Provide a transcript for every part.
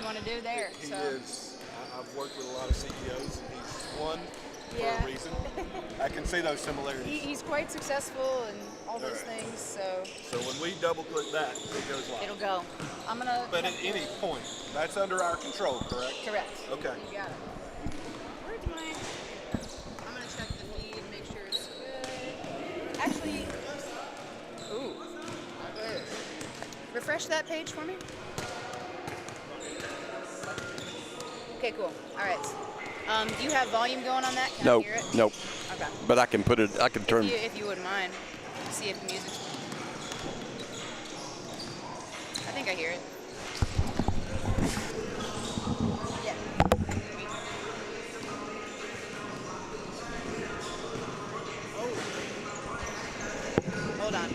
want to do there. He so. is. I've worked with a lot of CEOs, and he's one for Yeah. a reason. I can see those similarities. He's quite successful and all those All right. things, so So when we double click that, it goes live. it'll go. I'm gonna. But at any point, that's under our control, correct? Correct. Okay. You got it. Where's my? I'm gonna check the feed, make sure it's good. Actually, ooh. Refresh that page for me. Okay, cool. All right. Do you have volume going on that? Can I Nope, hear it? nope. Okay. But I can put it. I can turn. If you wouldn't mind, see if the music's. I think I hear it. Yeah. Oh. Hold on.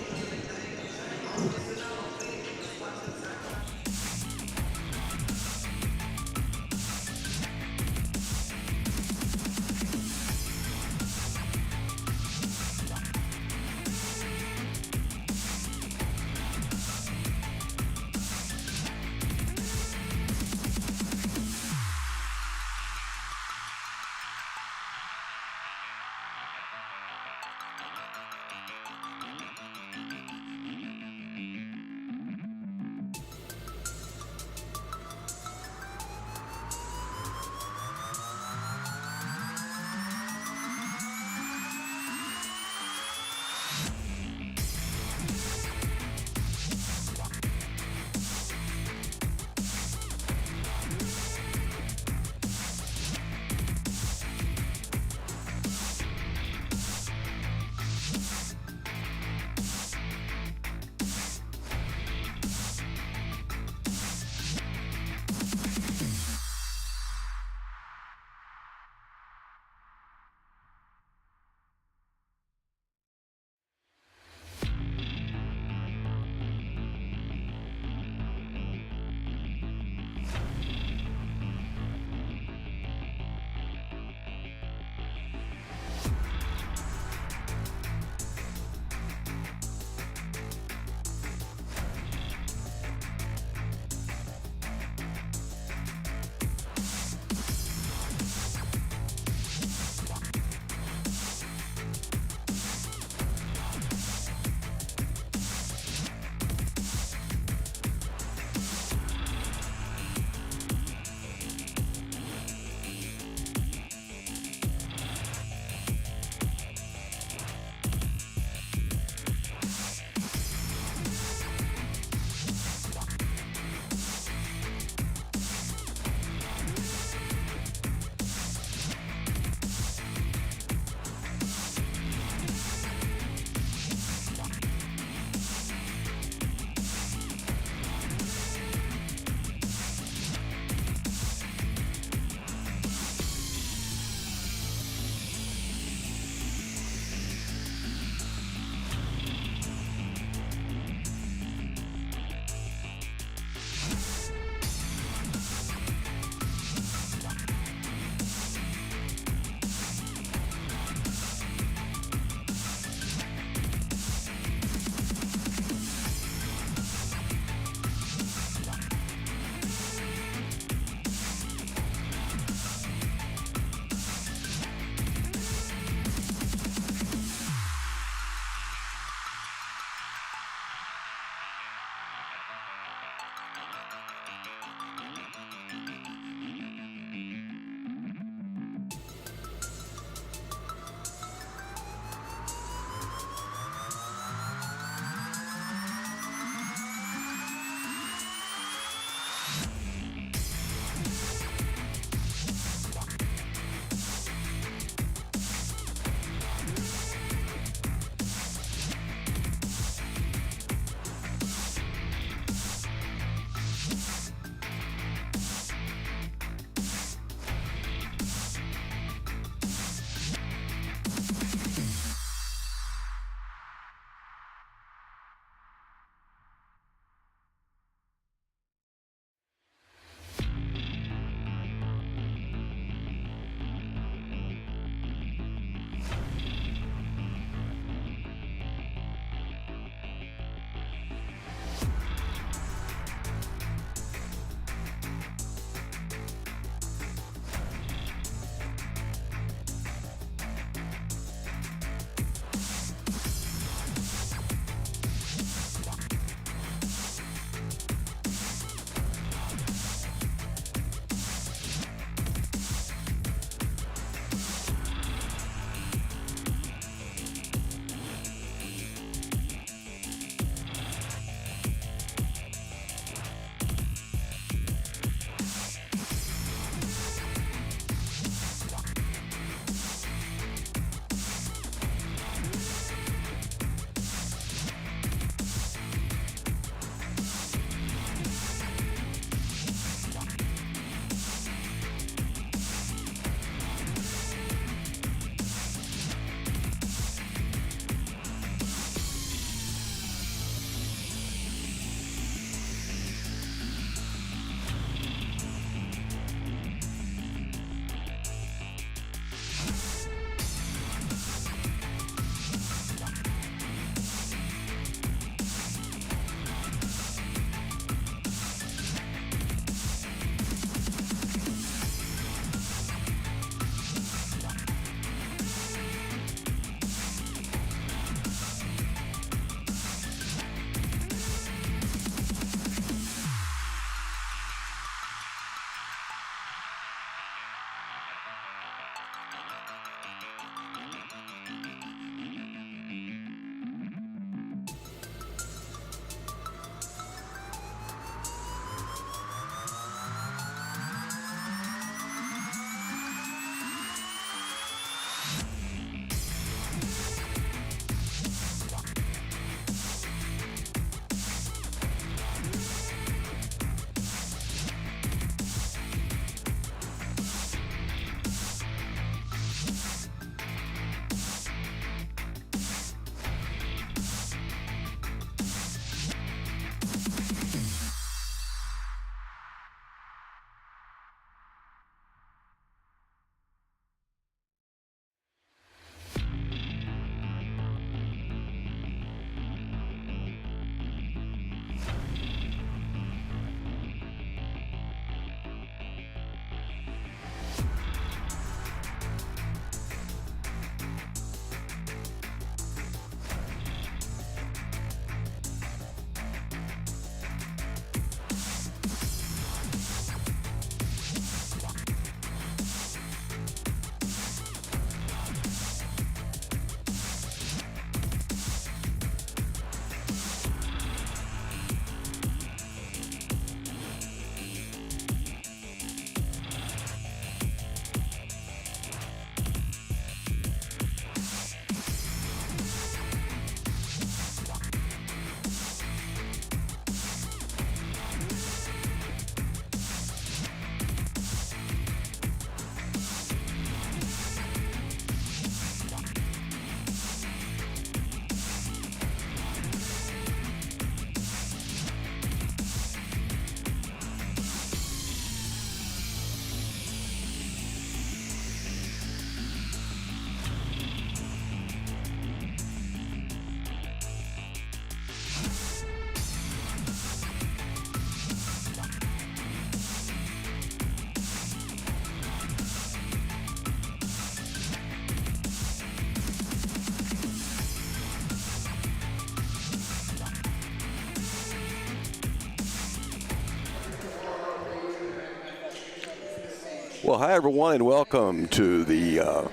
Well, hi everyone, and welcome to the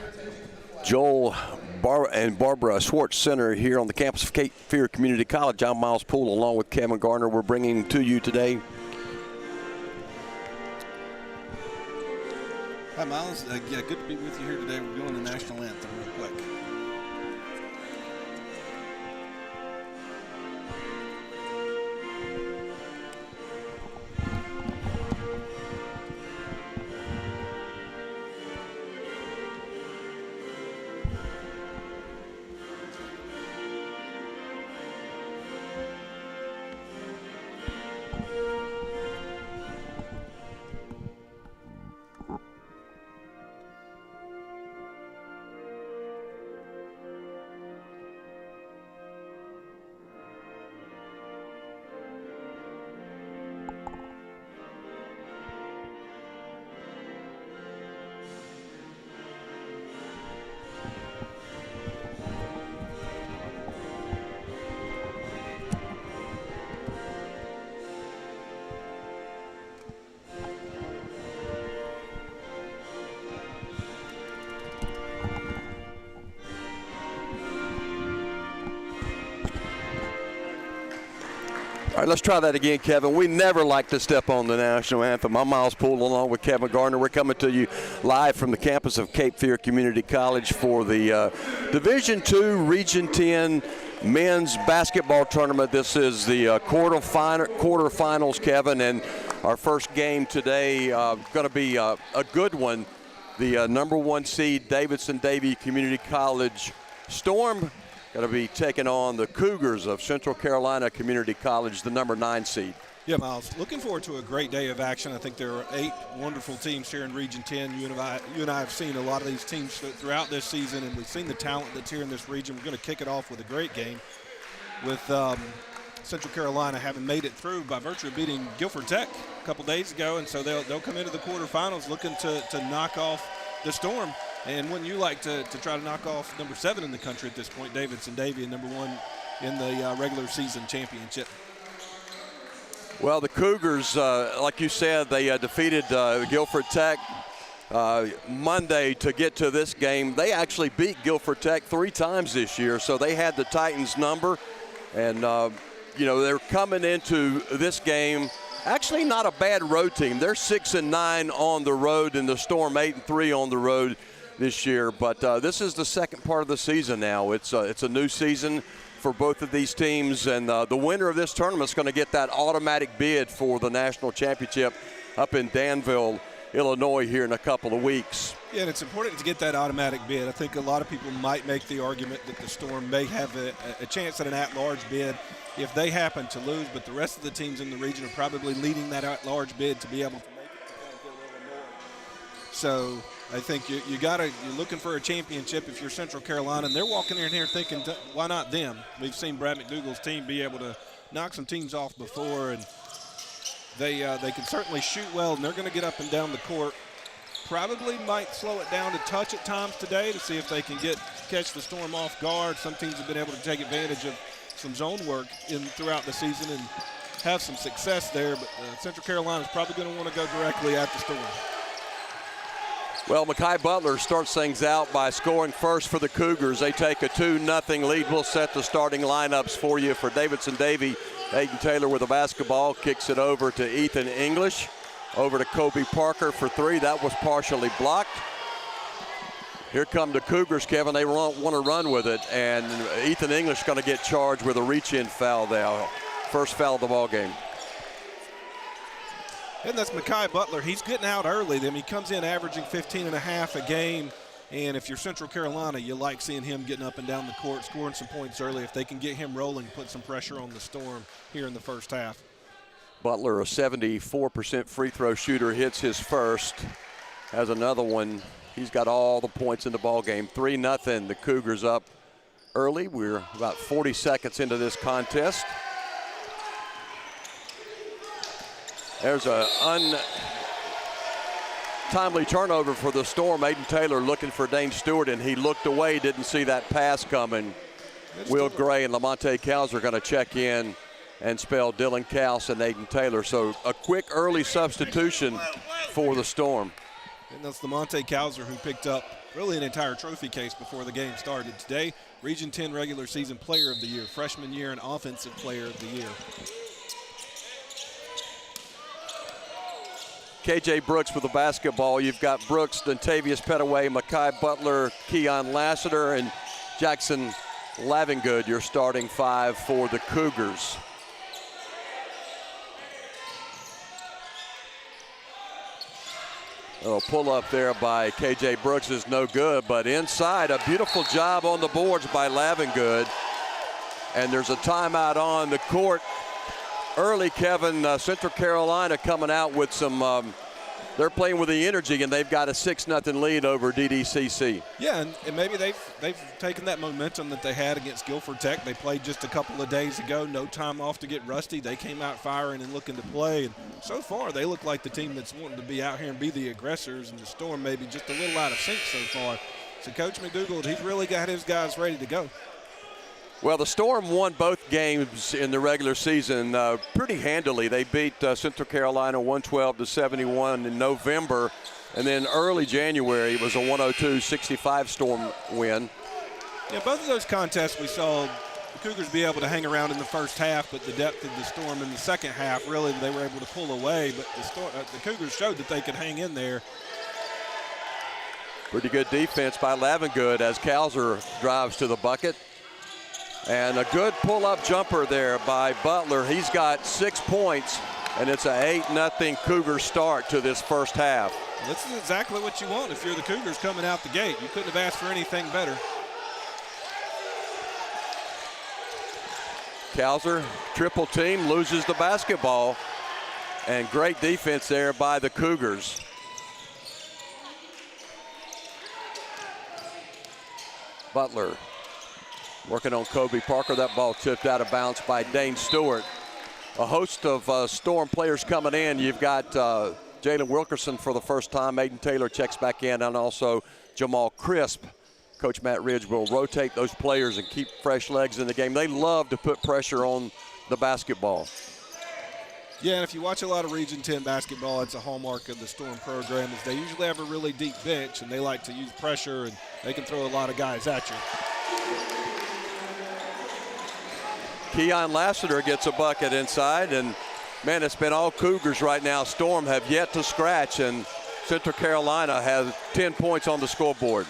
Joel and Barbara Schwartz Center here on the campus of Cape Fear Community College. I'm Miles Poole, along with Kevin Garner. We're bringing to you today. Hi, Miles. Yeah, good to be with you here today. We're doing the national anthem real quick. All right, let's try that again, Kevin. We never like to step on the national anthem. I'm Miles Poole, along with Kevin Garner. We're coming to you live from the campus of Cape Fear Community College for the Division II Region 10 men's basketball tournament. This is the quarterfinals, Kevin, and our first game today going to be a good one. The number 1 seed Davidson Davie Community College Storm going to be taking on the Cougars of Central Carolina Community College, the number 9 seed. Yeah, Miles, looking forward to a great day of action. I think there are 8 wonderful teams here in Region 10. You and I have seen a lot of these teams throughout this season, and we've seen the talent that's here in this region. We're going to kick it off with a great game with Central Carolina having made it through by virtue of beating Guilford Tech a couple days ago, and so they'll come into the quarterfinals looking to knock off the Storm. And wouldn't you like to try to knock off number 7 in the country at this point, Davidson Davie, and number 1 in the regular season championship? Well, the Cougars, like you said, they defeated Guilford Tech Monday to get to this game. They actually beat Guilford Tech 3 times this year, so they had the Titans number. And, they're coming into this game actually not a bad road team. They're 6-9 on the road, and the Storm 8-3 on the road this year. But this is the second part of the season now. It's a new season for both of these teams, and the winner of this tournament is going to get that automatic bid for the national championship up in Danville, Illinois, here in a couple of weeks. Yeah, and it's important to get that automatic bid. I think a lot of people might make the argument that the Storm may have a chance at an at-large bid if they happen to lose, but the rest of the teams in the region are probably leading that at-large bid to be able to make it to Danville, Illinois. So I think you're looking for a championship if you're Central Carolina, and they're walking in here thinking, why not them? We've seen Brad McDougall's team be able to knock some teams off before, and they can certainly shoot well, and they're going to get up and down the court. Probably might slow it down a touch at times today to see if they can catch the Storm off guard. Some teams have been able to take advantage of some zone work throughout the season and have some success there, but Central Carolina is probably going to want to go directly at the Storm. Well, Mekhi Butler starts things out by scoring first for the Cougars. They take a 2-0 lead. We'll set the starting lineups for you for Davidson Davie. Aiden Taylor with the basketball, kicks it over to Ethan English. Over to Kobe Parker for 3. That was partially blocked. Here come the Cougars, Kevin. They want to run with it, and Ethan English going to get charged with a reach-in foul now. First foul of the ball game. And that's Mekhi Butler. He's getting out early. Then he comes in averaging 15.5 a game. And if you're Central Carolina, you like seeing him getting up and down the court, scoring some points early. If they can get him rolling, put some pressure on the Storm here in the first half. Butler, a 74% free throw shooter, hits his first. Has another one. He's got all the points in the ball game. 3-0. The Cougars up early. We're about 40 seconds into this contest. There's a untimely turnover for the Storm. Aiden Taylor looking for Dane Stewart, and he looked away, didn't see that pass coming. Will Gray and Lamonte Cowles are going to check in and spell Dylan Cowles and Aiden Taylor. So a quick early substitution for the Storm. And that's Lamonte Cowser, who picked up really an entire trophy case before the game started today. Region 10 regular season player of the year, freshman year, and offensive player of the year. KJ Brooks with the basketball. You've got Brooks, Dontavius Pettaway, Makai Butler, Keon Lassiter, and Jackson Lavengood, your starting five for the Cougars. A pull up there by KJ Brooks is no good, but inside, a beautiful job on the boards by Lavengood. And there's a timeout on the court. Early, Kevin, Central Carolina coming out with some, they're playing with the energy, and they've got a 6-0 lead over DDCC. Yeah, and maybe they've taken that momentum that they had against Guilford Tech. They played just a couple of days ago, no time off to get rusty. They came out firing and looking to play, and so far they look like the team that's wanting to be out here and be the aggressors, and the Storm maybe just a little out of sync so far. So Coach McDougald, he's really got his guys ready to go. Well, the Storm won both games in the regular season pretty handily. They beat Central Carolina 112-71 in November, and then early January it was a 102-65 Storm win. Yeah, both of those contests we saw the Cougars be able to hang around in the first half, but the depth of the Storm in the second half, really they were able to pull away, but the Cougars showed that they could hang in there. Pretty good defense by Lavengood as Cowser drives to the bucket. And a good pull-up jumper there by Butler. He's got 6 points, and it's an 8-0 Cougar start to this first half. This is exactly what you want if you're the Cougars coming out the gate. You couldn't have asked for anything better. Cowser, triple team, loses the basketball. And great defense there by the Cougars. Butler working on Kobe Parker. That ball tipped out of bounds by Dane Stewart. A host of Storm players coming in. You've got Jalen Wilkerson for the first time. Aiden Taylor checks back in, and also Jamal Crisp. Coach Matt Ridge will rotate those players and keep fresh legs in the game. They love to put pressure on the basketball. Yeah, and if you watch a lot of Region 10 basketball, it's a hallmark of the Storm program is they usually have a really deep bench, and they like to use pressure, and they can throw a lot of guys at you. Keon Lassiter gets a bucket inside, and man, it's been all Cougars right now. Storm have yet to scratch, and Central Carolina has 10 points on the scoreboard.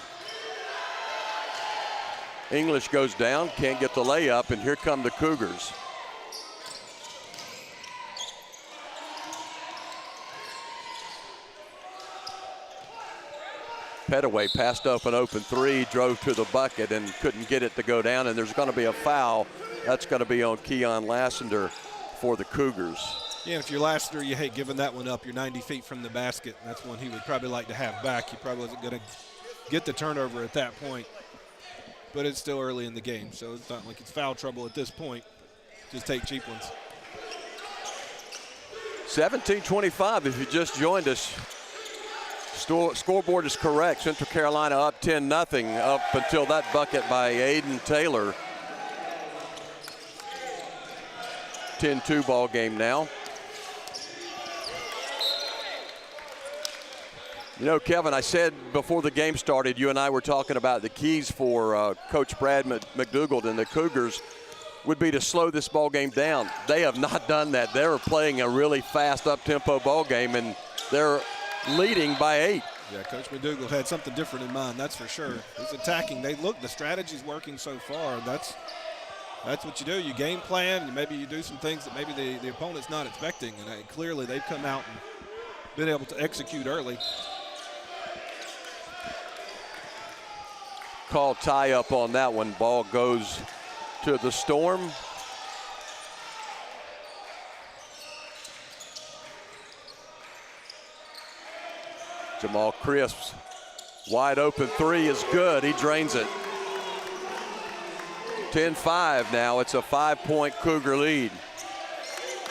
English goes down, can't get the layup, and here come the Cougars. Pettaway passed up an open three, drove to the bucket, and couldn't get it to go down, and there's going to be a foul. That's going to be on Keon Lassiter for the Cougars. Yeah, and if you're Lassiter, you hate giving that one up. You're 90 feet from the basket. That's one he would probably like to have back. He probably wasn't going to get the turnover at that point. But it's still early in the game, so it's not like it's foul trouble at this point. Just take cheap ones. 17-25 if you just joined us. Scoreboard is correct. Central Carolina up 10-0 up until that bucket by Aiden Taylor. 10-2 ball game now. You know, Kevin, I said before the game started, you and I were talking about the keys for Coach Brad McDougald and the Cougars would be to slow this ball game down. They have not done that. They're playing a really fast up-tempo ball game, and they're leading by 8. Yeah, Coach McDougald had something different in mind, that's for sure. He's attacking. The strategy's working so far. That's what you do. You game plan, maybe you do some things that maybe the opponent's not expecting, and clearly they've come out and been able to execute early. Call tie up on that one. Ball goes to the Storm. Jamal Crisp's wide open three is good. He drains it. 10-5 now. It's a 5-point Cougar lead.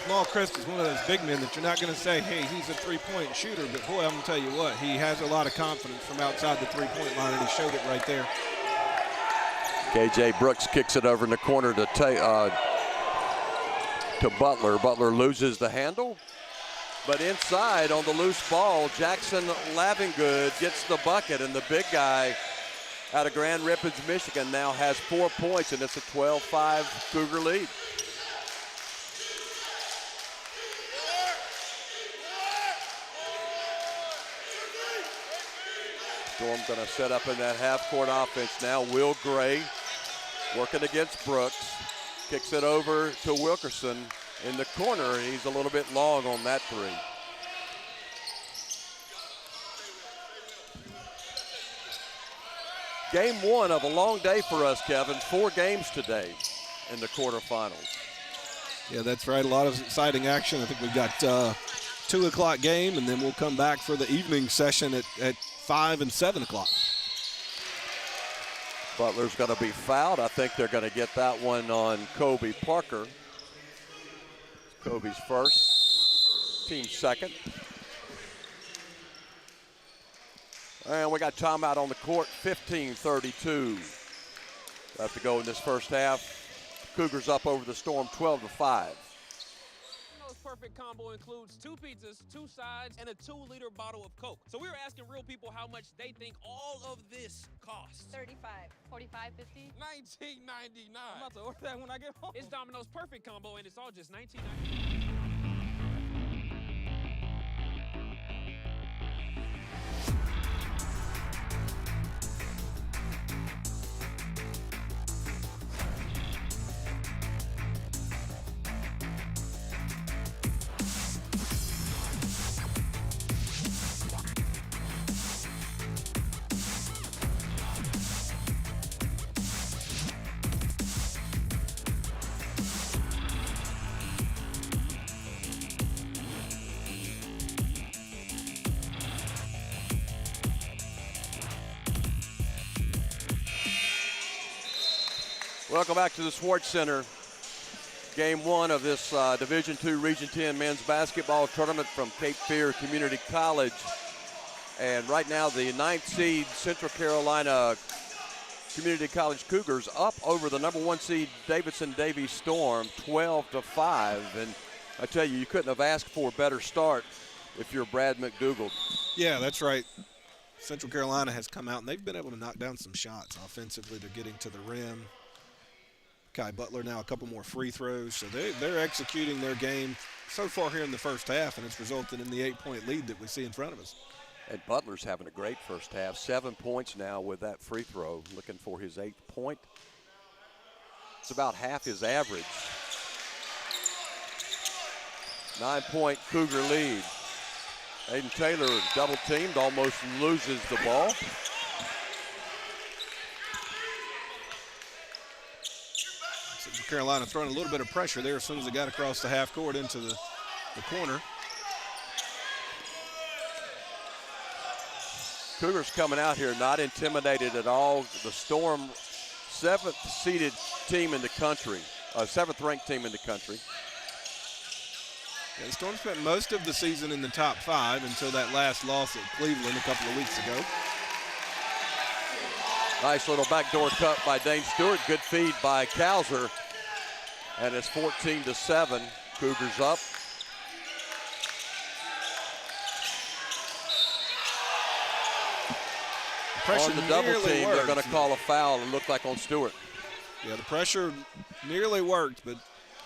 Jamal Crisp is one of those big men that you're not going to say, hey, he's a three-point shooter, but boy, I'm going to tell you what, he has a lot of confidence from outside the three-point line, and he showed it right there. KJ Brooks kicks it over in the corner to Butler. Butler loses the handle. But inside on the loose ball, Jackson Lavengood gets the bucket, and the big guy out of Grand Rapids, Michigan now has 4 points, and it's a 12-5 Cougar lead. Storm going to set up in that half-court offense now. Will Gray working against Brooks. Kicks it over to Wilkerson in the corner. He's a little bit long on that three. Game one of a long day for us, Kevin. 4 games today in the quarterfinals. Yeah, that's right. A lot of exciting action. I think we've got 2 o'clock game, and then we'll come back for the evening session at 5 and 7 o'clock. Butler's going to be fouled. I think they're going to get that one on Kobe Parker. Kobe's first, team second. And we got timeout on the court, 15-32. Have to go in this first half. Cougars up over the Storm, 12-5. Perfect combo includes 2 pizzas, 2 sides, and a 2-liter bottle of Coke. So we were asking real people how much they think all of this costs. 35, 45, 50. $19.99. I'm about to order that when I get home. It's Domino's Perfect Combo, and it's all just $19.99. Welcome back to the Schwartz Center. Game one of this Division II Region 10 men's basketball tournament from Cape Fear Community College. And right now the 9th seed Central Carolina Community College Cougars up over the number 1 seed Davidson Davie Storm, 12-5. And I tell you, you couldn't have asked for a better start if you're Brad McDougall. Yeah, that's right. Central Carolina has come out, and they've been able to knock down some shots. Offensively, they're getting to the rim. Kai Butler now a couple more free throws. So they're executing their game so far here in the first half, and it's resulted in the 8-point lead that we see in front of us. And Butler's having a great first half. 7 points now with that free throw, looking for his 8th point. It's about half his average. 9-point Cougar lead. Aiden Taylor double teamed, almost loses the ball. Carolina throwing a little bit of pressure there as soon as it got across the half court into the corner. Cougars coming out here not intimidated at all. The Storm, 7th seeded team in the country, 7th ranked team in the country. Yeah, the Storm spent most of the season in the top 5 until that last loss at Cleveland a couple of weeks ago. Nice little backdoor cut by Dane Stewart. Good feed by Kauser. And it's 14-7. Cougars up. On the double team, they're going to call a foul. It looked like on Stewart. Yeah, the pressure nearly worked, but I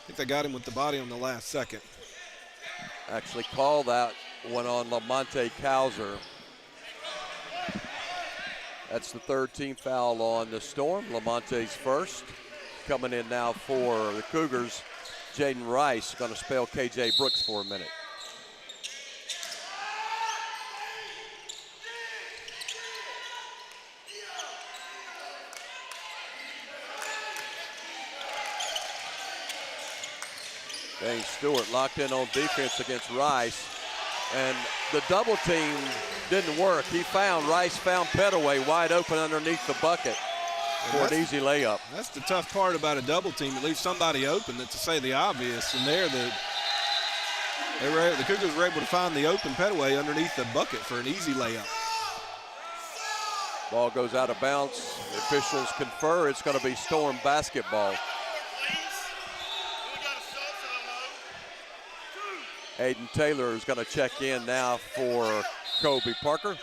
think they got him with the body on the last second. Actually called that one on Lamonte Kauser. That's the 3rd team foul on the Storm. Lamonte's first. Coming in now for the Cougars, Jaden Rice, going to spell KJ Brooks for a minute. Dane Stewart locked in on defense against Rice. And the double team didn't work. Rice found Petaway wide open underneath the bucket for an easy layup. That's the tough part about a double team. It leaves somebody open, to say the obvious. And there, the Cougars were able to find the open Petaway underneath the bucket for an easy layup. Ball goes out of bounds. The officials confer it's going to be Storm basketball. Aiden Taylor is going to check in now for Kobe Parker.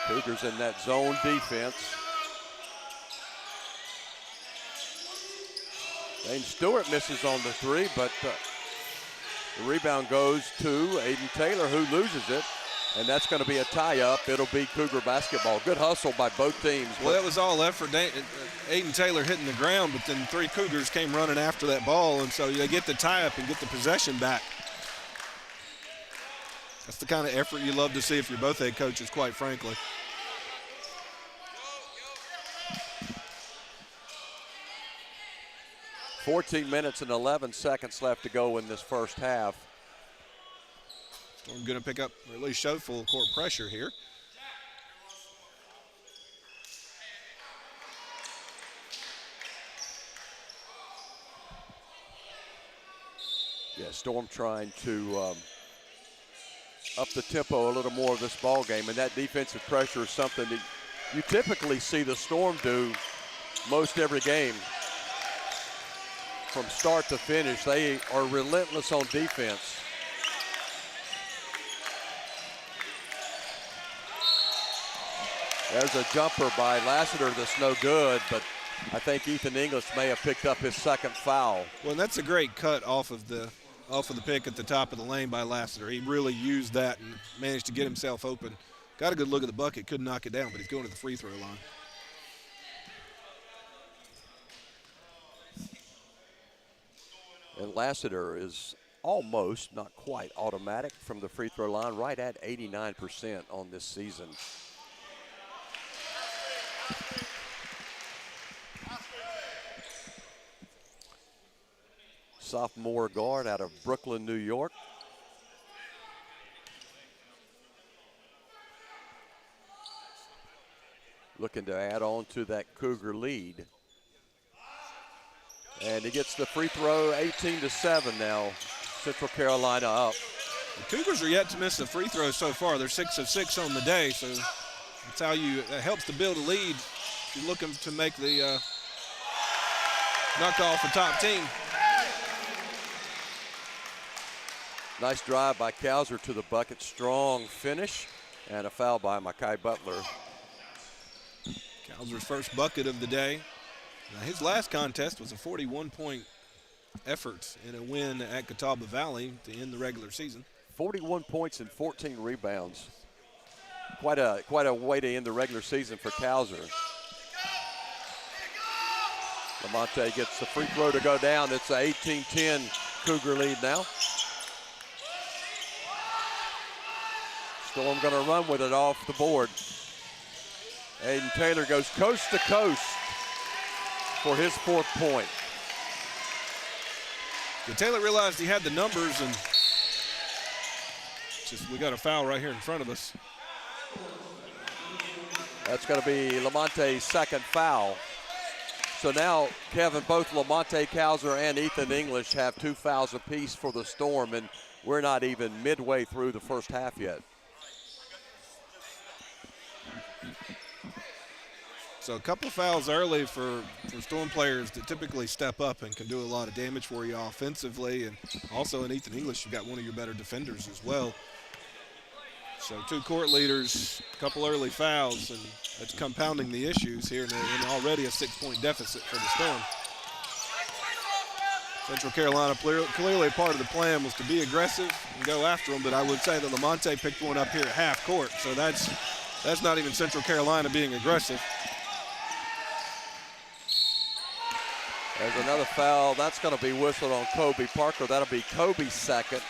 Cougars in that zone defense. Dane Stewart misses on the three, but the rebound goes to Aiden Taylor, who loses it, and that's going to be a tie-up. It'll be Cougar basketball. Good hustle by both teams. Well, that was all effort. Aiden Taylor hitting the ground, but then 3 Cougars came running after that ball, and so they get the tie-up and get the possession back. That's the kind of effort you love to see if you're both head coaches, quite frankly. $14 minutes and 11 seconds left to go in this first half. Storm going to pick up, or at least show full court pressure here. Yeah, Storm trying to up the tempo a little more of this ball game, and that defensive pressure is something that you typically see the Storm do most every game. From start to finish, they are relentless on defense. There's a jumper by Lassiter that's no good, but I think Ethan English may have picked up his second foul. Well, that's a great cut off of the pick at the top of the lane by Lassiter. He really used that and managed to get himself open. Got a good look at the bucket, couldn't knock it down, but he's going to the free throw line. And Lassiter is almost, not quite, automatic from the free throw line, right at 89% on this season. Sophomore guard out of Brooklyn, New York. Looking to add on to that Cougar lead. And he gets the free throw, 18-7 now. Central Carolina up. The Cougars are yet to miss a free throw so far. They're 6 of 6 on the day, so that's how that helps to build a lead. If you're looking to make the knock off the top team. Nice drive by Kauser to the bucket. Strong finish, and a foul by Makai Butler. Kauser's first bucket of the day. Now, his last contest was a 41-point effort in a win at Catawba Valley to end the regular season. 41 points and 14 rebounds. Quite a way to end the regular season for Kauser. Lamonte gets the free throw to go down. It's an 18-10 Cougar lead now. Storm going to run with it off the board. Aiden Taylor goes coast to coast for his 4th point. Yeah, Taylor realized he had the numbers, and we got a foul right here in front of us. That's going to be Lamonte's second foul. So now, Kevin, both Lamonte Kauser and Ethan English have 2 fouls apiece for the Storm, and we're not even midway through the first half yet. So a couple of fouls early for Storm players that typically step up and can do a lot of damage for you offensively. And also in Ethan English, you've got one of your better defenders as well. So 2 court leaders, a couple early fouls, and that's compounding the issues here in already a 6-point deficit for the Storm. Central Carolina clearly part of the plan was to be aggressive and go after them, but I would say that Lamonte picked one up here at half court. So that's not even Central Carolina being aggressive. There's another foul. That's going to be whistled on Kobe Parker. That'll be Kobe's second.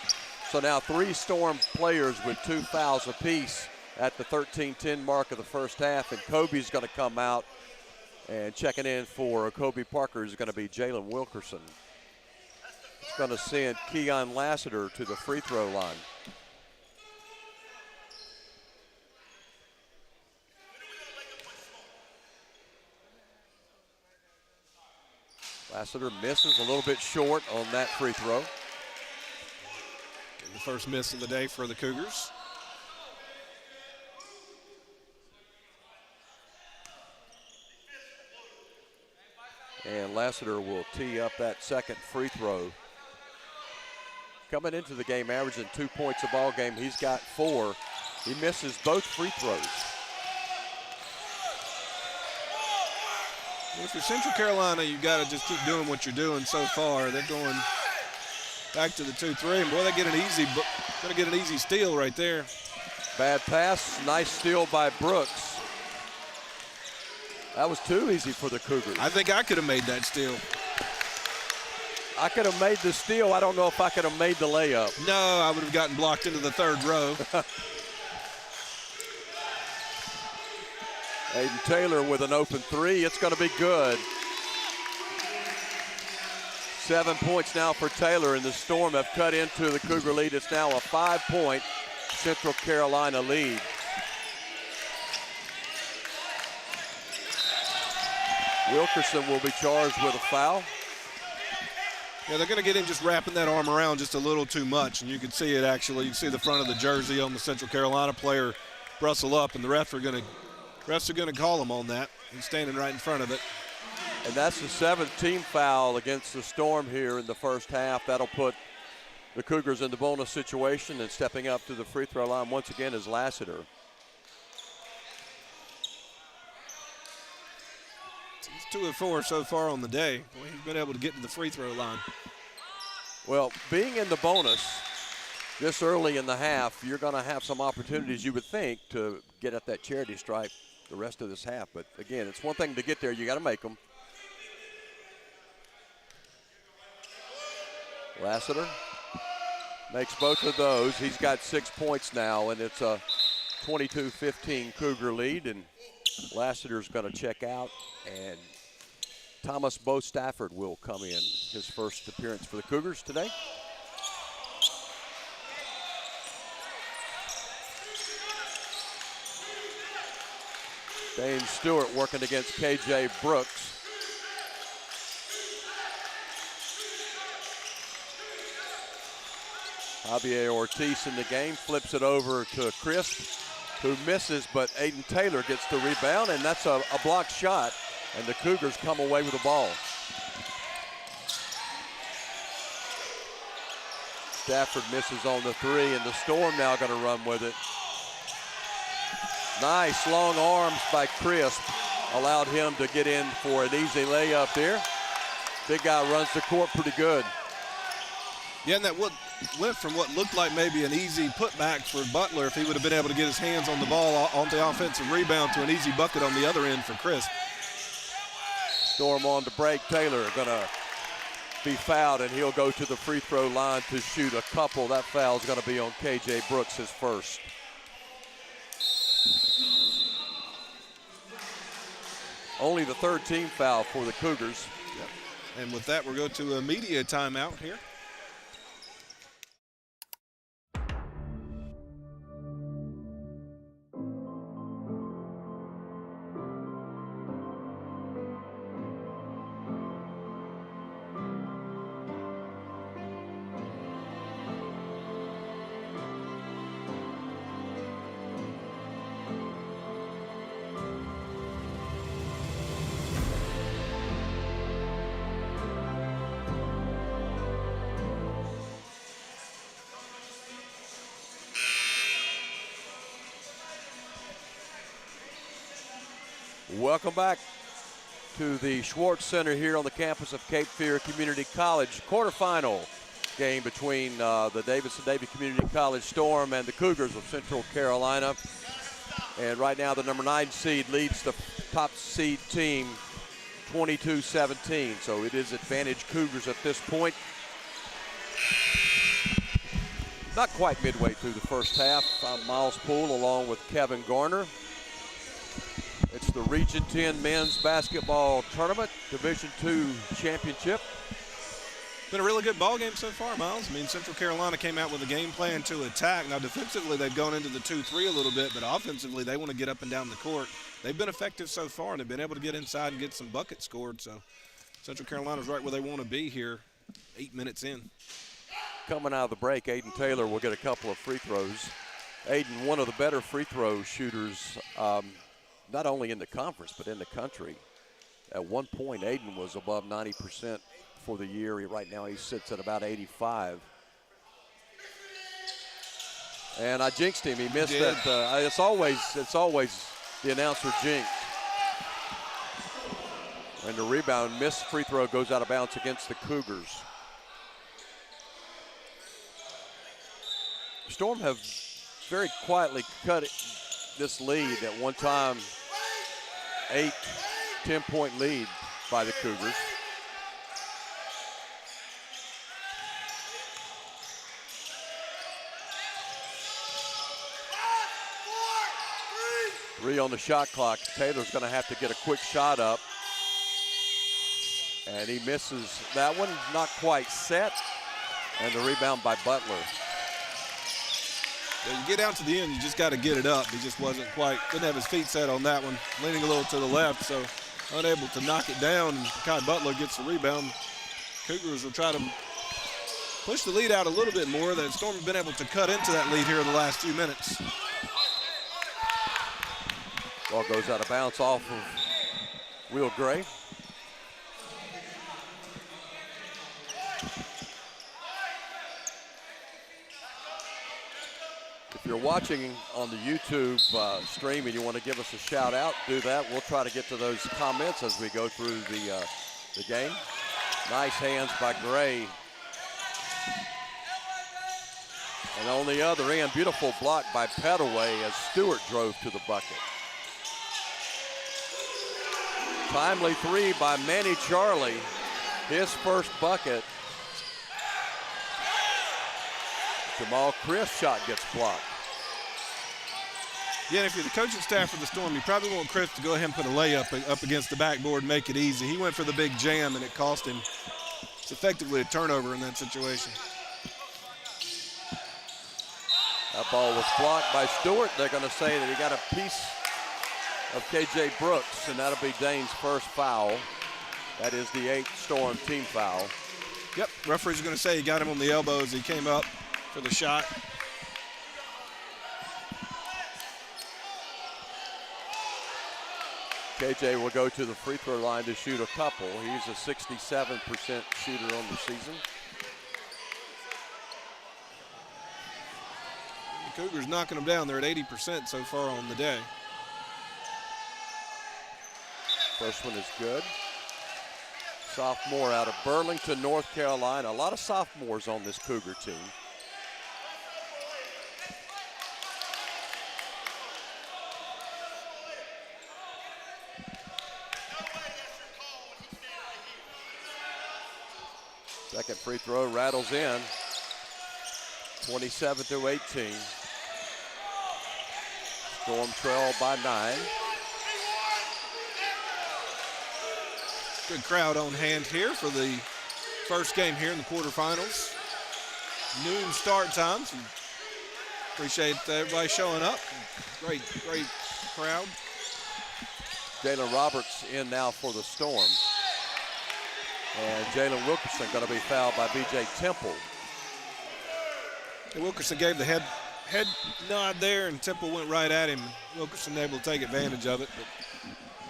So now 3 Storm players with 2 fouls apiece at the 13-10 mark of the first half. And Kobe's going to come out, and checking in for Kobe Parker is going to be Jalen Wilkerson. It's going to send Keon Lassiter to the free throw line. Lassiter misses a little bit short on that free throw. The first miss of the day for the Cougars. And Lassiter will tee up that second free throw. Coming into the game, averaging 2 points a ball game. He's got 4. He misses both free throws. Well, if you're Central Carolina, you got to just keep doing what you're doing so far. They're going back to the 2-3, and boy, they gonna get an easy steal right there. Bad pass, nice steal by Brooks. That was too easy for the Cougars. I think I could have made that steal. I could have made the steal. I don't know if I could have made the layup. No, I would have gotten blocked into the third row. Aiden Taylor with an open 3. It's going to be good. 7 points now for Taylor, and the Storm have cut into the Cougar lead. It's now a 5-point Central Carolina lead. Wilkerson will be charged with a foul. Yeah, they're going to get him just wrapping that arm around just a little too much, and you can see it actually. You can see the front of the jersey on the Central Carolina player bristle up, and the refs are going to call him on that. He's standing right in front of it. And that's the 7th team foul against the Storm here in the first half. That'll put the Cougars in the bonus situation, and stepping up to the free throw line once again is Lassiter. He's 2 of 4 so far on the day. Boy, he's been able to get to the free throw line. Well, being in the bonus this early in the half, you're going to have some opportunities, you would think, to get at that charity stripe the rest of this half. But again, it's one thing to get there, you got to make them. Lassiter makes both of those. He's got 6 points now, and it's a 22-15 Cougar lead, and Lassiter's going to check out, and Thomas Bo Stafford will come in, his first appearance for the Cougars today. Dane Stewart working against KJ Brooks. Javier Ortiz in the game, flips it over to Crisp, who misses, but Aiden Taylor gets the rebound, and that's a blocked shot, and the Cougars come away with the ball. Stafford misses on the 3, and the Storm now going to run with it. Nice long arms by Crisp, allowed him to get in for an easy layup there. Big guy runs the court pretty good. Yeah, and that went from what looked like maybe an easy putback for Butler if he would have been able to get his hands on the ball on the offensive rebound to an easy bucket on the other end for Crisp. Storm on the break. Taylor going to be fouled, and he'll go to the free throw line to shoot a couple. That foul is going to be on KJ Brooks, his first. Only the 3rd team foul for the Cougars. Yep. And with that, we'll go to a media timeout here. Welcome back to the Schwartz Center here on the campus of Cape Fear Community College. Quarterfinal game between the Davidson-Davie Community College Storm and the Cougars of Central Carolina. And right now the number 9 seed leads the top seed team 22-17. So it is advantage Cougars at this point. Not quite midway through the first half. I'm Miles Poole along with Kevin Garner. It's the Region 10 Men's Basketball Tournament, Division II Championship. Been a really good ball game so far, Miles. I mean, Central Carolina came out with a game plan to attack. Now, defensively, they've gone into the 2-3 a little bit, but offensively, they want to get up and down the court. They've been effective so far, and they've been able to get inside and get some buckets scored. So Central Carolina's right where they want to be here 8 minutes in. Coming out of the break, Aiden Taylor will get a couple of free throws. Aiden, one of the better free throw shooters, not only in the conference, but in the country. At one point, Aiden was above 90% for the year. Right now he sits at about 85. And I jinxed him. He missed that. It's always the announcer jinx. And the rebound, missed free throw, goes out of bounds against the Cougars. Storm have very quietly cut this lead. At one time, 8-10-point lead by the Cougars. Three on the shot clock. Taylor's going to have to get a quick shot up. And he misses that one, not quite set. And the rebound by Butler. Yeah, you get down to the end, you just got to get it up. He just didn't have his feet set on that one, leaning a little to the left, so unable to knock it down. And Kai Butler gets the rebound. Cougars will try to push the lead out a little bit more. The Storm have been able to cut into that lead here in the last few minutes. Ball goes out of bounds off of Will Gray. If you're watching on the YouTube stream and you want to give us a shout out, do that. We'll try to get to those comments as we go through the game. Nice hands by Gray. And on the other end, beautiful block by Pettaway as Stewart drove to the bucket. Timely three by Manny Charlie. His first bucket. Jamal Chris shot gets blocked. Yeah, and if you're the coaching staff for the Storm, you probably want Chris to go ahead and put a layup up against the backboard and make it easy. He went for the big jam, and it cost him. It's effectively a turnover in that situation. That ball was blocked by Stewart. They're going to say that he got a piece of KJ Brooks, and that'll be Dane's first foul. That is the 8th Storm team foul. Yep, referee's going to say he got him on the elbow as he came up for the shot. KJ will go to the free throw line to shoot a couple. He's a 67% shooter on the season. The Cougars knocking them down. They're at 80% so far on the day. First one is good. Sophomore out of Burlington, North Carolina. A lot of sophomores on this Cougar team. Second free throw rattles in. 27-18. Storm trail by 9. Good crowd on hand here for the first game here in the quarterfinals. Noon start time. So appreciate everybody showing up. Great crowd. Jalen Roberts in now for the Storm. And Jalen Wilkerson going to be fouled by B.J. Temple. And Wilkerson gave the head nod there, and Temple went right at him. Wilkerson able to take advantage of it. But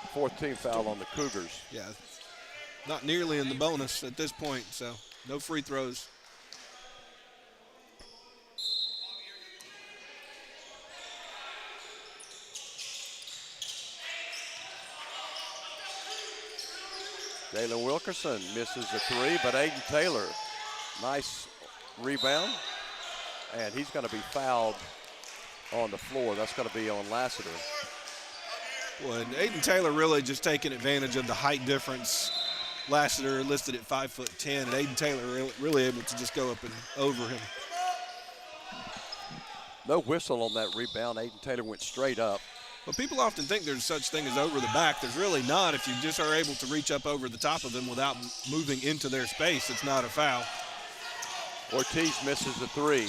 fourth team foul on the Cougars. Yeah, not nearly in the bonus at this point, so no free throws. Jalen Wilkerson misses the three, but Aiden Taylor, nice rebound. And he's going to be fouled on the floor. That's going to be on Lassiter. Well, and Aiden Taylor really just taking advantage of the height difference. Lassiter listed at 5'10", and Aiden Taylor really able to just go up and over him. No whistle on that rebound. Aiden Taylor went straight up. Well, people often think there's such thing as over the back. There's really not. If you just are able to reach up over the top of them without moving into their space, it's not a foul. Ortiz misses the three,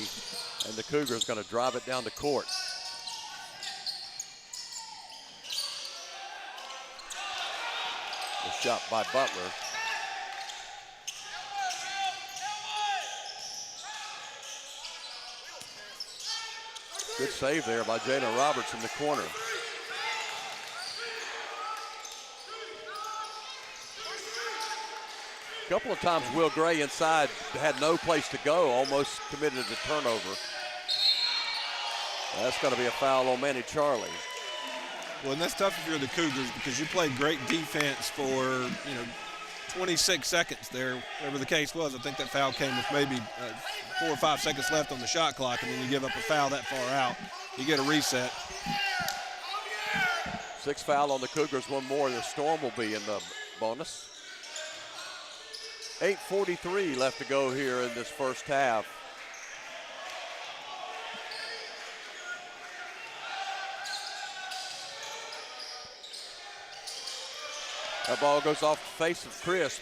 and the Cougars going to drive it down the court. The shot by Butler. Good save there by Jalen Roberts in the corner. couple of times Will Gray inside had no place to go, almost committed a turnover. That's going to be a foul on Manny Charlie. Well, and that's tough if you're the Cougars because you played great defense for, 26 seconds there, whatever the case was. I think that foul came with maybe 4 or 5 seconds left on the shot clock, and then you give up a foul that far out. You get a reset. 6 foul on the Cougars, 1 more. The Storm will be in the bonus. 8:43 left to go here in this first half. That ball goes off the face of Crisp.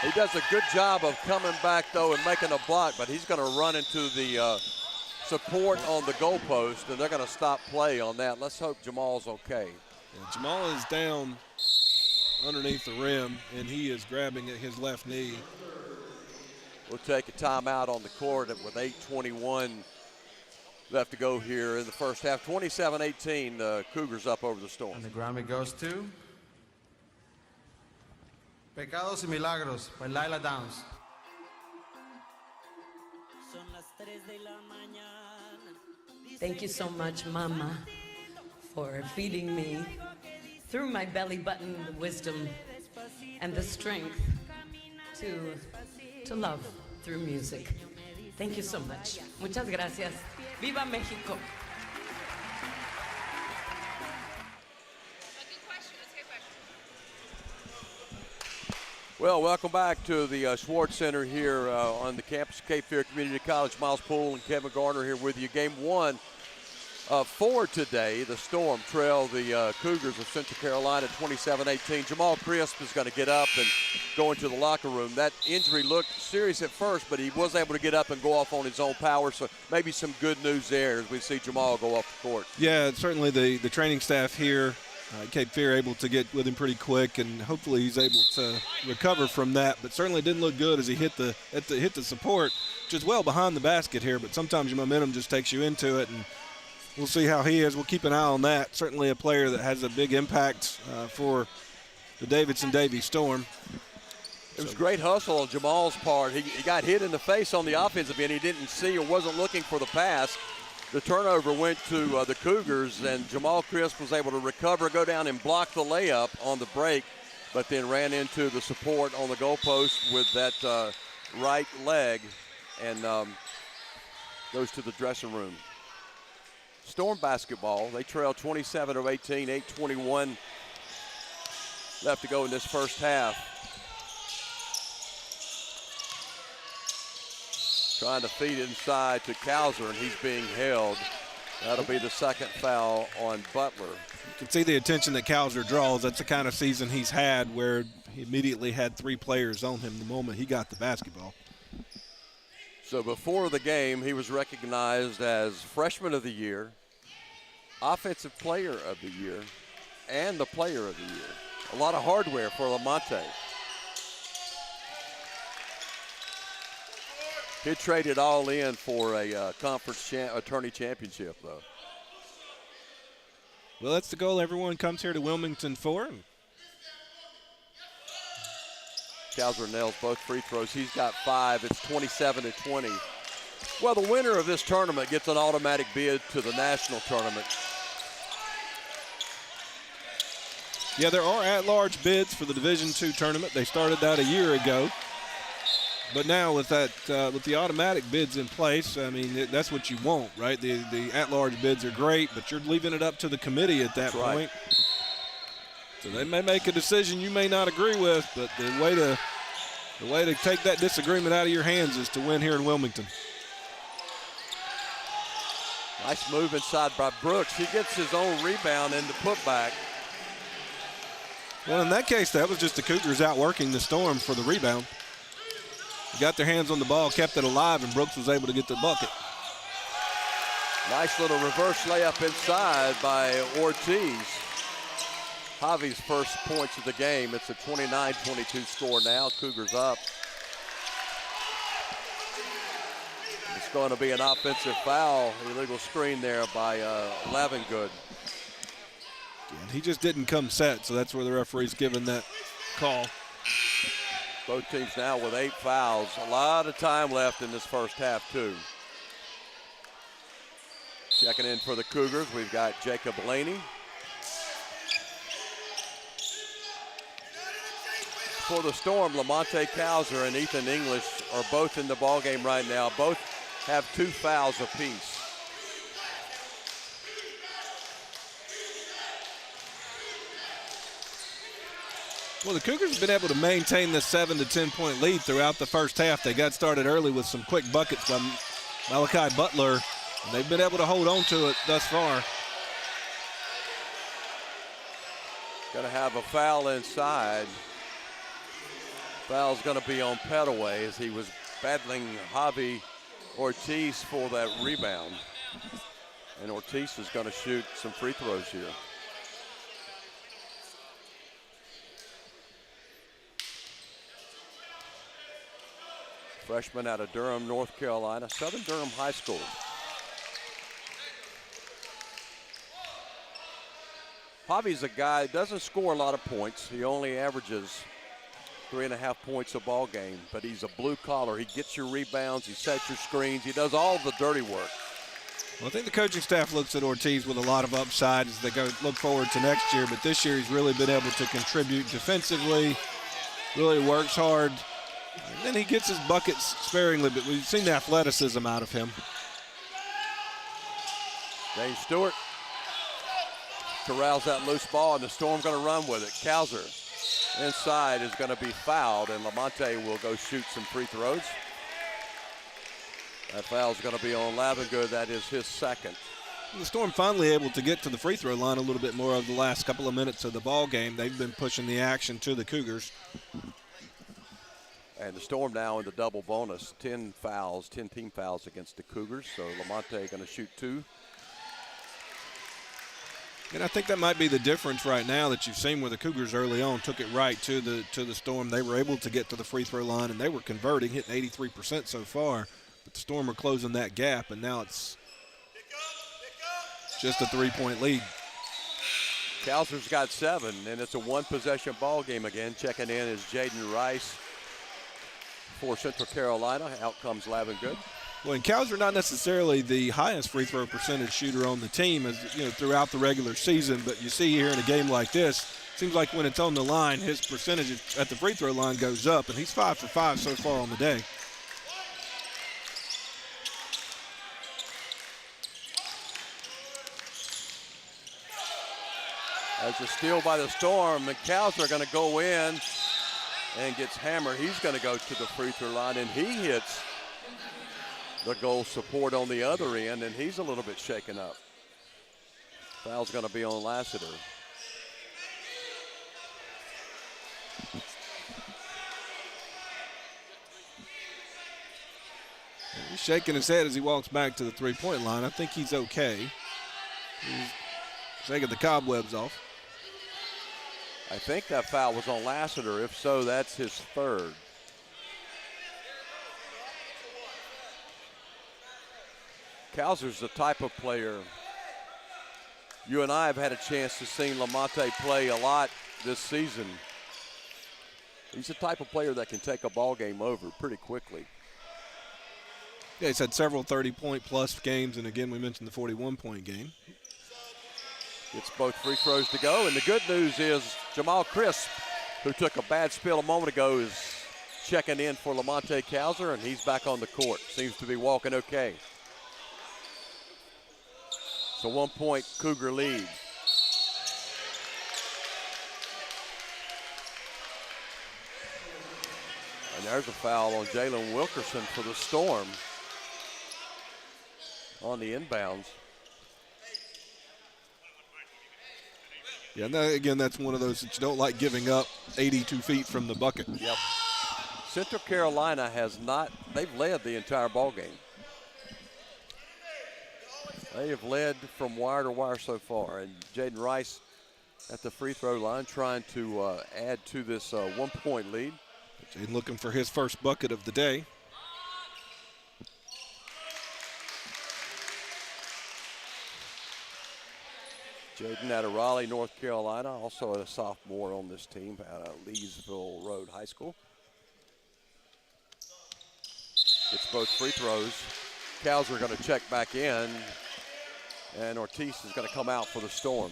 He does a good job of coming back, though, and making a block, but he's going to run into the support on the goalpost, and they're going to stop play on that. Let's hope Jamal's okay. Yeah, Jamal is down underneath the rim, and he is grabbing at his left knee. We'll take a timeout on the court with 8:21 left to go here in the first half. 27-18, the Cougars up over the Storm. And the Grammy goes to Pecados y Milagros by Lila Downs. Thank you so much, Mama, for feeding me through my belly button the wisdom and the strength to love through music. Thank you so much. Muchas gracias. Viva Mexico. Well, welcome back to the Schwartz Center here on the campus of Cape Fear Community College. Miles Poole and Kevin Garner here with you. Game 1 for today. The Storm trail the Cougars of Central Carolina 27-18. Jamal Crisp is going to get up and go into the locker room. That injury looked serious at first, but he was able to get up and go off on his own power, so maybe some good news there as we see Jamal go off the court. Yeah, certainly the training staff here, Cape Fear, able to get with him pretty quick, and hopefully he's able to recover from that. But certainly it didn't look good as he hit the support, which is well behind the basket here. But sometimes your momentum just takes you into it, and we'll see how he is. We'll keep an eye on that. Certainly a player that has a big impact for the Davidson Davie Storm. It was great hustle on Jamal's part. He got hit in the face on the offensive end. He didn't see or wasn't looking for the pass. The turnover went to the Cougars, and Jamal Crisp was able to recover, go down and block the layup on the break, but then ran into the support on the goalpost with that right leg and goes to the dressing room. Storm basketball, they trail 27-18, 8:21 left to go in this first half. Trying to feed inside to Cowser, and he's being held. That'll be the second foul on Butler. You can see the attention that Cowser draws. That's the kind of season he's had where he immediately had 3 players on him the moment he got the basketball. So before the game, he was recognized as Freshman of the Year, Offensive Player of the Year, and the Player of the Year. A lot of hardware for Lamonte. He traded all in for a conference attorney championship, though. Well, that's the goal everyone comes here to Wilmington for. Cowser nails both free throws. He's got 5. It's 27-20. Well, the winner of this tournament gets an automatic bid to the national tournament. Yeah, there are at-large bids for the Division II tournament. They started that a year ago. But now with that, with the automatic bids in place, I mean, that's what you want, right? The at-large bids are great, but you're leaving it up to the committee at that point. So they may make a decision you may not agree with, but the way to take that disagreement out of your hands is to win here in Wilmington. Nice move inside by Brooks. He gets his own rebound and the putback. Well, in that case, that was just the Cougars outworking the Storm for the rebound. They got their hands on the ball, kept it alive, and Brooks was able to get the bucket. Nice little reverse layup inside by Ortiz. Javi's first points of the game. It's a 29-22 score now. Cougars up. It's going to be an offensive foul, illegal screen there by Lavengood. And he just didn't come set, so that's where the referee's given that call. Both teams now with 8 fouls. A lot of time left in this first half, too. Checking in for the Cougars, we've got Jacob Laney. For the Storm, Lamonte Cowser and Ethan English are both in the ballgame right now. Both have 2 fouls apiece. Well, the Cougars have been able to maintain this 7 to 10 point lead throughout the first half. They got started early with some quick buckets by Malachi Butler, and they've been able to hold on to it thus far. Going to have a foul inside. Foul's going to be on Petaway as he was battling Javi Ortiz for that rebound. And Ortiz is going to shoot some free throws here. Freshman out of Durham, North Carolina, Southern Durham High School. Javi's a guy that doesn't score a lot of points. He only averages 3.5 points a ball game, but he's a blue collar. He gets your rebounds, he sets your screens, he does all the dirty work. Well, I think the coaching staff looks at Ortiz with a lot of upside as they look forward to next year, but this year he's really been able to contribute defensively, really works hard, and then he gets his buckets sparingly, but we've seen the athleticism out of him. Dane Stewart corrals that loose ball, and the Storm going to run with it. Cowser inside is going to be fouled, and Lamonte will go shoot some free throws. That foul is going to be on Lavengood. That is his second. The Storm finally able to get to the free throw line a little bit more over the last couple of minutes of the ball game. They've been pushing the action to the Cougars. And the Storm now in the double bonus. 10 team fouls against the Cougars. So Lamonte going to shoot 2. And I think that might be the difference right now that you've seen where the Cougars early on took it right to the Storm. They were able to get to the free throw line, and they were converting, hitting 83% so far. But the Storm are closing that gap, and now it's just a 3-point lead. Cowser's got 7, and it's a 1-possession ball game again. Checking in is Jaden Rice for Central Carolina. Out comes Lavengood. Well, and Cows are not necessarily the highest free throw percentage shooter on the team, as you know, throughout the regular season. But you see here in a game like this, seems like when it's on the line, his percentage at the free throw line goes up, and he's 5 for 5 so far on the day. As a steal by the Storm, and Cows are going to go in and gets hammered. He's going to go to the free throw line, and he hits the goal support on the other end, and he's a little bit shaken up. Foul's going to be on Lassiter. He's shaking his head as he walks back to the three-point line. I think he's okay. He's shaking the cobwebs off. I think that foul was on Lassiter. If so, that's his 3rd. Cowser's the type of player, you and I have had a chance to see Lamonte play a lot this season. He's the type of player that can take a ball game over pretty quickly. Yeah, he's had several 30-point plus games, and again, we mentioned the 41-point game. It's both free throws to go, and the good news is Jamal Crisp, who took a bad spill a moment ago, is checking in for Lamonte Cowser, and he's back on the court. Seems to be walking okay. It's a 1-point Cougar lead. And there's a foul on Jalen Wilkerson for the Storm on the inbounds. Yeah, and again, that's one of those that you don't like giving up 82 feet from the bucket. Yep. Central Carolina has not, they've led the entire ball game. They have led from wire to wire so far, and Jaden Rice at the free throw line trying to add to this 1-point lead. Jaden looking for his first bucket of the day. Jaden out of Raleigh, North Carolina, also a sophomore on this team out of Leesville Road High School. It's both free throws. Cows are going to check back in, and Ortiz is going to come out for the Storm.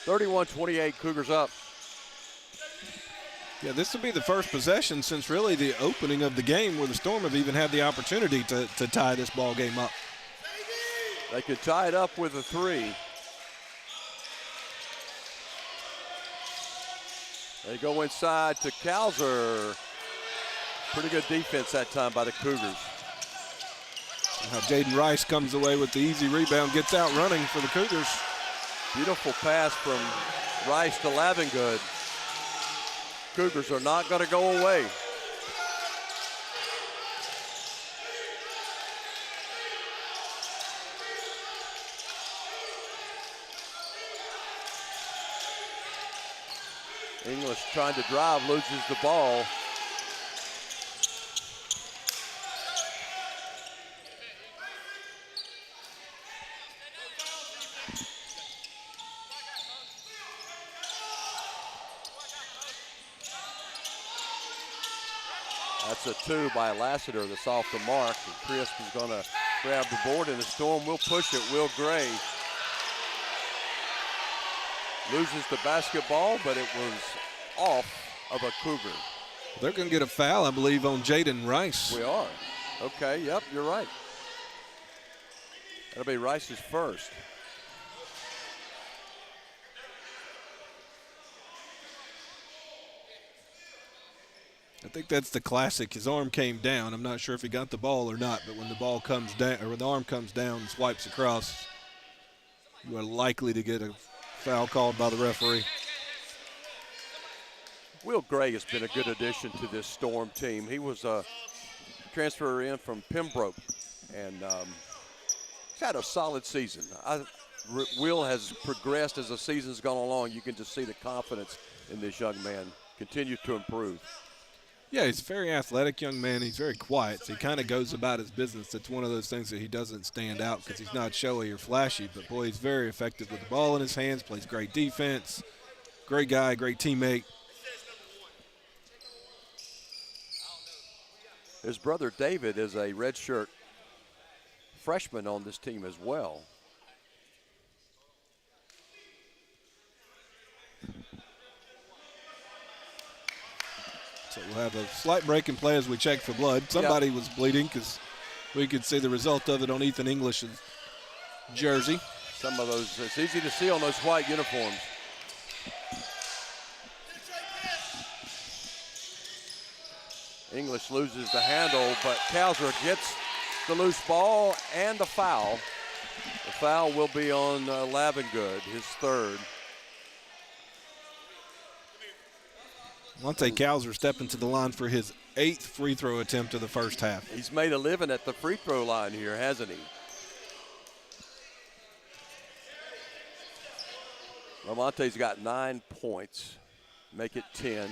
31-28, Cougars up. Yeah, this will be the first possession since really the opening of the game where the Storm have even had the opportunity to tie this ball game up. They could tie it up with a three. They go inside to Cowser. Pretty good defense that time by the Cougars. Now Jaden Rice comes away with the easy rebound, gets out running for the Cougars. Beautiful pass from Rice to Lavengood. Cougars are not going to go away. English trying to drive, loses the ball. That's a two by Lassiter that's off the mark. And Crisp is going to grab the board, and the Storm will push it. Will Gray loses the basketball, but it was off of a Cougar. They're going to get a foul, I believe, on Jaden Rice. We are. Okay, yep, you're right. That'll be Rice's first. I think that's the classic. His arm came down. I'm not sure if he got the ball or not, but when the ball comes down, or when the arm comes down and swipes across, you are likely to get a foul called by the referee. Will Gray has been a good addition to this Storm team. He was a transfer in from Pembroke, and he's had a solid season. Will has progressed as the season's gone along. You can just see the confidence in this young man continue to improve. Yeah, he's a very athletic young man. He's very quiet, so he kind of goes about his business. It's one of those things that he doesn't stand out because he's not showy or flashy, but boy, he's very effective with the ball in his hands, plays great defense, great guy, great teammate. His brother David is a redshirt freshman on this team as well. So we'll have a slight break in play as we check for blood. Somebody was bleeding because we could see the result of it on Ethan English's jersey. Some of those, it's easy to see on those white uniforms. English loses the handle, but Cowser gets the loose ball and the foul. The foul will be on Lavengood, his third. Monte Cowser stepping to the line for his 8th free throw attempt of the first half. He's made a living at the free throw line here, hasn't he? Lamonte's got 9 points, make it 10.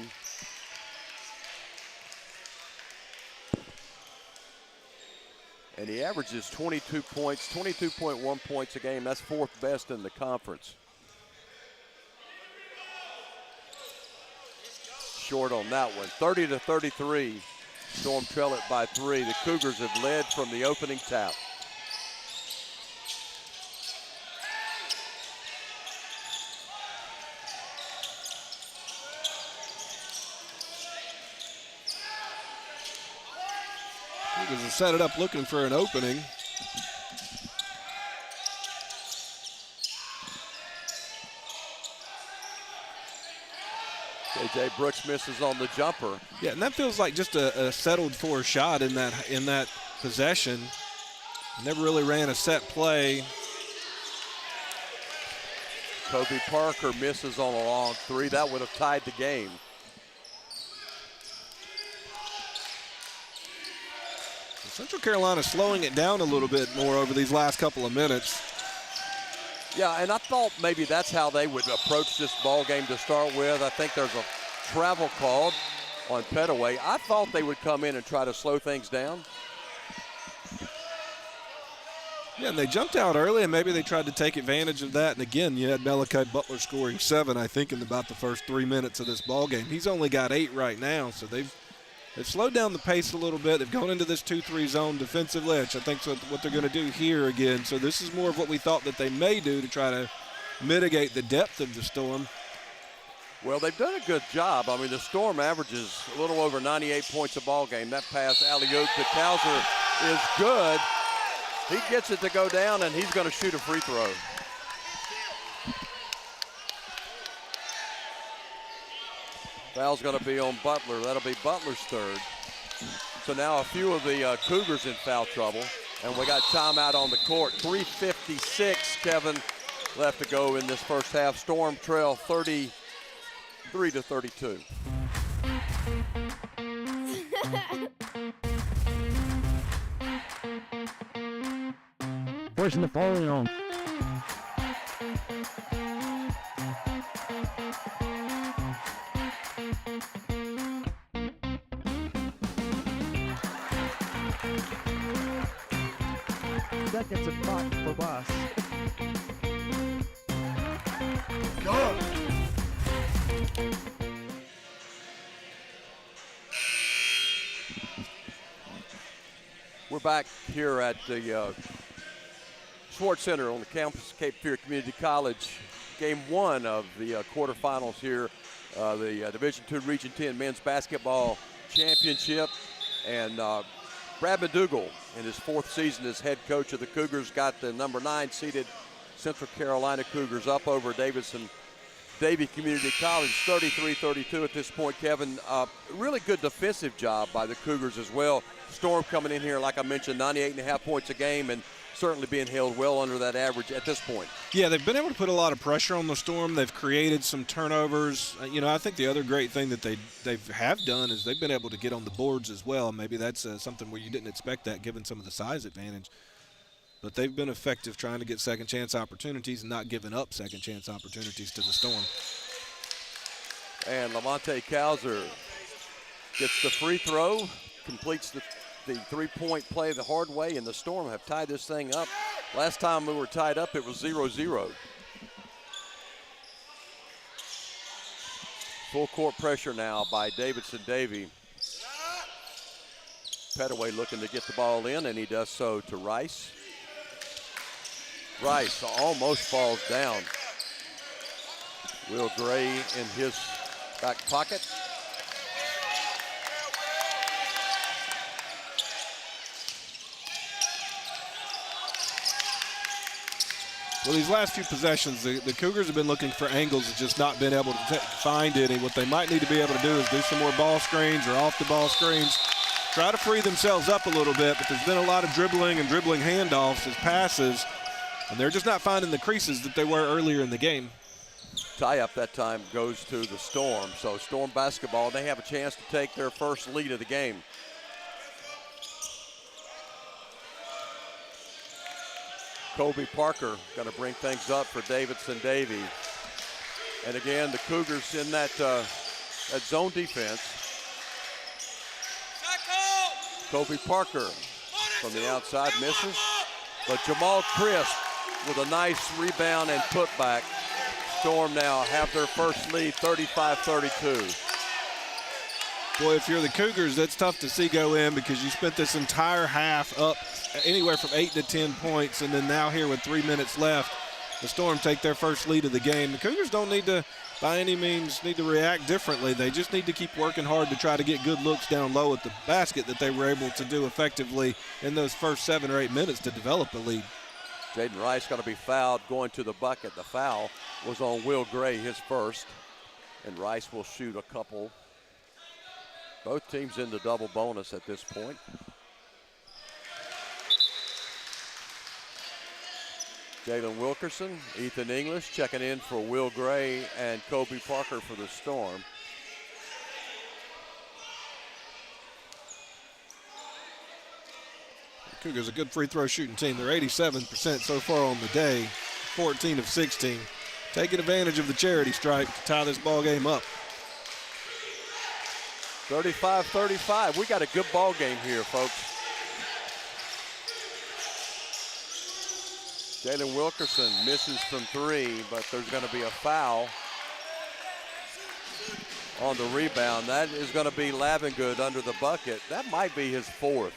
And he averages 22 points, 22.1 points a game. That's 4th best in the conference. Short on that one. 30-33. Storm trail it by 3. The Cougars have led from the opening tap. Cougars have set it up looking for an opening. J.J. Brooks misses on the jumper. Yeah, and that feels like just a settled for shot in that possession. Never really ran a set play. Kobe Parker misses on a long 3. That would have tied the game. Central Carolina slowing it down a little bit more over these last couple of minutes. Yeah, and I thought maybe that's how they would approach this ball game to start with. I think there's a travel called on Petaway. I thought they would come in and try to slow things down. Yeah, and they jumped out early, and maybe they tried to take advantage of that. And again, you had Malachi Butler scoring 7, I think, in about the first 3 minutes of this ball game. He's only got 8 right now, so they've slowed down the pace a little bit. They've gone into this 2-3 zone defensively, which I think is what they're going to do here again. So this is more of what we thought that they may do to try to mitigate the depth of the Storm. Well, they've done a good job. I mean, the Storm averages a little over 98 points a ball game. That pass alley-oop to Kauser is good. He gets it to go down, and he's going to shoot a free throw. Foul's going to be on Butler. That'll be Butler's third. So now a few of the Cougars in foul trouble, and we got timeout on the court. 3:56, Kevin, left to go in this first half. Storm trail 33-32. Pushing the following on. That gets a block for Boss. Go! We're back here at the Schwartz Center on the campus of Cape Fear Community College. Game 1 of the quarterfinals here, the Division II Region 10 Men's Basketball Championship. And Brad McDougal, in his 4th season as head coach of the Cougars, got the number 9 seeded Central Carolina Cougars up over Davidson Davie Community College, 33-32 at this point, Kevin. Really good defensive job by the Cougars as well. Storm coming in here, like I mentioned, 98.5 points a game, and certainly being held well under that average at this point. Yeah, they've been able to put a lot of pressure on the Storm. They've created some turnovers. I think the other great thing that they have done is they've been able to get on the boards as well. Maybe that's something where you didn't expect that given some of the size advantage. But they've been effective trying to get second-chance opportunities and not giving up second-chance opportunities to the Storm. And Lamonte Kauser gets the free throw, completes the three-point play the hard way, and the Storm have tied this thing up. Last time we were tied up, it was 0-0. Full court pressure now by Davidson Davie. Petaway looking to get the ball in, and he does so to Rice. Rice almost falls down. Will Gray in his back pocket. Well, these last few possessions, the Cougars have been looking for angles and just not been able to find any. What they might need to be able to do is do some more ball screens or off-the-ball screens, try to free themselves up a little bit, but there's been a lot of dribbling and dribbling handoffs as passes, and they're just not finding the creases that they were earlier in the game. Tie-up that time goes to the Storm. So Storm basketball, they have a chance to take their first lead of the game. Kobe Parker going to bring things up for Davidson Davie. And again, the Cougars in that zone defense. Kobe Parker from the outside misses. But Jamal Crisp with a nice rebound and putback. Storm now have their first lead, 35-32. Boy, if you're the Cougars, that's tough to see go in because you spent this entire half up anywhere from 8 to 10 points, and then now here with 3 minutes left, the Storm take their first lead of the game. The Cougars don't need to, by any means, react differently. They just need to keep working hard to try to get good looks down low at the basket that they were able to do effectively in those first 7 or 8 minutes to develop a lead. Jaden Rice going to be fouled, going to the bucket. The foul was on Will Gray, his first, and Rice will shoot a couple. Both teams in the double bonus at this point. Jalen Wilkerson, Ethan English checking in for Will Gray and Kobe Parker for the Storm. The Cougars a good free throw shooting team. They're 87% so far on the day, 14 of 16. Taking advantage of the charity stripe to tie this ball game up. 35-35. We got a good ball game here, folks. Jalen Wilkerson misses from 3, but there's going to be a foul on the rebound. That is going to be Lavengood under the bucket. That might be his 4th.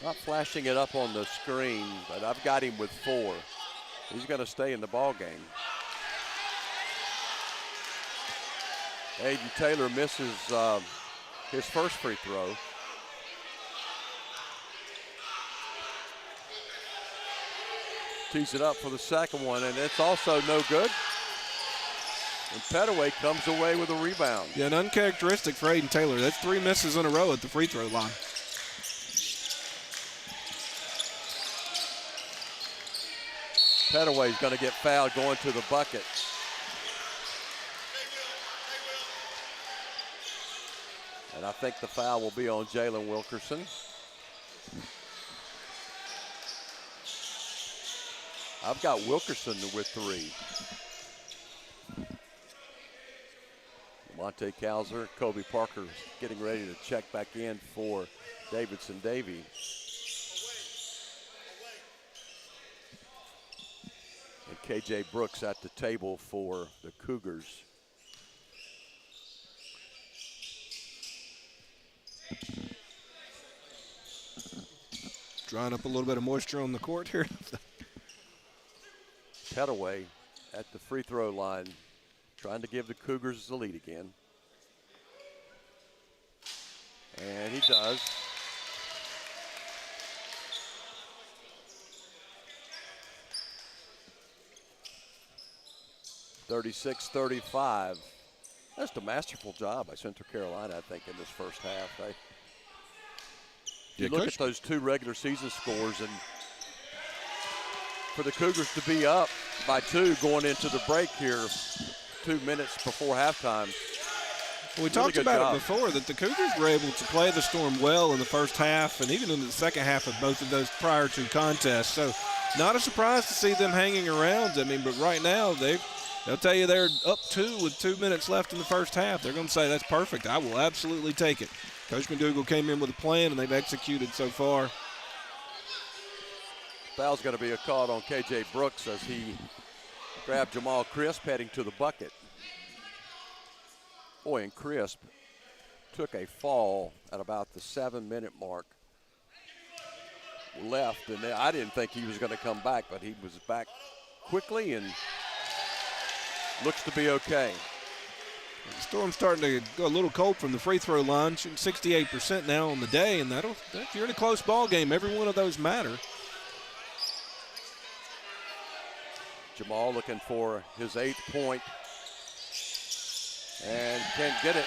Not flashing it up on the screen, but I've got him with 4. He's going to stay in the ball game. Aiden Taylor misses his first free throw. Tees it up for the second one, and it's also no good. And Petaway comes away with a rebound. Yeah, an uncharacteristic for Aiden Taylor. That's 3 misses in a row at the free throw line. Petaway's going to get fouled going to the bucket. And I think the foul will be on Jalen Wilkerson. I've got Wilkerson with 3. Monte Calzer, Kobe Parker getting ready to check back in for Davidson Davie. And KJ Brooks at the table for the Cougars. Drying up a little bit of moisture on the court here. Petaway at the free throw line, trying to give the Cougars the lead again. And he does. (36-35). That's a masterful job by Central Carolina, I think, in this first half. You look at those 2 regular season scores, and for the Cougars to be up by 2 going into the break here 2 minutes before halftime. Well, we talked about it before, that the Cougars were able to play the Storm well in the first half and even in the second half of both of those prior 2 contests. So not a surprise to see them hanging around. I mean, but right now they'll tell you they're up 2 with 2 minutes left in the first half. They're going to say, that's perfect. I will absolutely take it. Coach McDougal came in with a plan, and they've executed so far. Foul's going to be a call on KJ Brooks as he grabbed Jamal Crisp heading to the bucket. Boy, and Crisp took a fall at about the 7-minute mark. Left, and I didn't think he was going to come back, but he was back quickly and looks to be okay. The Storm's starting to go a little cold from the free throw line, shooting 68% now on the day, and if you're in a close ball game, every one of those matter. Jamal looking for his 8th point and can't get it.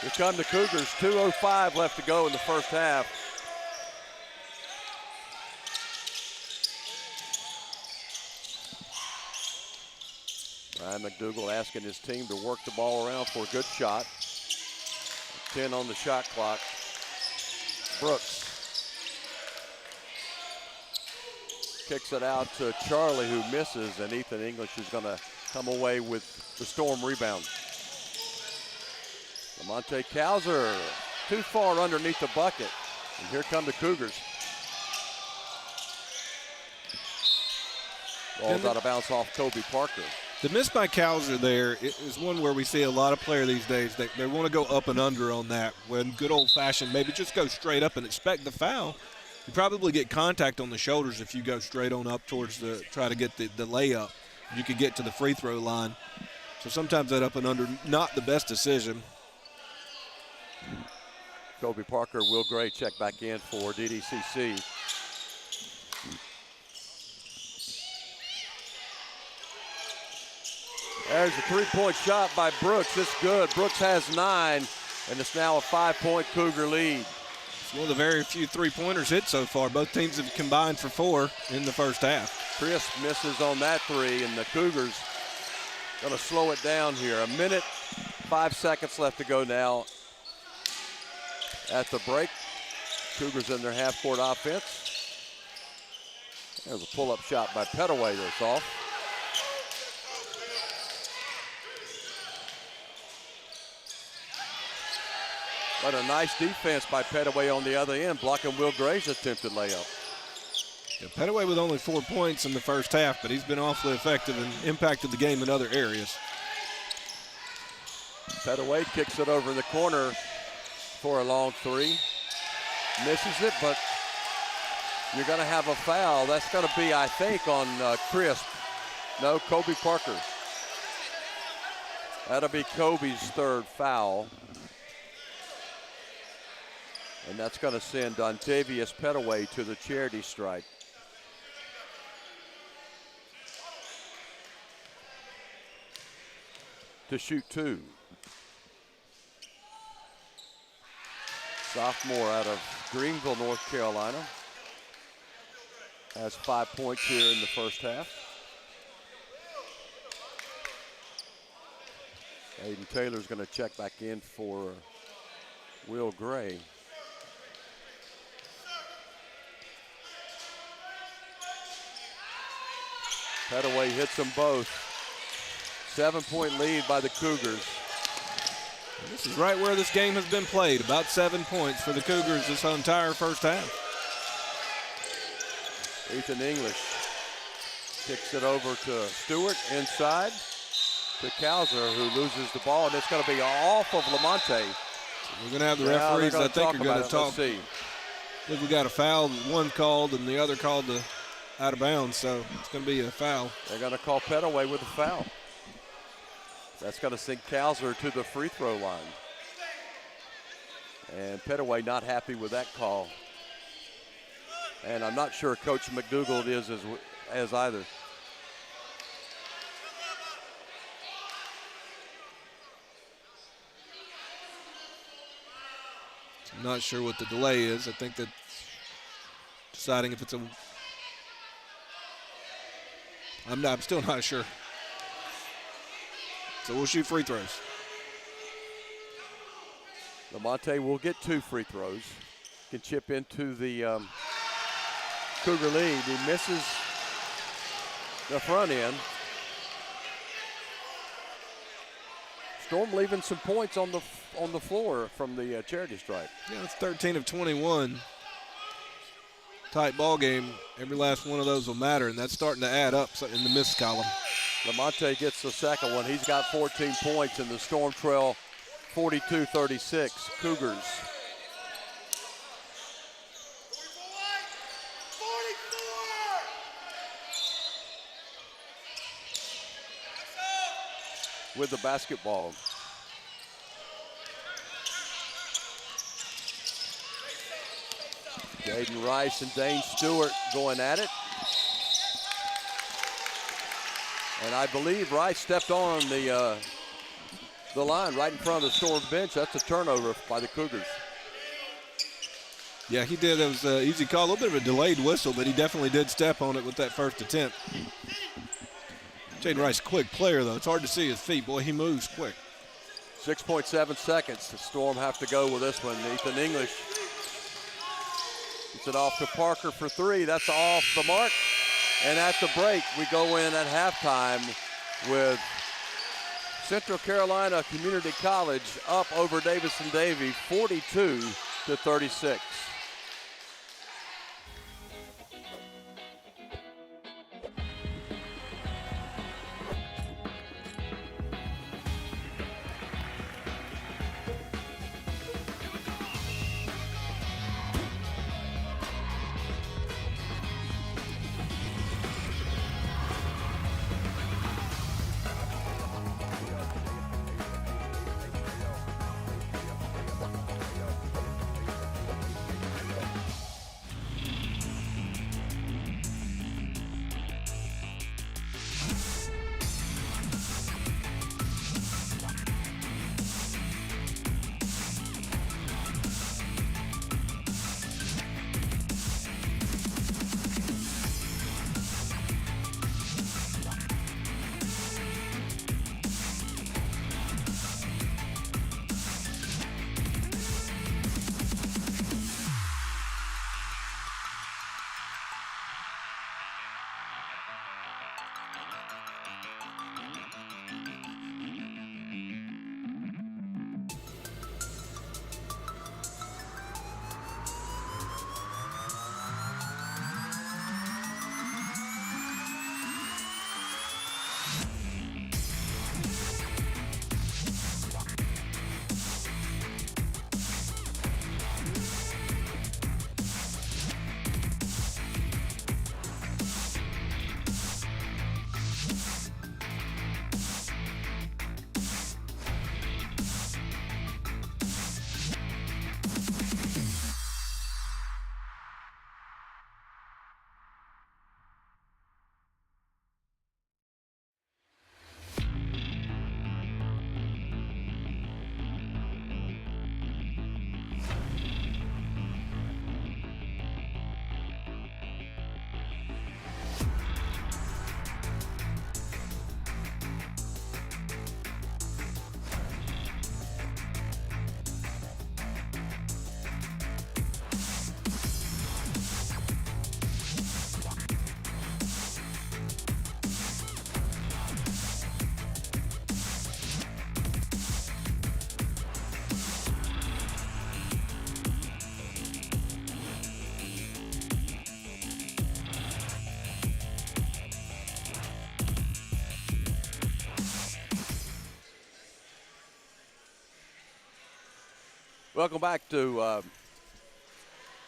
Here come the Cougars, 2:05 left to go in the first half. Ryan McDougal asking his team to work the ball around for a good shot. 10 on the shot clock. Brooks kicks it out to Charlie, who misses, and Ethan English is going to come away with the Storm rebound. Lamonte Calzer too far underneath the bucket, and here come the Cougars. Ball's out of bounds off Kobe Parker. The miss by Calzer there is one where we see a lot of players these days that they want to go up and under on that, when good old-fashioned maybe just go straight up and expect the foul. You probably get contact on the shoulders if you go straight on up towards try to get the layup. You could get to the free throw line. So sometimes that up and under, not the best decision. Kobe Parker, Will Gray check back in for DDCC. There's a 3-point shot by Brooks. It's good. Brooks has 9, and it's now a 5-point Cougar lead. It's one of the very few three-pointers hit so far. Both teams have combined for 4 in the first half. Chris misses on that 3, and the Cougars going to slow it down here. 1 minute, 5 seconds left to go now at the break. Cougars in their half-court offense. There's a pull-up shot by Petaway that's off. But a nice defense by Petaway on the other end, blocking Will Gray's attempted layup. Yeah, Petaway with only 4 points in the first half, but he's been awfully effective and impacted the game in other areas. Petaway kicks it over in the corner for a long three. Misses it, but you're going to have a foul. That's going to be, I think, on Crisp. No, Kobe Parker. That'll be Kobe's third foul. And that's going to send Dontavius Petaway to the charity stripe. To shoot two. Sophomore out of Greenville, North Carolina. Has 5 points here in the first half. Aiden Taylor's going to check back in for Will Gray. Petaway hits them both. 7-point lead by the Cougars. This is right where this game has been played. About 7 points for the Cougars this entire first half. Ethan English kicks it over to Stewart inside to Kauser, who loses the ball, and it's going to be off of Lamonte. We're going to have the referees, I think, are going to talk. Let's see. I think we got a foul, one called and the other called out of bounds, so it's going to be a foul. They're going to call Petaway with a foul. That's going to send Kauser to the free throw line. And Petaway not happy with that call. And I'm not sure Coach McDougall is as either. I'm not sure what the delay is. I think that deciding if it's a. I'm still not sure. So we'll shoot free throws. Lamonte will get 2 free throws. Can chip into the Cougar lead. He misses the front end. Storm leaving some points on the floor from the charity stripe. Yeah, it's 13 of 21. Tight ball game. Every last one of those will matter, and that's starting to add up in the miss column. Lamonte gets the second one. He's got 14 points, and the Storm trail 42-36. Cougars. With the basketball. Jaden Rice and Dane Stewart going at it. And I believe Rice stepped on the line right in front of the Storm bench. That's a turnover by the Cougars. Yeah, he did. It was an easy call. A little bit of a delayed whistle, but he definitely did step on it with that first attempt. Jaden Rice, quick player, though. It's hard to see his feet. Boy, he moves quick. 6.7 seconds. The Storm have to go with this one. Ethan English gets it off to Parker for 3. That's off the mark. And at the break, we go in at halftime with Central Carolina Community College up over Davidson Davie 42-36. Welcome back to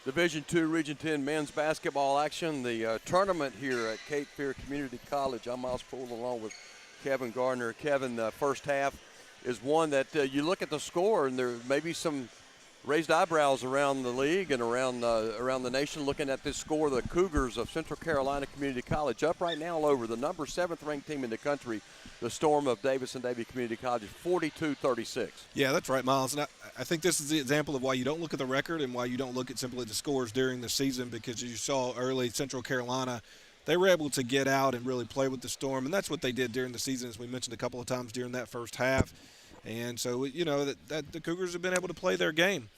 Division II, Region 10 men's basketball action. The tournament here at Cape Fear Community College. I'm Miles Poole along with Kevin Gardner. Kevin, the first half is one that you look at the score and there may be some raised eyebrows around the league and around the nation looking at this score. The Cougars of Central Carolina Community College up right now over the number 7th ranked team in the country, the Storm of Davidson Davie Community College, 42-36. Yeah, that's right, Miles. And I think this is the example of why you don't look at the record and why you don't look at simply the scores during the season, because as you saw early, Central Carolina, they were able to get out and really play with the Storm, and that's what they did during the season, as we mentioned a couple of times during that first half. And so, you know, that the Cougars have been able to play their game.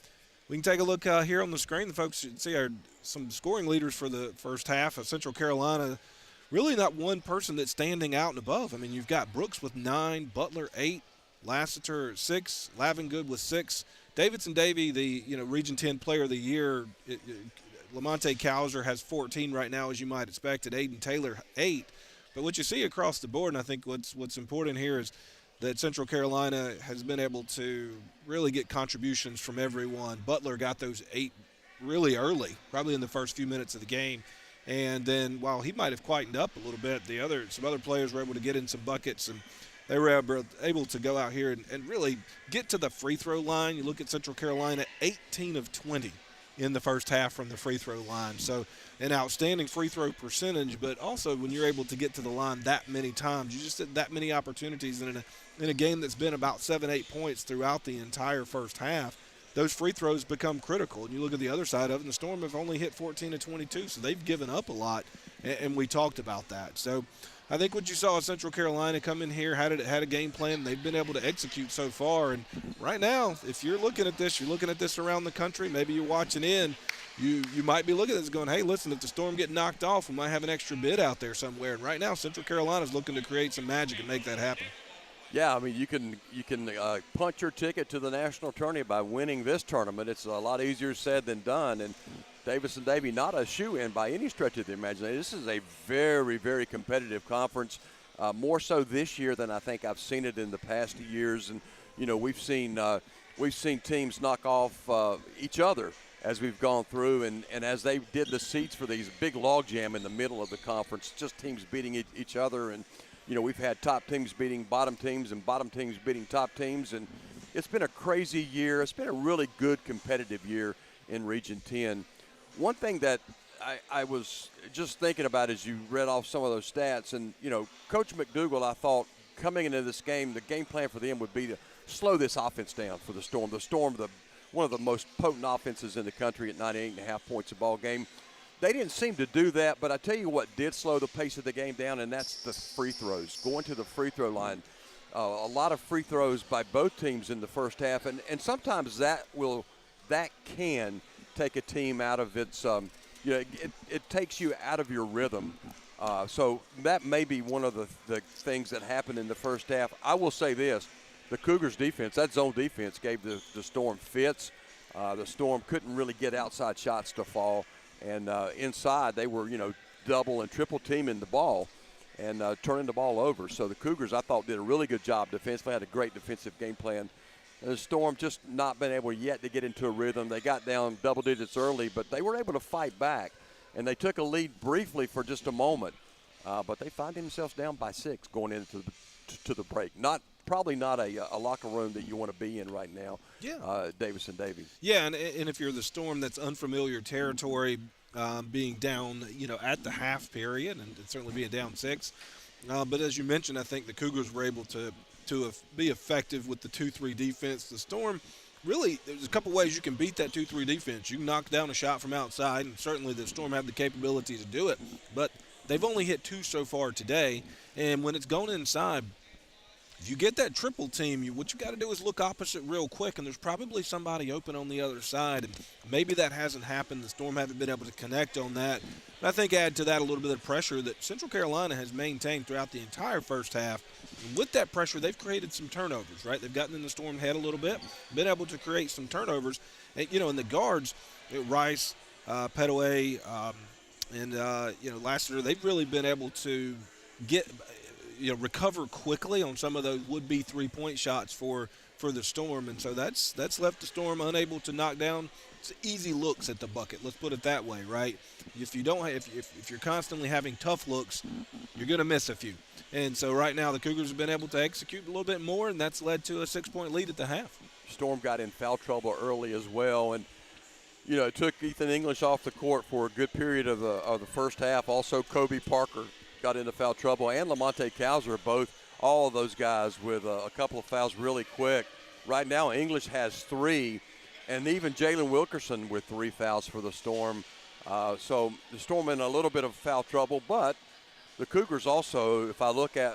We can take a look here on the screen. The folks should see some scoring leaders for the first half of Central Carolina. Really not one person that's standing out and above. I mean, you've got Brooks with 9, Butler 8, Lassiter 6, Lavengood with 6. Davidson Davie, the Region 10 Player of the Year, Lamonte Cowser has 14 right now, as you might expect, and Aiden Taylor 8. But what you see across the board, and I think what's important here is that Central Carolina has been able to really get contributions from everyone. Butler got those 8 really early, probably in the first few minutes of the game. And then while he might have quietened up a little bit, some other players were able to get in some buckets, and they were able to go out here and really get to the free throw line. You look at Central Carolina, 18 of 20 in the first half from the free throw line. So an outstanding free throw percentage, but also when you're able to get to the line that many times, you just had that many opportunities in a game that's been about 7-8 points throughout the entire first half. Those free throws become critical. And you look at the other side of it, and the Storm have only hit 14 of 22, so they've given up a lot, and we talked about that. So I think what you saw Central Carolina come in here, had a game plan. They've been able to execute so far. And right now, if you're looking at this around the country, maybe you're watching in, you might be looking at this going, hey, listen, if the Storm get knocked off, we might have an extra bid out there somewhere. And right now, Central Carolina's looking to create some magic and make that happen. Yeah, I mean, you can punch your ticket to the national tournament by winning this tournament. It's a lot easier said than done. And Davidson Davie, not a shoe-in by any stretch of the imagination. This is a very, very competitive conference, more so this year than I think I've seen it in the past years. And we've seen teams knock off each other as we've gone through, and as they did the seats for these big logjam in the middle of the conference, just teams beating each other. And we've had top teams beating bottom teams and bottom teams beating top teams, and it's been a crazy year. It's been a really good competitive year in Region 10. One thing that I was just thinking about as you read off some of those stats, and Coach McDougal, I thought coming into this game, the game plan for them would be to slow this offense down for the Storm. The Storm, one of the most potent offenses in the country at 98.5 points a ball game. They didn't seem to do that, but I tell you what did slow the pace of the game down, and that's the free throws, going to the free throw line. A lot of free throws by both teams in the first half, and sometimes that can take a team out of its it takes you out of your rhythm. So that may be one of the things that happened in the first half. I will say this, the Cougars defense, that zone defense gave the Storm fits. The Storm couldn't really get outside shots to fall. And inside, they were, double and triple teaming the ball and turning the ball over. So the Cougars, I thought, did a really good job defensively, had a great defensive game plan. And the Storm just not been able yet to get into a rhythm. They got down double digits early, but they were able to fight back. And they took a lead briefly for just a moment. But they find themselves down by 6 going into the break. Probably not a locker room that you want to be in right now. Yeah. Davidson Davie. Yeah, and if you're the Storm, that's unfamiliar territory, being down, at the half period, and certainly being down 6. But as you mentioned, I think the Cougars were able to be effective with the 2-3 defense. The Storm, really, there's a couple ways you can beat that 2-3 defense. You can knock down a shot from outside, and certainly the Storm have the capability to do it. But they've only hit 2 so far today, and when it's gone inside, if you get that triple team, what you got to do is look opposite real quick, and there's probably somebody open on the other side. And maybe that hasn't happened. The Storm haven't been able to connect on that. And I think add to that a little bit of pressure that Central Carolina has maintained throughout the entire first half. And with that pressure, they've created some turnovers, right? They've gotten in the Storm head a little bit, been able to create some turnovers. And, and the guards, Rice, Petaway, and Lassiter, they've really been able to recover quickly on some of those would-be three-point shots for for the Storm, and so that's left the Storm unable to knock down easy looks at the bucket. Let's put it that way, right? If you don't, if you're constantly having tough looks, you're going to miss a few. And so right now the Cougars have been able to execute a little bit more, and that's led to a 6-point lead at the half. Storm got in foul trouble early as well, and it took Ethan English off the court for a good period of the first half. Also, Kobe Parker got into foul trouble, and Lamonte Cowser, all of those guys with a couple of fouls really quick. Right now, English has 3, and even Jalen Wilkerson with 3 fouls for the Storm. So the Storm in a little bit of foul trouble, but the Cougars also, if I look at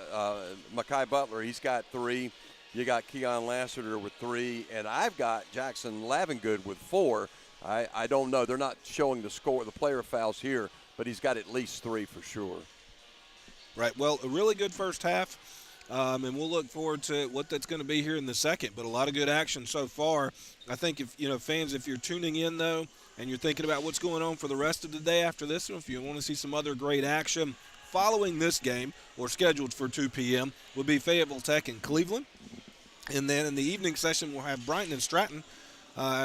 Mekhi Butler, he's got 3. You got Keon Lassiter with 3, and I've got Jackson Lavengood with 4. I don't know. They're not showing the score, the player fouls here, but he's got at least 3 for sure. Right. Well, a really good first half, and we'll look forward to what that's going to be here in the second. But a lot of good action so far. I think if fans, if you're tuning in though, and you're thinking about what's going on for the rest of the day after this one, if you want to see some other great action following this game or scheduled for 2 p.m. will be Fayetteville Tech and Cleveland. And then in the evening session, we'll have Brighton and Stratton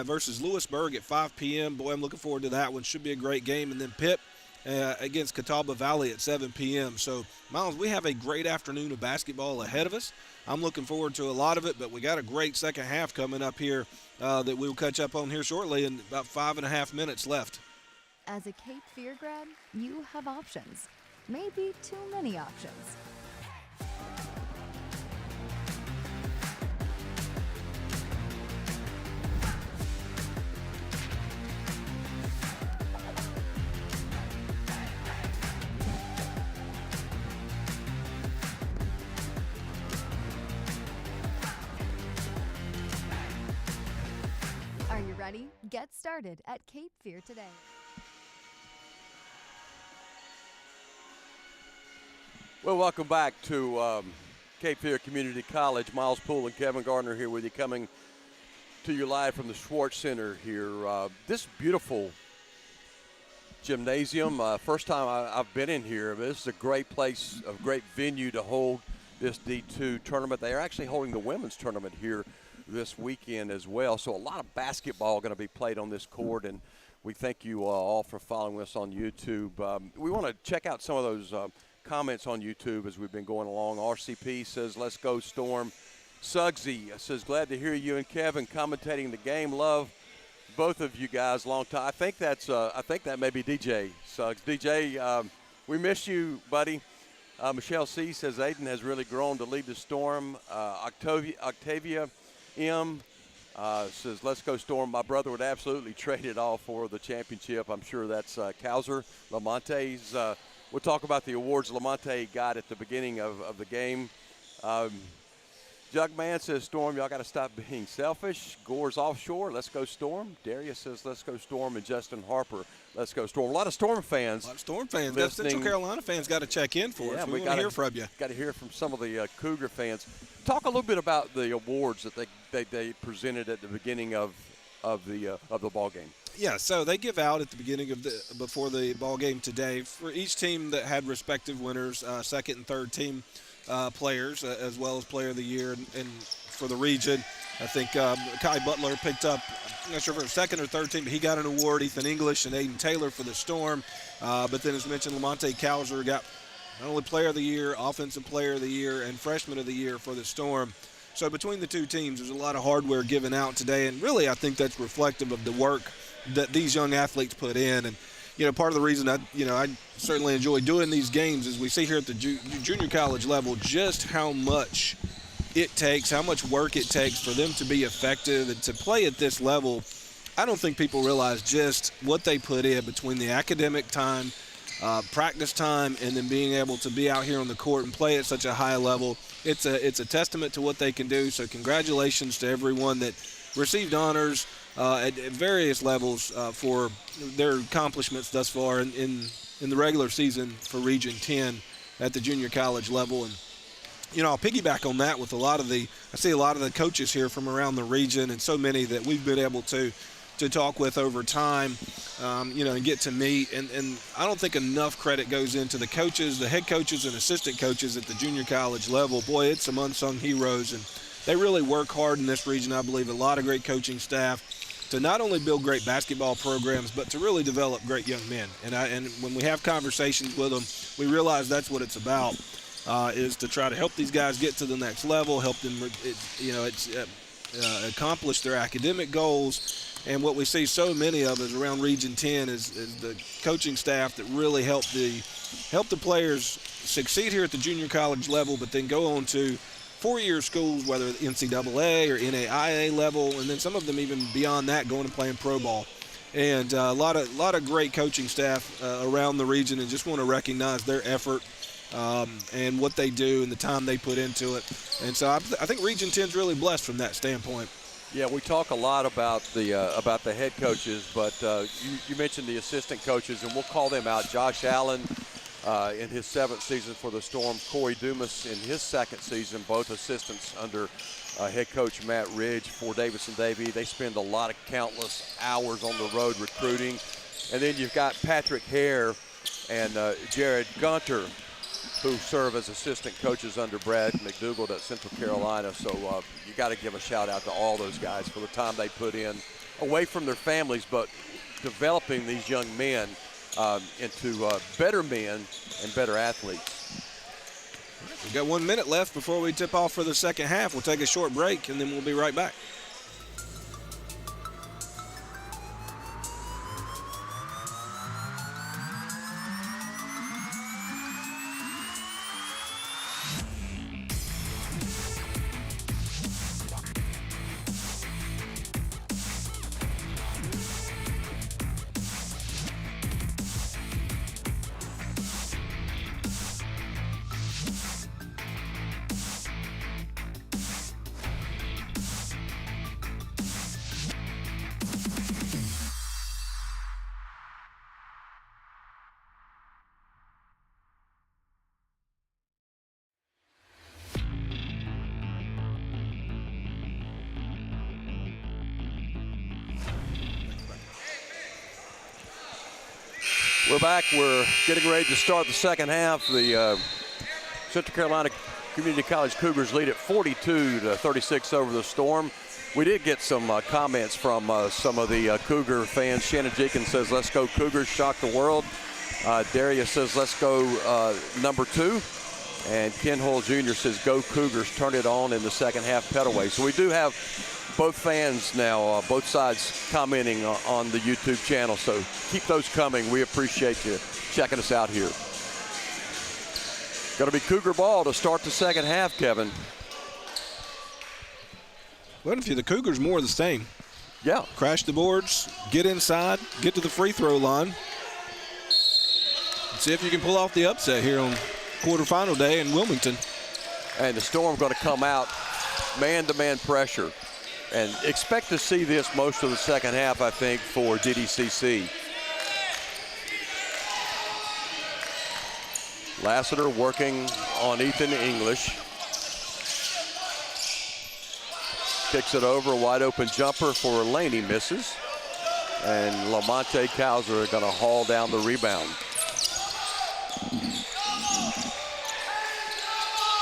versus Lewisburg at 5 p.m. Boy, I'm looking forward to that one. Should be a great game. And then Pitt against Catawba Valley at 7 p.m. So, Miles, we have a great afternoon of basketball ahead of us. I'm looking forward to a lot of it, but we got a great second half coming up here that we'll catch up on here shortly in about 5.5 minutes left. As a Cape Fear grad, you have options. Maybe too many options. Are you ready? Get started at Cape Fear today. Well, welcome back to Cape Fear Community College. Miles Poole and Kevin Gardner here with you, coming to you live from the Schwartz Center here. This beautiful gymnasium, first time I've been in here. This is a great place, a great venue to hold this D2 tournament. They are actually holding the women's tournament here this weekend as well. So a lot of basketball going to be played on this court, and we thank you all for following us on YouTube. We want to check out some of those comments on YouTube as we've been going along. RCP says, "Let's go Storm." Suggsy says, "Glad to hear you and Kevin commentating the game. Love both of you guys. Long time." I think that may be DJ Suggs. DJ, we miss you, buddy. Michelle C says, "Aiden has really grown to lead the Storm." Octavia M says, "Let's go Storm. My brother would absolutely trade it all for the championship." I'm sure that's Cowser. Lamonte's. We'll talk about the awards Lamonte got at the beginning of the game. Jugman says, "Storm, y'all got to stop being selfish." Gore's offshore. Let's go Storm. Darius says, "Let's go Storm." And Justin Harper, "Let's go Storm." A lot of Storm fans. A lot of Storm fans. Got Central Carolina fans got to check in for us. We want to hear from you. Got to hear from some of the Cougar fans. Talk a little bit about the awards that they presented at the beginning of the ball game. Yeah, so they give out at the beginning of before the ball game today for each team that had respective winners, second and third team players, as well as player of the year, and for the region. I think Kai Butler picked up, I'm not sure if it was second or third team, but he got an award. Ethan English and Aiden Taylor for the Storm. But then, as mentioned, Lamonte Cowser got not only player of the year, offensive player of the year, and freshman of the year for the Storm. So between the two teams, there's a lot of hardware given out today, and really I think that's reflective of the work that these young athletes put in. And part of the reason I certainly enjoy doing these games is we see here at the junior college level just how much it takes, how much work it takes for them to be effective and to play at this level. I don't think people realize just what they put in between the academic time, practice time, and then being able to be out here on the court and play at such a high level. It's a testament to what they can do. So congratulations to everyone that received honors at various levels for their accomplishments thus far in the regular season for Region 10 at the junior college level. And I'll piggyback on that with I see a lot of the coaches here from around the region, and so many that we've been able to talk with over time, and get to meet. And I don't think enough credit goes into the coaches, the head coaches and assistant coaches at the junior college level. Boy, it's some unsung heroes. And they really work hard in this region. I believe a lot of great coaching staff to not only build great basketball programs, but to really develop great young men. And when we have conversations with them, we realize that's what it's about, is to try to help these guys get to the next level, help them, accomplish their academic goals. And what we see so many of is around Region 10 is the coaching staff that really help the players succeed here at the junior college level, but then go on to four-year schools, whether NCAA or NAIA level, and then some of them even beyond that going and playing pro ball. And a lot of great coaching staff around the region, and just want to recognize their effort and what they do and the time they put into it. And so I think Region 10 is really blessed from that standpoint. Yeah, we talk a lot about the head coaches, but you mentioned the assistant coaches, and we'll call them out. Josh Allen in his 7th season for the Storm, Corey Dumas in his 2nd season, both assistants under head coach Matt Ridge for Davidson Davie. They spend a lot of countless hours on the road recruiting. And then you've got Patrick Hare and Jared Gunter, who serve as assistant coaches under Brad McDougald at Central Carolina. So you got to give a shout out to all those guys for the time they put in away from their families, but developing these young men into better men and better athletes. We've got 1 minute left before we tip off for the second half. We'll take a short break, and then we'll be right back. We're back. We're getting ready to start the second half. The Central Carolina Community College Cougars lead at 42-36 over the Storm. We did get some comments from some of the Cougar fans. Shannon Jenkins says, "Let's go Cougars, shock the world." Darius says, "Let's go number 2." And Ken Hull Jr. says, "Go Cougars, turn it on in the second half pedalway." So we do have both fans now, both sides commenting on the YouTube channel. So keep those coming. We appreciate you checking us out here. Going to be Cougar ball to start the second half, Kevin. Well, if you're the Cougars, more of the same. Yeah. Crash the boards, get inside, get to the free throw line. See if you can pull off the upset here on quarterfinal day in Wilmington. And the Storm going to come out man-to-man pressure. And expect to see this most of the second half, I think, for DDCC. Lassiter working on Ethan English. Kicks it over, a wide open jumper for Laney, misses. And Lamonte Cowser are going to haul down the rebound.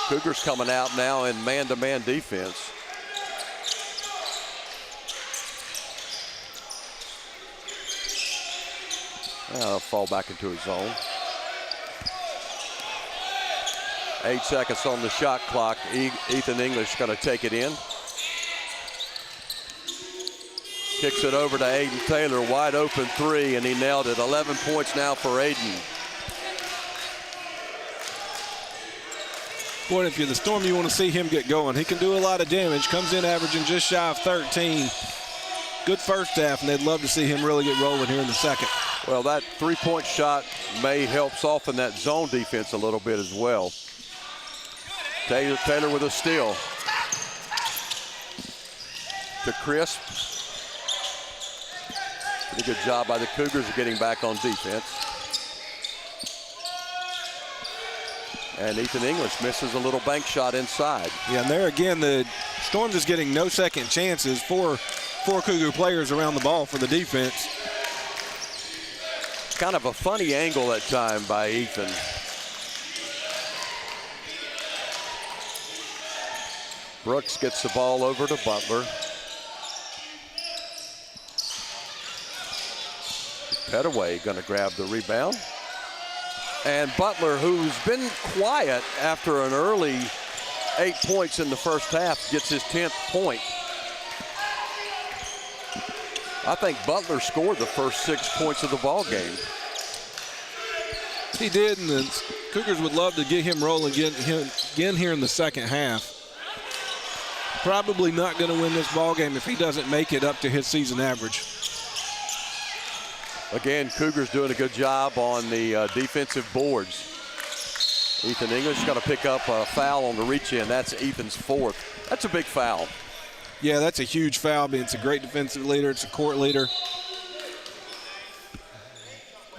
Cougars coming out now in man-to-man defense. Fall back into his zone. 8 seconds on the shot clock. Ethan English going to take it in. Kicks it over to Aiden Taylor, wide open 3, and he nailed it. 11 points now for Aiden. Boy, if you're the Storm, you want to see him get going. He can do a lot of damage. Comes in averaging just shy of 13. Good first half, and they'd love to see him really get rolling here in the second. Well, that three-point shot may help soften that zone defense a little bit as well. Taylor with a steal. To Crisp. Pretty good job by the Cougars of getting back on defense. And Ethan English misses a little bank shot inside. Yeah, and there again, the Storm just getting no second chances for Cougar players around the ball for the defense. Kind of a funny angle that time by Ethan. Brooks gets the ball over to Butler. Petaway going to grab the rebound. And Butler, who's been quiet after an early 8 points in the first half, gets his 10th point. I think Butler scored the first 6 points of the ball game. He did, and the Cougars would love to get him rolling again here in the second half. Probably not going to win this ball game if he doesn't make it up to his season average. Again, Cougars doing a good job on the defensive boards. Ethan English got to pick up a foul on the reach in. That's Ethan's 4th. That's a big foul. Yeah, that's a huge foul. I mean, it's a great defensive leader. It's a court leader.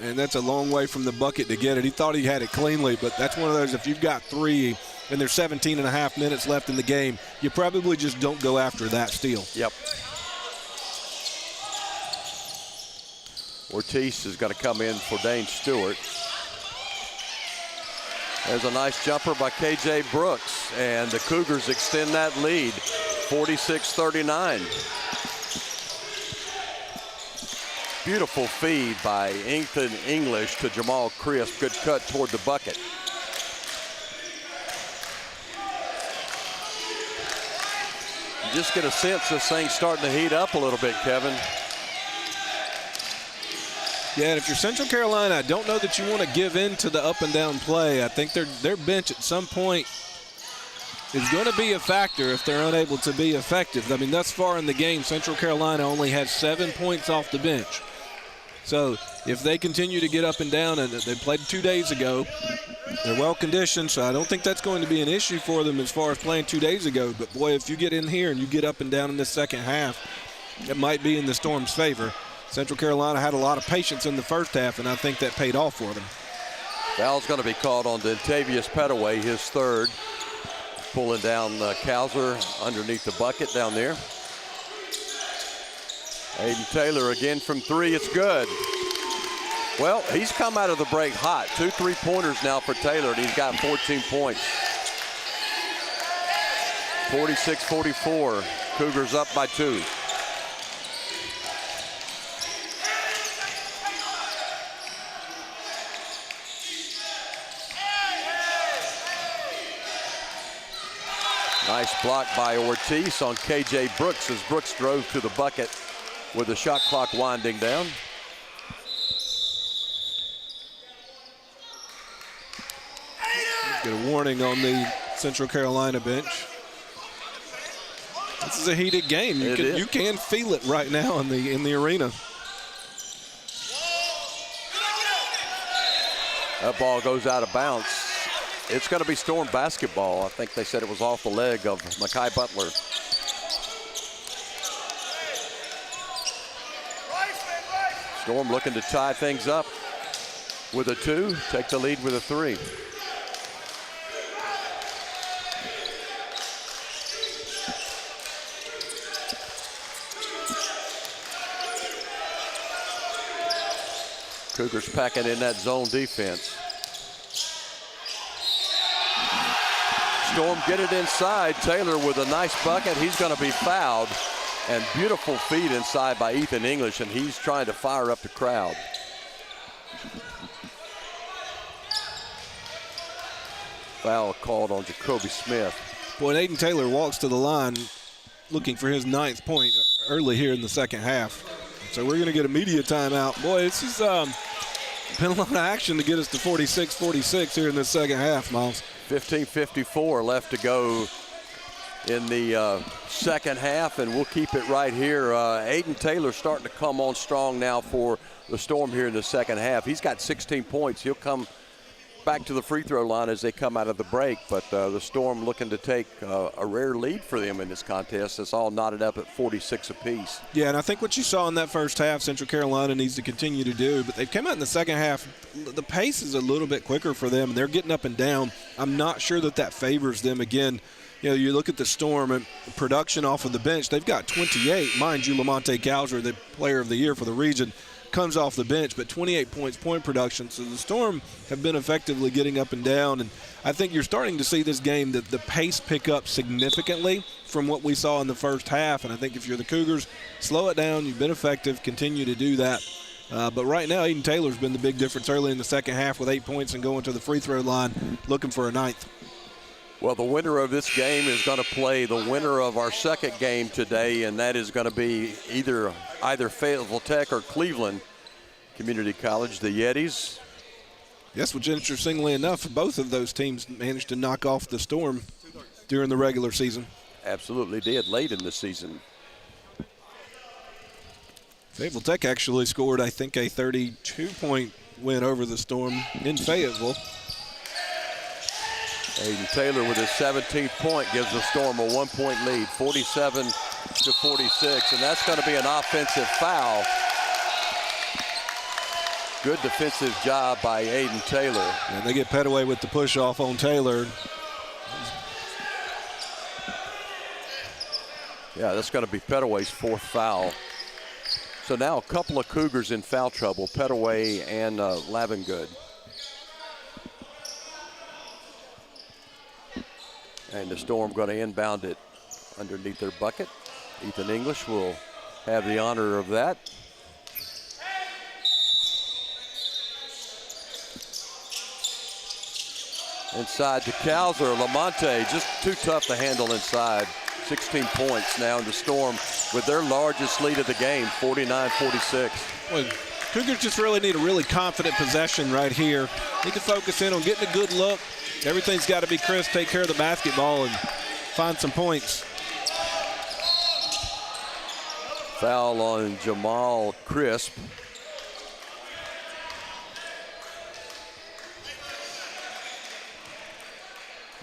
And that's a long way from the bucket to get it. He thought he had it cleanly, but that's one of those, if you've got 3 and there's 17 and a half minutes left in the game, you probably just don't go after that steal. Yep. Ortiz is going to come in for Dane Stewart. There's a nice jumper by K.J. Brooks, and the Cougars extend that lead, 46-39. Beautiful feed by Ethan English to Jamal Crisp. Good cut toward the bucket. You just get a sense this thing's starting to heat up a little bit, Kevin. Yeah, and if you're Central Carolina, I don't know that you want to give in to the up and down play. I think their bench at some point is going to be a factor if they're unable to be effective. I mean, thus far in the game, Central Carolina only has 7 points off the bench. So if they continue to get up and down, and they played 2 days ago, they're well conditioned, so I don't think that's going to be an issue for them as far as playing 2 days ago. But boy, if you get in here and you get up and down in the second half, it might be in the Storm's favor. Central Carolina had a lot of patience in the first half, and I think that paid off for them. Foul's going to be called on Dontavius Petaway, his 3rd. Pulling down Cowser underneath the bucket down there. Aiden Taylor again from 3, it's good. Well, he's come out of the break hot. 2 3-pointers now for Taylor, and he's got 14 points. 46-44, Cougars up by 2. Nice block by Ortiz on K.J. Brooks as Brooks drove to the bucket with the shot clock winding down. Get a warning on the Central Carolina bench. This is a heated game. You can feel it right now in the arena. That ball goes out of bounds. It's going to be Storm basketball. I think they said it was off the leg of Mekhi Butler. Storm looking to tie things up with a 2, take the lead with a 3. Cougars packing in that zone defense. Storm get it inside. Taylor with a nice bucket. He's going to be fouled. And beautiful feed inside by Ethan English, and he's trying to fire up the crowd. Foul called on Jacoby Smith. Boy, Aiden Taylor walks to the line looking for his 9th point early here in the second half. So we're going to get a media timeout. Boy, this has been a lot of action to get us to 46-46 here in the second half, Miles. 15:54 left to go in the second half, and we'll keep it right here. Aiden Taylor starting to come on strong now for the Storm here in the second half. He's got 16 points. He'll come back to the free throw line as they come out of the break, but the Storm looking to take a rare lead for them in this contest. It's all knotted up at 46 apiece. Yeah, and I think what you saw in that first half, Central Carolina needs to continue to do, but they've come out in the second half. The pace is a little bit quicker for them, and they're getting up and down. I'm not sure that favors them again. You know, you look at the Storm and production off of the bench, they've got 28. Mind you, Lamonte Cowser, the player of the year for the region, comes off the bench, but 28 points point production. So the Storm have been effectively getting up and down, and I think you're starting to see this game that the pace pick up significantly from what we saw in the first half. And I think if you're the Cougars, slow it down. You've been effective. Continue to do that. But right now, Aiden Taylor's been the big difference early in the second half with 8 points and going to the free throw line looking for a ninth. Well, the winner of this game is going to play the winner of our second game today, and that is going to be either Fayetteville Tech or Cleveland Community College, the Yetis. Yes, which interestingly enough, both of those teams managed to knock off the Storm during the regular season. Absolutely did late in the season. Fayetteville Tech actually scored, I think, a 32-point win over the Storm in Fayetteville. Aiden Taylor with his 17th point gives the Storm a 1-point lead, 47-46, and that's going to be an offensive foul. Good defensive job by Aiden Taylor. And they get Petaway with the push-off on Taylor. Yeah, that's going to be Petaway's 4th foul. So now a couple of Cougars in foul trouble, Petaway and Lavengood. And the Storm going to inbound it underneath their bucket. Ethan English will have the honor of that. Inside to Calzer, Lamonte, just too tough to handle inside. 16 points now in the Storm with their largest lead of the game, 49-46. Well, Cougars just really need a really confident possession right here. Need to focus in on getting a good look. Everything's got to be crisp, take care of the basketball, and find some points. Foul on Jamal Crisp.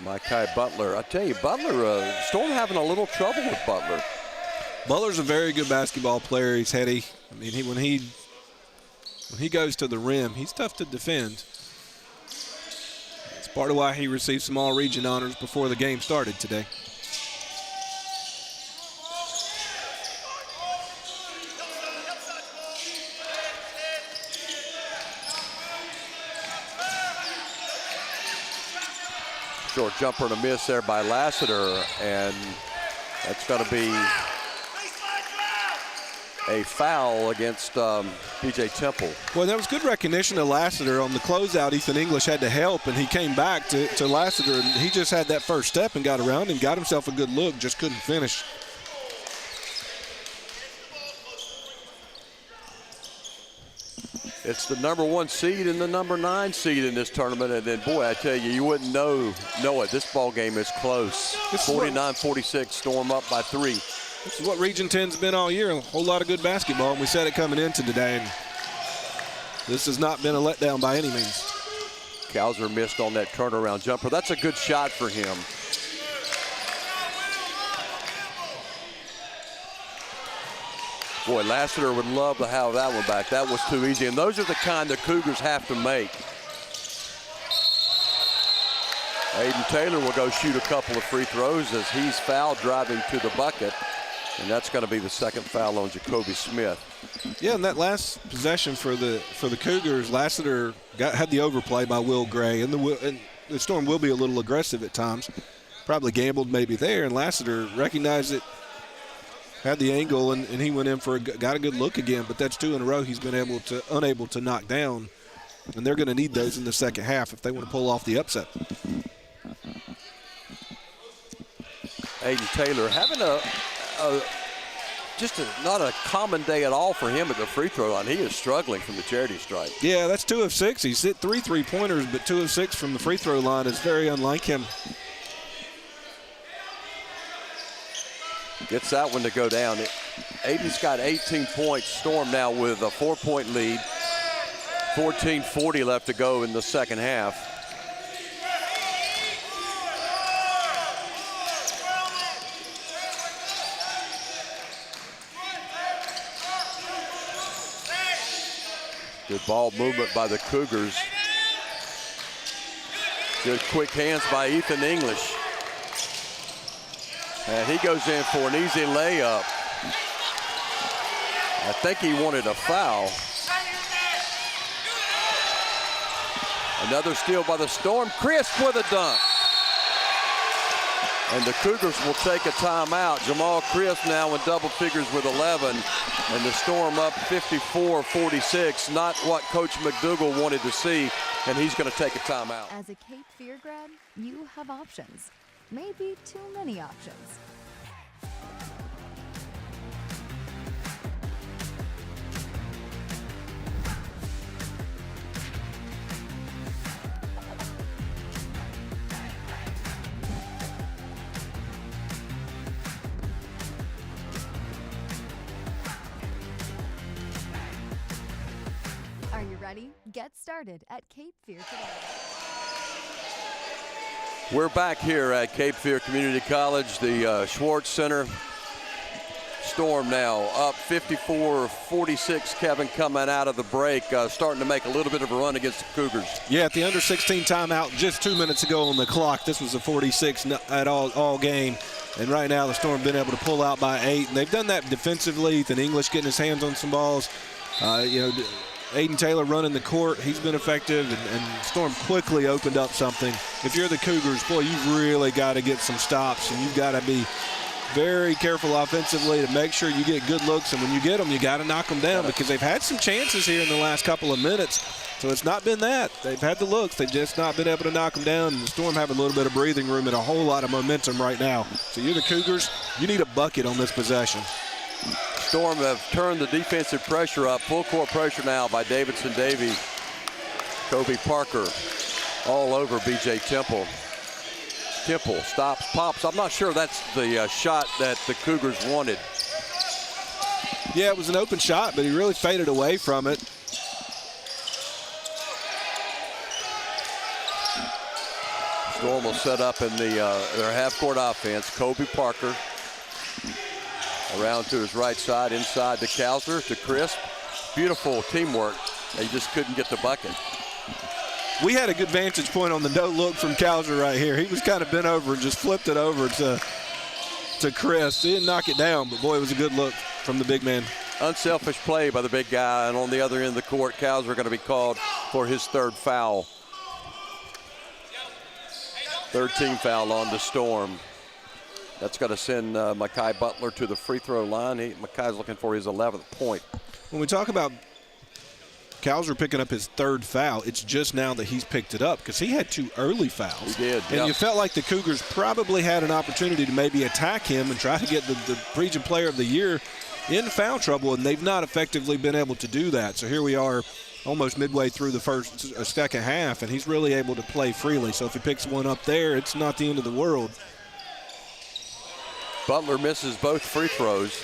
Mekhi Butler. I tell you, Butler, Storm having a little trouble with Butler. Butler's a very good basketball player. He's heady. I mean, when he goes to the rim, he's tough to defend. It's part of why he received some all-region honors before the game started today. Short jumper and a miss there by Lassiter, and that's going to be a foul against B.J. Temple. Well, that was good recognition of Lassiter on the closeout. Ethan English had to help, and he came back to Lassiter, and he just had that first step and got around and got himself a good look, just couldn't finish. It's the number 1 seed and the number 9 seed in this tournament, and then, boy, I tell you, you wouldn't know it. This ball game is close. 49-46, Storm up by 3. This is what Region 10's been all year, a whole lot of good basketball, and we said it coming into today, and this has not been a letdown by any means. Calzer missed on that turnaround jumper. That's a good shot for him. Boy, Lassiter would love to have that one back. That was too easy, and those are the kind the Cougars have to make. Aiden Taylor will go shoot a couple of free throws as he's fouled driving to the bucket, and that's going to be the second foul on Jacoby Smith. Yeah, and that last possession for the Cougars, Lassiter had the overplay by Will Gray, and the Storm will be a little aggressive at times. Probably gambled maybe there, and Lassiter recognized it, had the angle, and he went in got a good look again, but that's 2 in a row he's been unable to knock down, and they're going to need those in the second half if they want to pull off the upset. Aiden Taylor having not a common day at all for him at the free throw line. He is struggling from the charity stripe. Yeah, that's 2 of 6. He's hit 3 3-pointers, but 2 of 6 from the free throw line is very unlike him. Gets that one to go down. Aiden's got 18 points. Storm now with a 4-point lead. 14:40 left to go in the second half. Good ball movement by the Cougars. Good quick hands by Ethan English. And he goes in for an easy layup. I think he wanted a foul. Another steal by the Storm. Crisp with a dunk. And the Cougars will take a timeout. Jamal Crisp now in double figures with 11. And the Storm up 54-46. Not what Coach McDougal wanted to see. And he's going to take a timeout. As a Cape Fear grad, you have options. Maybe too many options. Are you ready? Get started at Cape Fear today. We're back here at Cape Fear Community College, the Schwartz Center. Storm now up 54-46. Kevin coming out of the break, starting to make a little bit of a run against the Cougars. Yeah, at the under 16 timeout just 2 minutes ago on the clock. This was a 46 at all game. And right now the Storm been able to pull out by 8. And they've done that defensively. Ethan English getting his hands on some balls. Aiden Taylor running the court. He's been effective, and Storm quickly opened up something. If you're the Cougars, boy, you've really got to get some stops, and you've got to be very careful offensively to make sure you get good looks. And when you get them, you got to knock them down, because they've had some chances here in the last couple of minutes. So it's not been that. They've had the looks. They've just not been able to knock them down. And the Storm have a little bit of breathing room and a whole lot of momentum right now. So you're the Cougars. You need a bucket on this possession. Storm have turned the defensive pressure up. Full court pressure now by Davidson, Davie, Kobe Parker, all over B.J. Temple. Temple stops, pops. I'm not sure that's the shot that the Cougars wanted. Yeah, it was an open shot, but he really faded away from it. Storm will set up in their half-court offense. Kobe Parker around to his right side, inside to Kauser, to Crisp. Beautiful teamwork. They just couldn't get the bucket. We had a good vantage point on the no-look from Kauser right here. He was kind of bent over and just flipped it over to Crisp. He didn't knock it down, but boy, it was a good look from the big man. Unselfish play by the big guy, and on the other end of the court, Kauser going to be called for his third foul. Third team foul on the Storm. That's going to send Makai Butler to the free throw line. Makai's looking for his 11th point. When we talk about Kauser picking up his third foul, it's just now that he's picked it up, because he had 2 early fouls. He did, and you felt like the Cougars probably had an opportunity to maybe attack him and try to get the region player of the year in foul trouble, and they've not effectively been able to do that. So here we are almost midway through the second half, and he's really able to play freely. So if he picks one up there, it's not the end of the world. Butler misses both free throws.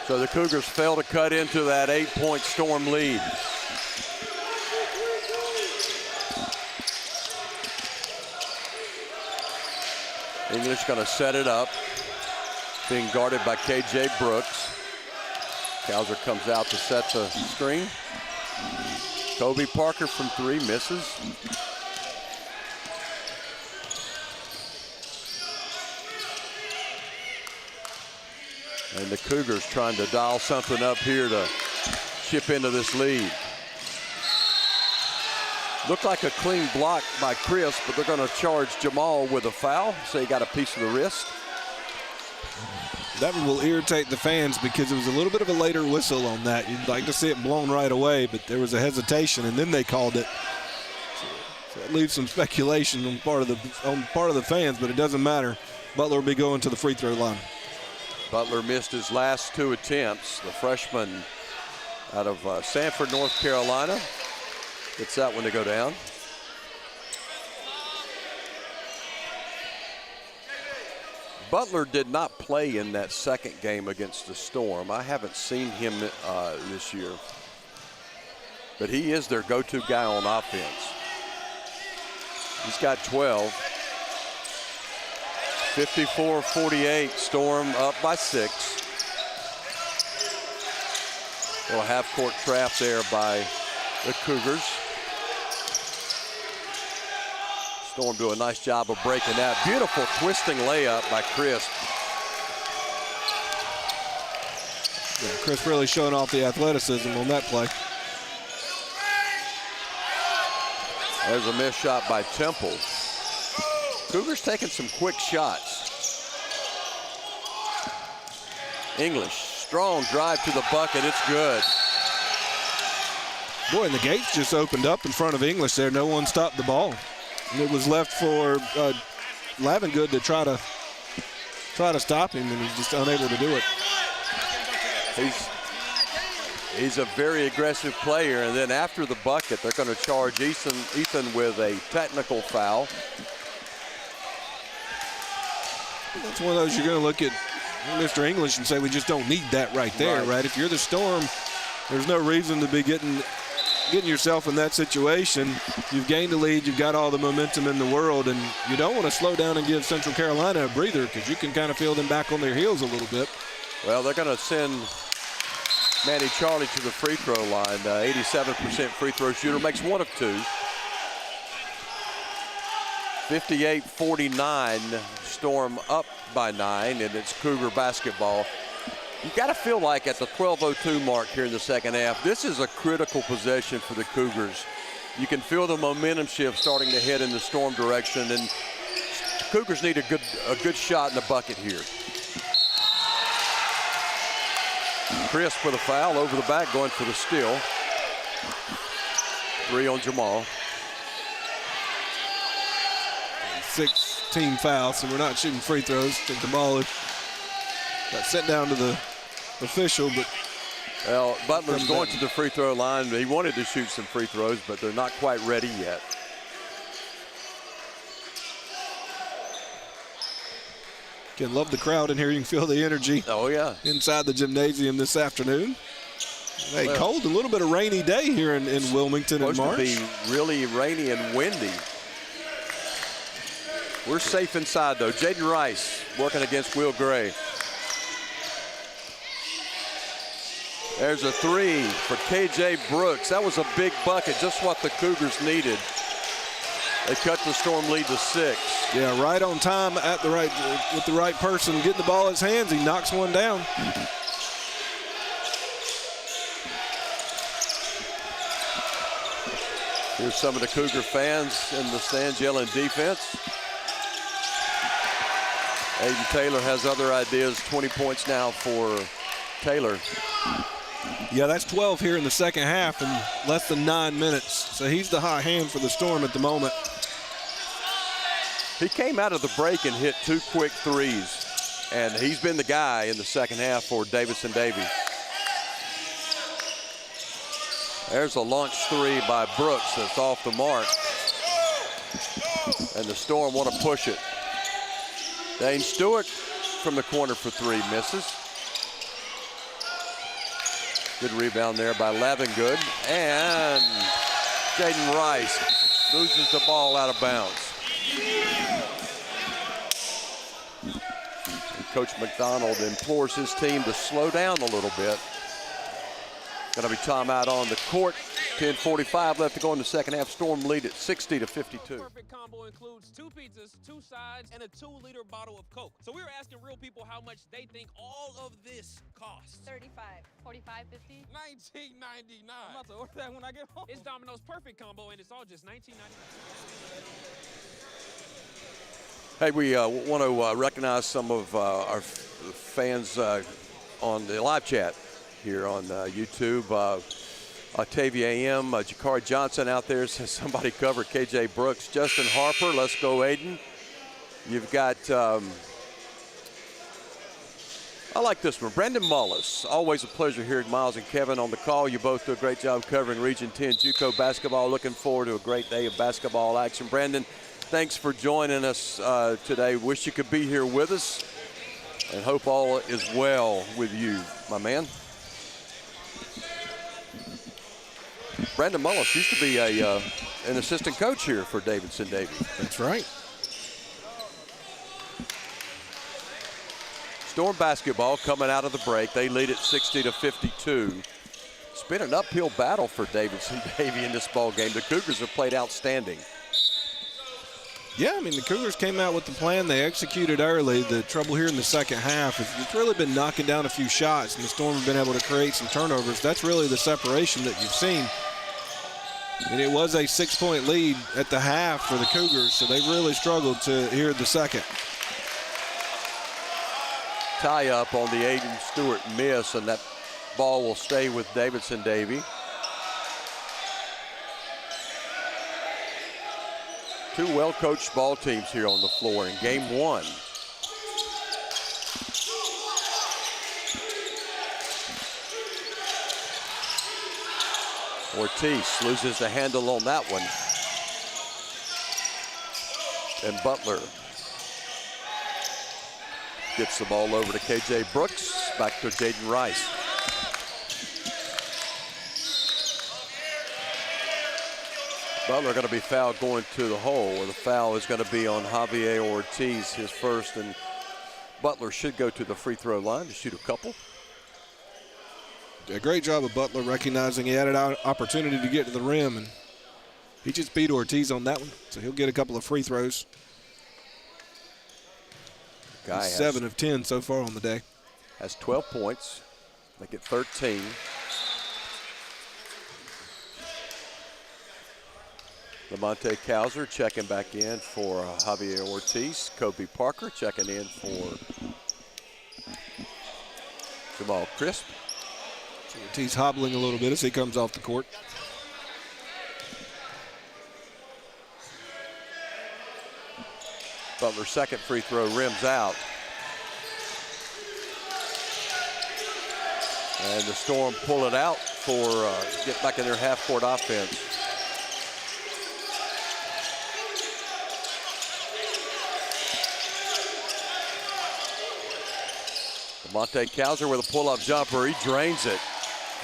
So the Cougars fail to cut into that 8-point Storm lead. English going to set it up, being guarded by K.J. Brooks. Kauser comes out to set the screen. Kobe Parker from 3 misses. And the Cougars trying to dial something up here to chip into this lead. Looked like a clean block by Chris, but they're going to charge Jamal with a foul. So he got a piece of the wrist. That one will irritate the fans, because it was a little bit of a later whistle on that. You'd like to see it blown right away, but there was a hesitation, and then they called it. So that leaves some speculation on part of the fans, but it doesn't matter. Butler will be going to the free throw line. Butler missed his last 2 attempts. The freshman out of Sanford, North Carolina, gets that one to go down. Butler did not play in that second game against the Storm. I haven't seen him this year, but he is their go-to guy on offense. He's got 12. 54-48, Storm up by 6. Little half-court trap there by the Cougars. Storm do a nice job of breaking that. Beautiful twisting layup by Chris. Yeah, Chris really showing off the athleticism on that play. There's a missed shot by Temple. Cougars taking some quick shots. English, strong drive to the bucket. It's good. Boy, and the gates just opened up in front of English there. No one stopped the ball. And it was left for Lavengood to try to stop him, and he's just unable to do it. He's a very aggressive player, and then after the bucket, they're going to charge Ethan with a technical foul. That's one of those you're going to look at Mr. English and say, we just don't need that right there, right? If you're the Storm, there's no reason to be getting yourself in that situation. You've gained a lead, you've got all the momentum in the world, and you don't want to slow down and give Central Carolina a breather, because you can kind of feel them back on their heels a little bit. Well, they're going to send Manny Charlie to the free throw line. 87% free throw shooter, makes 1 of 2. 58-49, Storm up by 9, and it's Cougar basketball. You got to feel like at the 12:02 mark here in the second half, this is a critical possession for the Cougars. You can feel the momentum shift starting to head in the Storm direction, and the Cougars need a good shot in the bucket here. Chris with a foul over the back, going for the steal. 3 on Jamal. 16 fouls, so we're not shooting free throws. I think the ball got sent down to the official, but well, Butler's going to the free throw line. He wanted to shoot some free throws, but they're not quite ready yet. Again, love the crowd in here. You can feel the energy. Oh yeah, inside the gymnasium this afternoon. Hey, well, cold, a little bit of rainy day here in Wilmington in March. Supposed to be really rainy and windy. We're safe inside though. Jaden Rice working against Will Gray. There's a 3 for KJ Brooks. That was a big bucket, just what the Cougars needed. They cut the Storm lead to 6. Yeah, right on time at the right with the right person getting the ball in his hands. He knocks one down. Here's some of the Cougar fans in the stands yelling defense. Aiden Taylor has other ideas. 20 points now for Taylor. Yeah, that's 12 here in the second half in less than 9 minutes. So he's the hot hand for the Storm at the moment. He came out of the break and hit 2 quick threes. And he's been the guy in the second half for Davidson Davie. There's a launch 3 by Brooks that's off the mark. And the Storm want to push it. Dane Stewart from the corner for 3, misses. Good rebound there by Lavengood. And Jaden Rice loses the ball out of bounds. And Coach McDonald implores his team to slow down a little bit. Going to be timeout on the court. 10:45 left to go in the second half. Storm lead at 60-52. Perfect combo includes 2 pizzas, 2 sides, and a 2-liter bottle of Coke. So we were asking real people how much they think all of this costs. 35, 45, 50. $19.99. I'm about to order that when I get home. It's Domino's Perfect Combo, and it's all just $19.99. Hey, we want to recognize some of our fans on the live chat here on YouTube. Octavia AM, Jakari Johnson out there says somebody covered KJ Brooks. Justin Harper, let's go Aiden. You've got, I like this one, Brandon Mullis. Always a pleasure hearing Miles and Kevin on the call. You both do a great job covering Region 10 JUCO basketball. Looking forward to a great day of basketball action. Brandon, thanks for joining us today. Wish you could be here with us, and hope all is well with you, my man. Brandon Mullis used to be an assistant coach here for Davidson Davie. That's right. Storm basketball coming out of the break. They lead at 60-52. It's been an uphill battle for Davidson Davie in this ball game. The Cougars have played outstanding. Yeah, I mean, the Cougars came out with the plan. They executed early. The trouble here in the second half is it's really been knocking down a few shots, and the Storm have been able to create some turnovers. That's really the separation that you've seen. And it was a 6-point lead at the half for the Cougars, so they really struggled to here in the second. Tie up on the Aiden Stewart miss, and that ball will stay with Davidson Davie. Two well-coached ball teams here on the floor in game one. Ortiz loses the handle on that one. And Butler gets the ball over to KJ Brooks, back to Jaden Rice. Butler going to be fouled going to the hole, where the foul is going to be on Javier Ortiz, his first, and Butler should go to the free throw line to shoot a couple. A great job of Butler recognizing he had an opportunity to get to the rim, and he just beat Ortiz on that one, so he'll get a couple of free throws. Guy 7 of 10 so far on the day. Has 12 points, make it 13. Lamonte Cowser checking back in for Javier Ortiz. Kobe Parker checking in for Jamal Crisp. Ortiz hobbling a little bit as he comes off the court. Butler's second free throw rims out. And the Storm pull it out for get back in their half-court offense. Monte Cowser with a pull-up jumper. He drains it.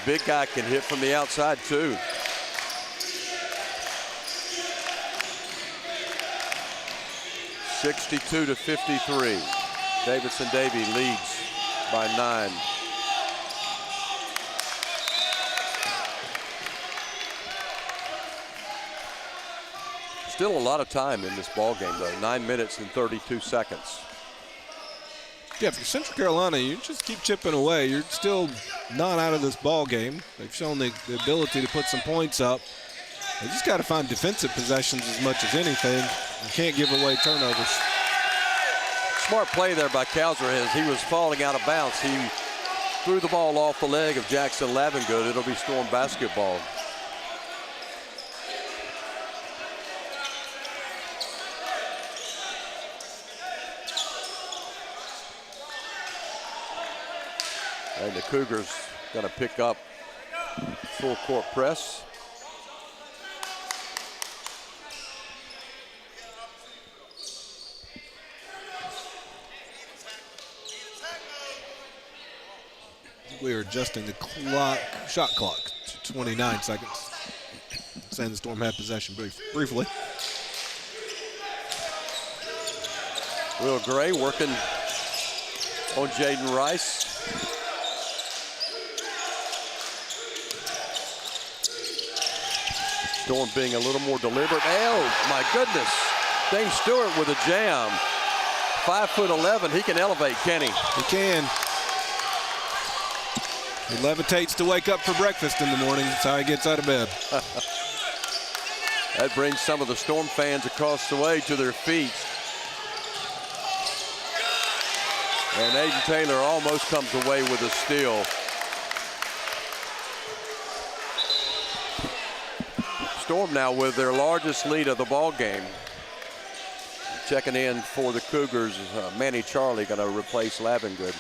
Big guy can hit from the outside, too. (62-53). Davidson Davie leads by 9. Still a lot of time in this ball game, though. 9 minutes and 32 seconds. Yeah, if you're Central Carolina, you just keep chipping away. You're still not out of this ball game. They've shown the ability to put some points up. They just got to find defensive possessions as much as anything. You can't give away turnovers. Smart play there by Cowser as he was falling out of bounds. He threw the ball off the leg of Jackson Lavengood. It'll be Storm basketball. And the Cougars going to pick up full court press. We are adjusting the shot clock to 29 seconds. Saying the Storm had possession briefly. Will Gray working on Jaden Rice. Storm being a little more deliberate. Oh, my goodness. Dane Stewart with a jam. 5'11", he can elevate, can he? He can. He levitates to wake up for breakfast in the morning. That's how he gets out of bed. That brings some of the Storm fans across the way to their feet. And Aiden Taylor almost comes away with a steal. Storm now with their largest lead of the ball game. Checking in for the Cougars, Manny Charlie going to replace Lavengood.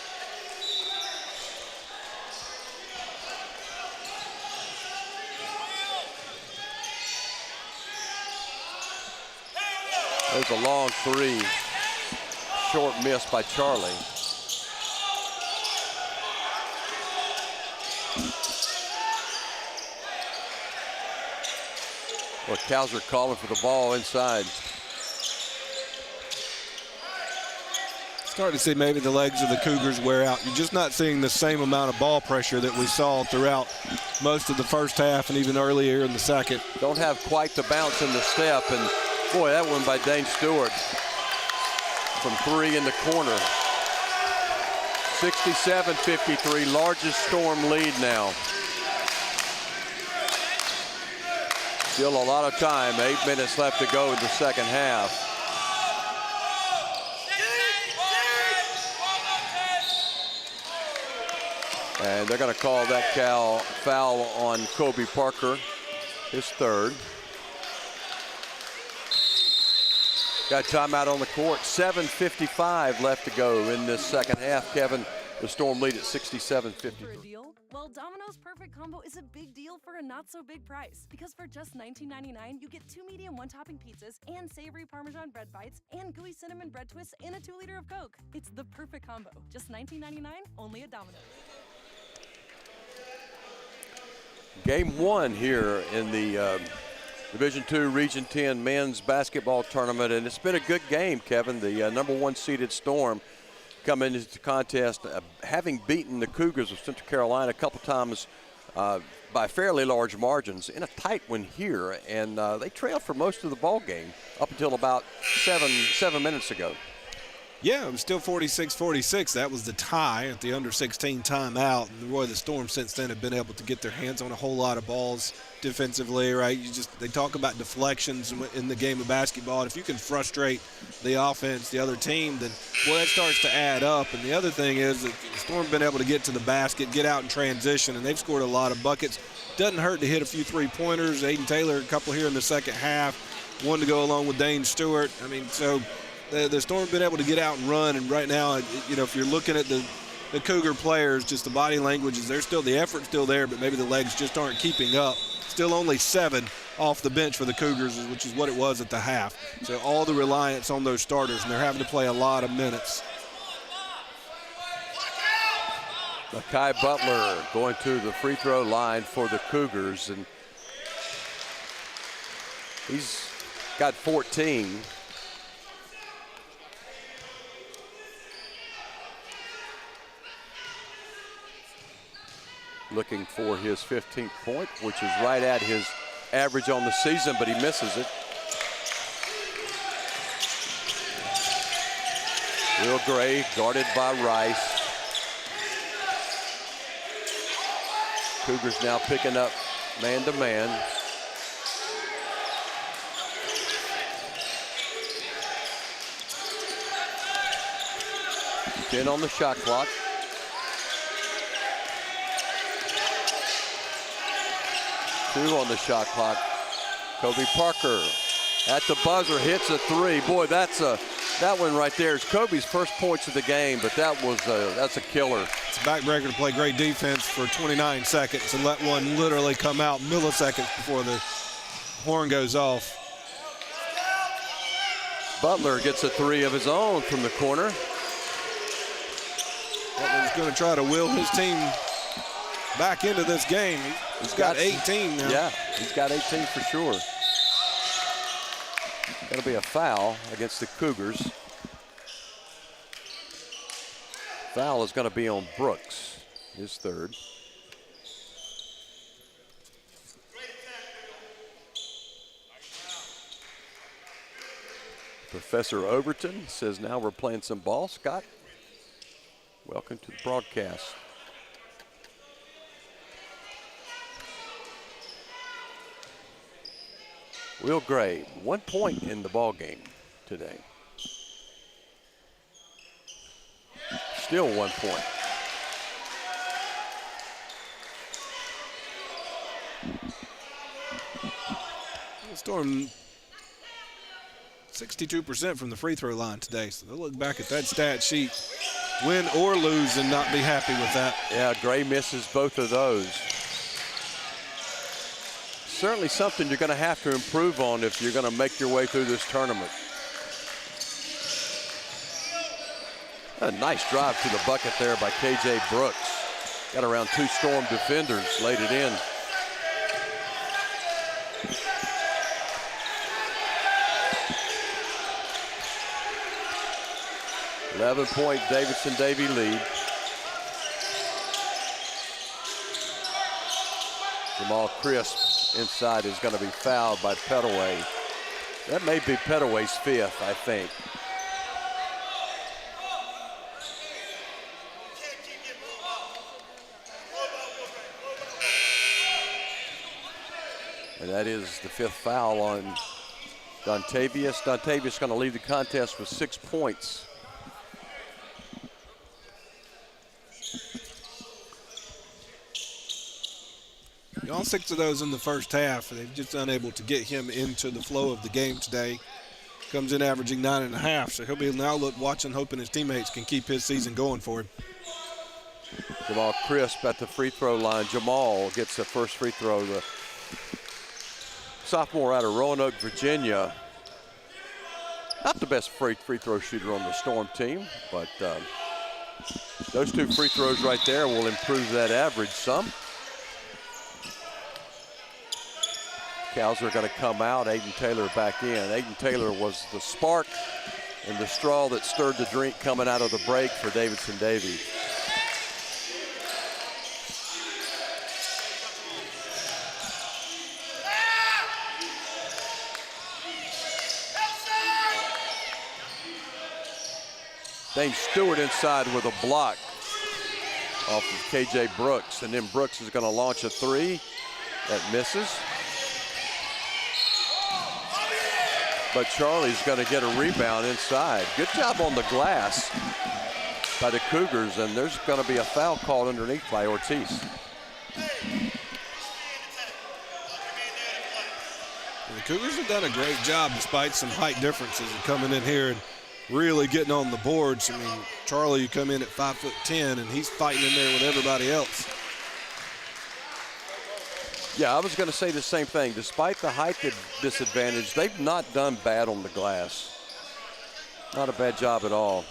There's a long three. Short miss by Charlie. Well, Cowser calling for the ball inside. Starting to see maybe the legs of the Cougars wear out. You're just not seeing the same amount of ball pressure that we saw throughout most of the first half and even earlier in the second. Don't have quite the bounce in the step, and Boy, that one by Dane Stewart from 3 in the corner. 67-53, largest Storm lead now. Still a lot of time, 8 minutes left to go in the second half. And they're going to call that foul on Kobe Parker, his third. Got timeout on the court. 7:55 left to go in this second half. Kevin, the Storm lead at 67-50. For a deal? Well, Domino's Perfect Combo is a big deal for a not-so-big price. Because for just $19.99, you get 2 medium one-topping pizzas and savory Parmesan bread bites and gooey cinnamon bread twists and a 2-liter of Coke. It's the perfect combo. Just $19.99, only at Domino's. Game 1 here in the Division II Region 10 men's basketball tournament, and it's been a good game, Kevin. The number 1 seeded Storm come into the contest having beaten the Cougars of Central Carolina a couple times by fairly large margins in a tight one here, and they trailed for most of the ball game up until about seven minutes ago. Yeah, it was still 46-46. That was the tie at the under-16 timeout. And the Storm since then have been able to get their hands on a whole lot of balls defensively, right? They talk about deflections in the game of basketball. And if you can frustrate the offense, the other team, then, boy, that starts to add up. And the other thing is that the Storm have been able to get to the basket, get out in transition, and they've scored a lot of buckets. Doesn't hurt to hit a few three-pointers. Aiden Taylor, a couple here in the second half, one to go along with Dane Stewart. I mean, so the Storm have been able to get out and run, and right now, you know, if you're looking at the Cougar players, just the body language is there still, the effort's still there, but maybe the legs just aren't keeping up. Still only 7 off the bench for the Cougars, which is what it was at the half. So all the reliance on those starters, and they're having to play a lot of minutes. Makai Butler going to the free throw line for the Cougars, and he's got 14. Looking for his 15th point, which is right at his average on the season, but he misses it. Will Gray guarded by Rice. Cougars now picking up man-to-man. Ten on the shot clock. Two on the shot clock. Kobe Parker at the buzzer hits a 3. Boy, that one right there is Kobe's first points of the game, but that's a killer. It's a backbreaker to play great defense for 29 seconds and let one literally come out milliseconds before the horn goes off. Butler gets a 3 of his own from the corner. Butler's going to try to will his team back into this game. He's got 18 now. Yeah, he's got 18 for sure. That'll be a foul against the Cougars. Foul is going to be on Brooks, his third. Professor Overton says now we're playing some ball. Scott, welcome to the broadcast. Will Gray, 1 point in the ball game today. Still 1 point. The Storm 62% from the free throw line today, so they'll look back at that stat sheet, win or lose, and not be happy with that. Yeah, Gray misses both of those. Certainly something you're going to have to improve on if you're going to make your way through this tournament. A nice drive to the bucket there by KJ Brooks. Got around 2 Storm defenders, laid it in. Eleven-point Davidson Davie lead. Jamal Crisp inside is going to be fouled by Pettaway. That may be Pettaway's 5th, I think. And that is the 5th foul on Dontavius. Dontavius going to lead the contest with 6 points. All 6 of those in the first half. They've just unable to get him into the flow of the game today. Comes in averaging 9.5, so he'll be now watching, hoping his teammates can keep his season going for him. Jamal Crisp at the free throw line. Jamal gets the first free throw. The sophomore out of Roanoke, Virginia. Not the best free throw shooter on the Storm team, but those 2 free throws right there will improve that average some. Cows are going to come out. Aiden Taylor back in. Aiden Taylor was the spark and the straw that stirred the drink coming out of the break for Davidson Davie. Dane Stewart inside with a block off of KJ Brooks, and then Brooks is going to launch a 3 that misses. But Charlie's going to get a rebound inside. Good job on the glass by the Cougars, and there's going to be a foul called underneath by Ortiz. The Cougars have done a great job despite some height differences of coming in here and really getting on the boards. I mean, Charlie, you come in at 5'10", and he's fighting in there with everybody else. Yeah, I was going to say the same thing. Despite the height disadvantage, they've not done bad on the glass. Not a bad job at all.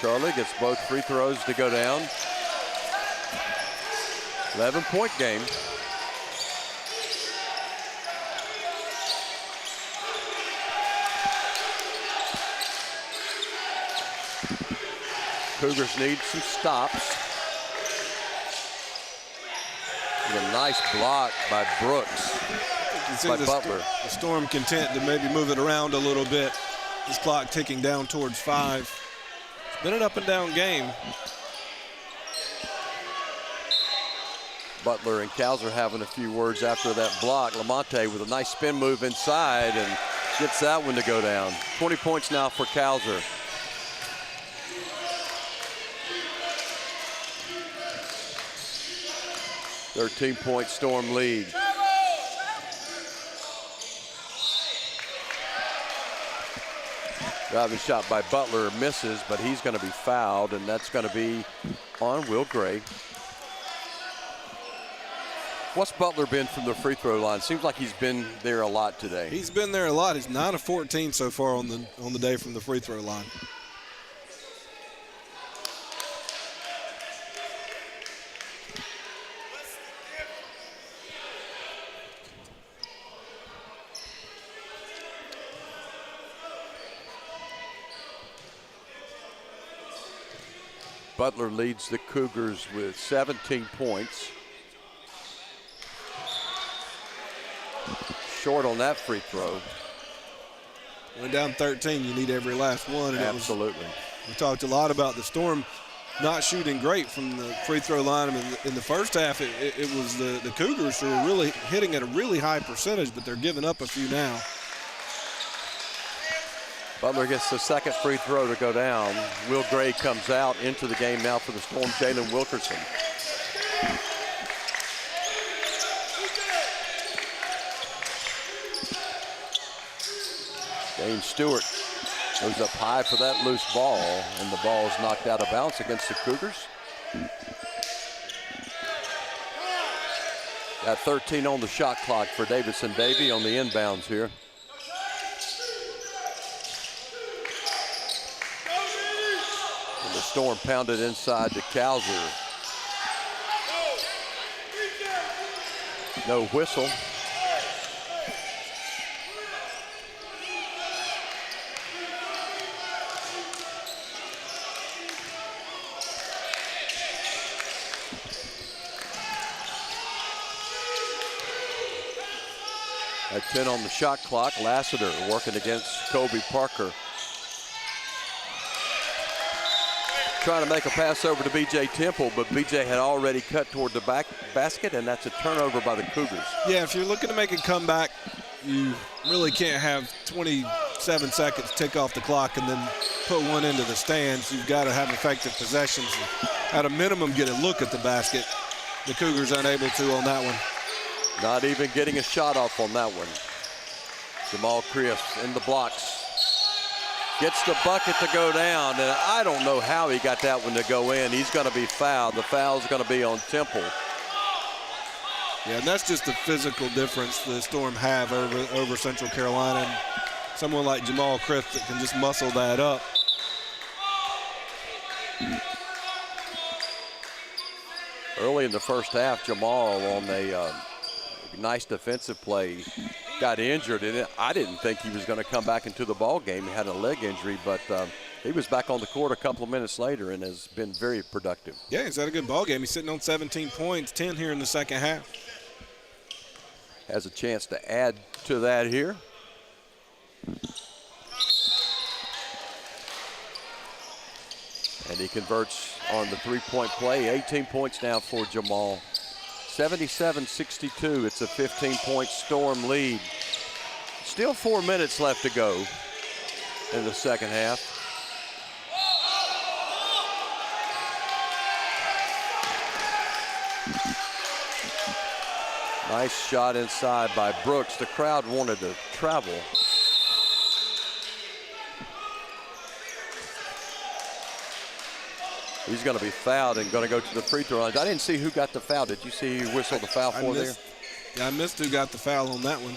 Charlie gets both free throws to go down. 11-point game. Cougars need some stops. With a nice block by Brooks, by Butler. The Storm content to maybe move it around a little bit. This clock ticking down towards 5. It's been an up and down game. Butler and Cows are having a few words after that block. Lamonte with a nice spin move inside and gets that one to go down. 20 points now for Cowser. .13 Storm lead. Driving shot by Butler misses, but he's going to be fouled, and that's going to be on Will Gray. What's Butler been from the free throw line? Seems like he's been there a lot today. He's been there a lot. He's 9 of 14 so far on the day from the free throw line. Butler leads the Cougars with 17 points. Short on that free throw. When down 13, you need every last one. And absolutely. We talked a lot about the Storm not shooting great from the free throw line. I mean, in the first half, it was the Cougars who were really hitting at a really high percentage, but they're giving up a few now. Butler gets the second free throw to go down. Will Gray comes out into the game now for the Storm. Jalen Wilkerson. Dane Stewart goes up high for that loose ball, and the ball is knocked out of bounds against the Cougars. Got 13 on the shot clock for Davidson Davie on the inbounds here. And the Storm pounded inside to Cowser. No whistle. At 10 on the shot clock, Lassiter working against Kobe Parker. Trying to make a pass over to B.J. Temple, but B.J. had already cut toward the basket, and that's a turnover by the Cougars. Yeah, if you're looking to make a comeback, you really can't have 27 seconds tick off the clock and then put one into the stands. You've got to have effective possessions. At a minimum, get a look at the basket. The Cougars unable to on that one. Not even getting a shot off on that one. Jamal Crifts in the blocks. Gets the bucket to go down, and I don't know how he got that one to go in. He's going to be fouled. The foul's going to be on Temple. Yeah, and that's just the physical difference the Storm have over Central Carolina. And someone like Jamal Crifts that can just muscle that up. Early in the first half, Jamal on a nice defensive play got injured, and I didn't think he was going to come back into the ball game. He had a leg injury, but he was back on the court a couple of minutes later and has been very productive. Yeah, he's had a good ball game. He's sitting on 17 points, 10 here in the second half. Has a chance to add to that here. And he converts on the three-point play. 18 points now for Jamal. 77-62. It's a 15-point Storm lead. Still 4 minutes left to go in the second half. Nice shot inside by Brooks. The crowd wanted to travel. He's going to be fouled and going to go to the free throw line. I didn't see who got the foul. Did you see who whistled the foul for there? Yeah, I missed who got the foul on that one.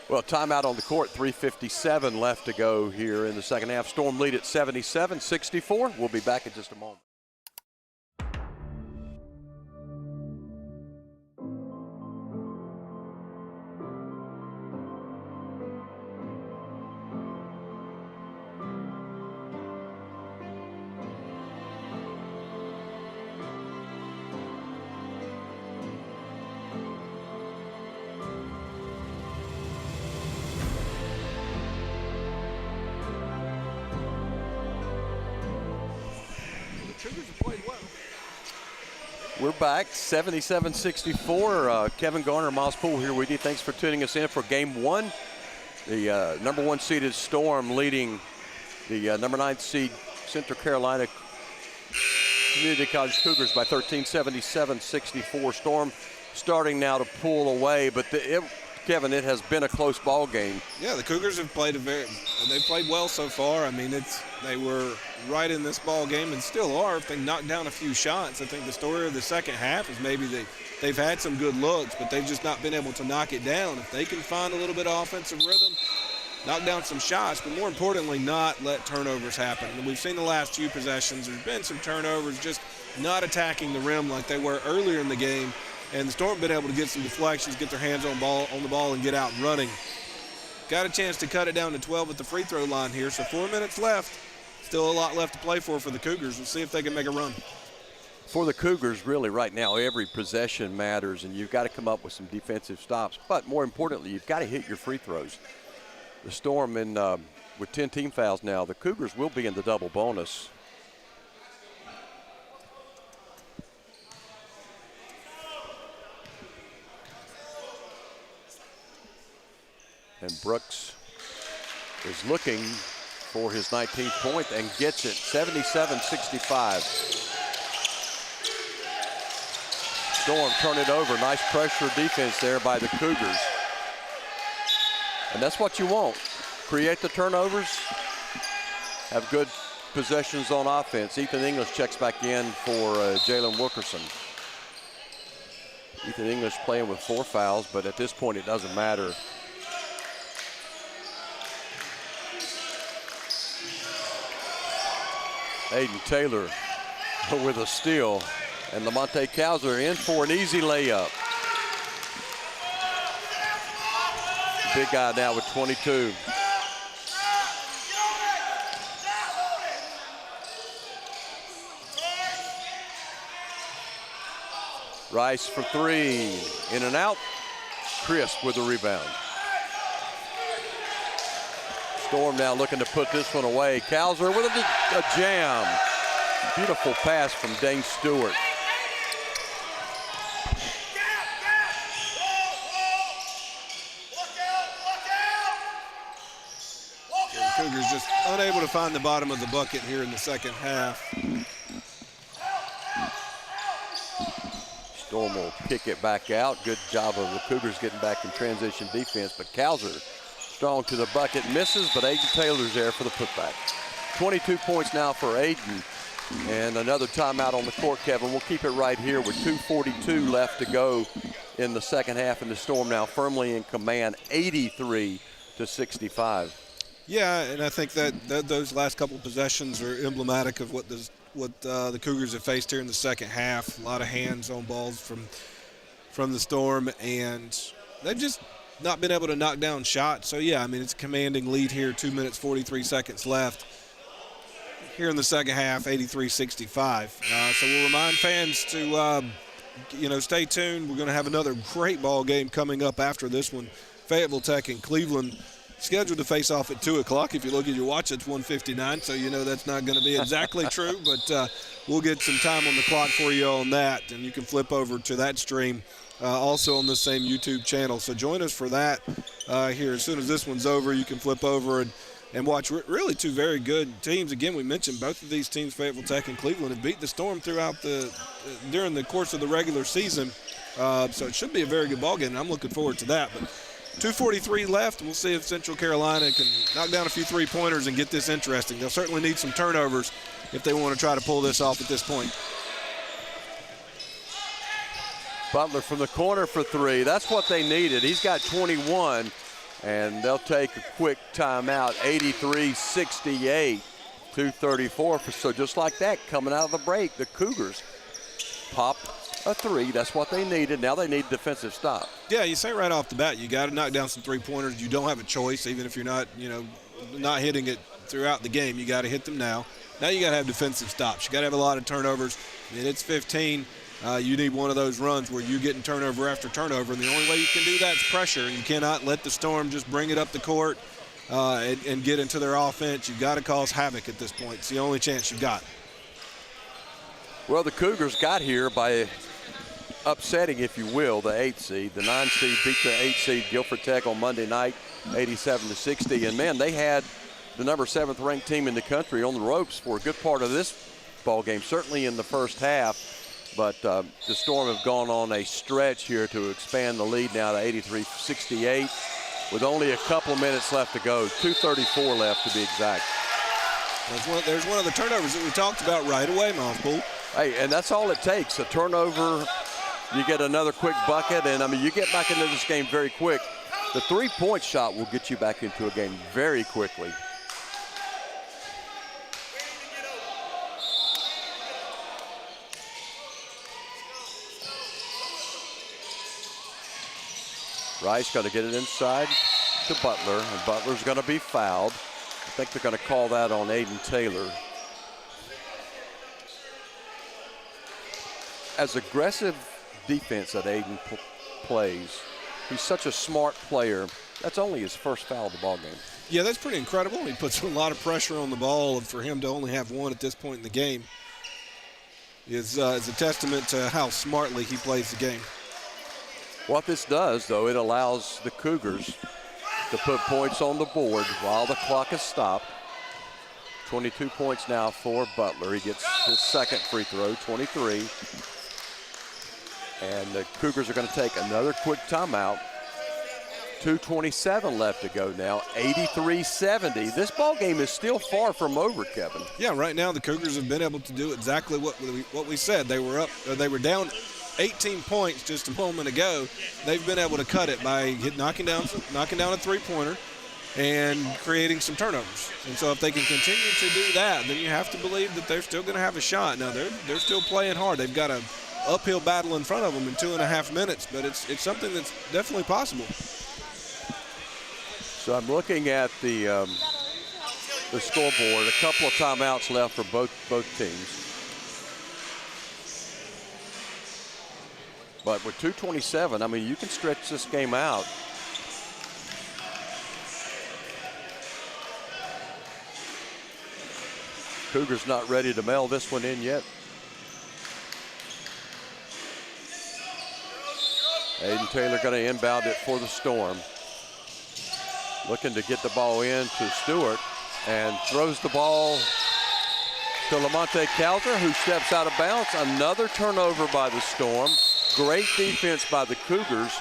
Well, timeout on the court. 3:57 left to go here in the second half. Storm lead at 77-64. We'll be back in just a moment. We're back, 77-64. Kevin Garner, Miles Poole here with you. Thanks for tuning us in for game one. The number one seeded Storm leading the number 9 seed Central Carolina Community College Cougars by 13, 77-64. Storm starting now to pull away, but Kevin, it has been a close ball game. Yeah, the Cougars have played they played well so far. I mean, they were right in this ball game and still are if they knock down a few shots. I think the story of the second half is maybe they've had some good looks, but they've just not been able to knock it down. If they can find a little bit of offensive rhythm, knock down some shots, but more importantly, not let turnovers happen. And we've seen the last few possessions, there's been some turnovers, just not attacking the rim like they were earlier in the game. And the Storm have been able to get some deflections, get their hands on the ball, and get out running. Got a chance to cut it down to 12 at the free throw line here, so 4 minutes left. Still a lot left to play for the Cougars. We'll see if they can make a run. For the Cougars, really, right now, every possession matters, and you've got to come up with some defensive stops. But more importantly, you've got to hit your free throws. The Storm, with 10 team fouls now, the Cougars will be in the double bonus. And Brooks is looking for his 19th point and gets it, 77-65. Storm turn it over. Nice pressure defense there by the Cougars. And that's what you want. Create the turnovers, have good possessions on offense. Ethan English checks back in for Jalen Wilkerson. Ethan English playing with 4 fouls, but at this point it doesn't matter. Aiden Taylor with a steal, and Lamonte Cowser in for an easy layup. Big guy now with 22. Rice for 3, in and out. Crisp with the rebound. Storm now looking to put this one away. Cowser with a jam. Beautiful pass from Dane Stewart. The Cougars just unable to find the bottom of the bucket here in the second half. Storm will kick it back out. Good job of the Cougars getting back in transition defense, but Cowser strong to the bucket, misses, but Aiden Taylor's there for the putback. 22 points now for Aiden, and another timeout on the court, Kevin. We'll keep it right here with 2:42 left to go in the second half, and the Storm now firmly in command, 83-65. Yeah, and I think that those last couple possessions are emblematic of what the Cougars have faced here in the second half. A lot of hands on balls from the Storm, and they've just not been able to knock down shots. So, yeah, I mean, it's a commanding lead here, 2 minutes, 43 seconds left. Here in the second half, 83-65. So we'll remind fans to, stay tuned. We're going to have another great ball game coming up after this one. Fayetteville Tech and Cleveland scheduled to face off at 2 o'clock. If you look at your watch, it's 1:59, so you know that's not going to be exactly true, but we'll get some time on the clock for you on that, and you can flip over to that stream also on the same YouTube channel. So join us for that here. As soon as this one's over, you can flip over and watch really two very good teams. Again, we mentioned both of these teams, Fayetteville Tech and Cleveland, have beat the Storm during the course of the regular season. So it should be a very good ball game, and I'm looking forward to that. But 2:43 left. We'll see if Central Carolina can knock down a few three-pointers and get this interesting. They'll certainly need some turnovers if they want to try to pull this off at this point. Butler from the corner for three. That's what they needed. He's got 21, and they'll take a quick timeout. 83-68, 2:34. So just like that, coming out of the break, the Cougars popped a three. That's what they needed. Now they need a defensive stop. Yeah, you say right off the bat, you got to knock down some three-pointers. You don't have a choice, even if you're not hitting it throughout the game. You got to hit them now. Now you got to have defensive stops. You got to have a lot of turnovers. I mean, it's 15. You need one of those runs where you're getting turnover after turnover, and the only way you can do that is pressure. And you cannot let the Storm just bring it up the court and get into their offense. You've got to cause havoc at this point. It's the only chance you've got. Well, the Cougars got here by upsetting, if you will, the 8th seed. The 9 seed beat the 8 seed Guilford Tech on Monday night, 87-60. And, man, they had the number 7th ranked team in the country on the ropes for a good part of this ball game, certainly in the first half. But the Storm have gone on a stretch here to expand the lead now to 83-68 with only a couple of minutes left to go, 2:34 left to be exact. There's one of the turnovers that we talked about right away, Mosspool. Hey, and that's all it takes, a turnover. You get another quick bucket, and, I mean, you get back into this game very quick. The three-point shot will get you back into a game very quickly. Rice got to get it inside to Butler, and Butler's going to be fouled. I think they're going to call that on Aiden Taylor. As aggressive defense that Aiden plays, he's such a smart player. That's only his first foul of the ball game. Yeah, that's pretty incredible. He puts a lot of pressure on the ball, and for him to only have one at this point in the game is a testament to how smartly he plays the game. What this does, though, it allows the Cougars to put points on the board while the clock is stopped. 22 points now for Butler. He gets his second free throw, 23. And the Cougars are going to take another quick timeout. 2:27 left to go now, 83-70. This ball game is still far from over, Kevin. Yeah, right now the Cougars have been able to do exactly what we said. They were down 18 points just a moment ago. They've been able to cut it by knocking down a three-pointer and creating some turnovers. And so if they can continue to do that, then you have to believe that they're still going to have a shot. Now they're still playing hard. They've got a uphill battle in front of them in 2.5 minutes, but it's something that's definitely possible. So I'm looking at the scoreboard. A couple of timeouts left for both teams. But with 2:27, I mean, you can stretch this game out. Cougars not ready to mail this one in yet. Aiden Taylor going to inbound it for the Storm. Looking to get the ball in to Stewart, and throws the ball to Lamonte Calzer, who steps out of bounds. Another turnover by the Storm. Great defense by the Cougars.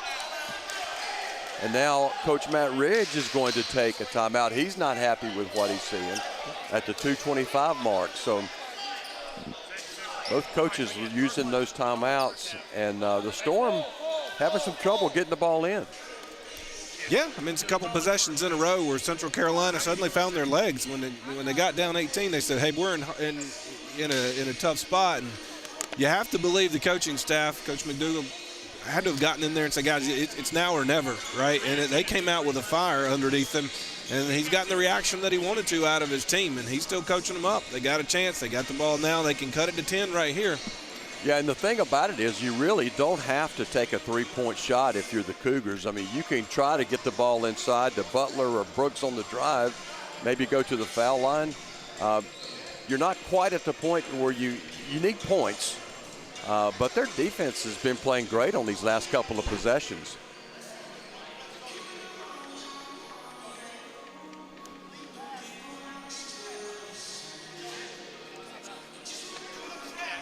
And now Coach Matt Ridge is going to take a timeout. He's not happy with what he's seeing at the 2:25 mark. So both coaches were using those timeouts, and the Storm having some trouble getting the ball in. Yeah, I mean, it's a couple possessions in a row where Central Carolina suddenly found their legs. When they got down 18, they said, hey, we're in a tough spot. And you have to believe the coaching staff, Coach McDougal, had to have gotten in there and said, guys, it's now or never, right? And they came out with a fire underneath them, and he's gotten the reaction that he wanted to out of his team, and he's still coaching them up. They got a chance. They got the ball now. They can cut it to 10 right here. Yeah, and the thing about it is you really don't have to take a three-point shot if you're the Cougars. I mean, you can try to get the ball inside to Butler or Brooks on the drive, maybe go to the foul line. You're not quite at the point where you need points, but their defense has been playing great on these last couple of possessions.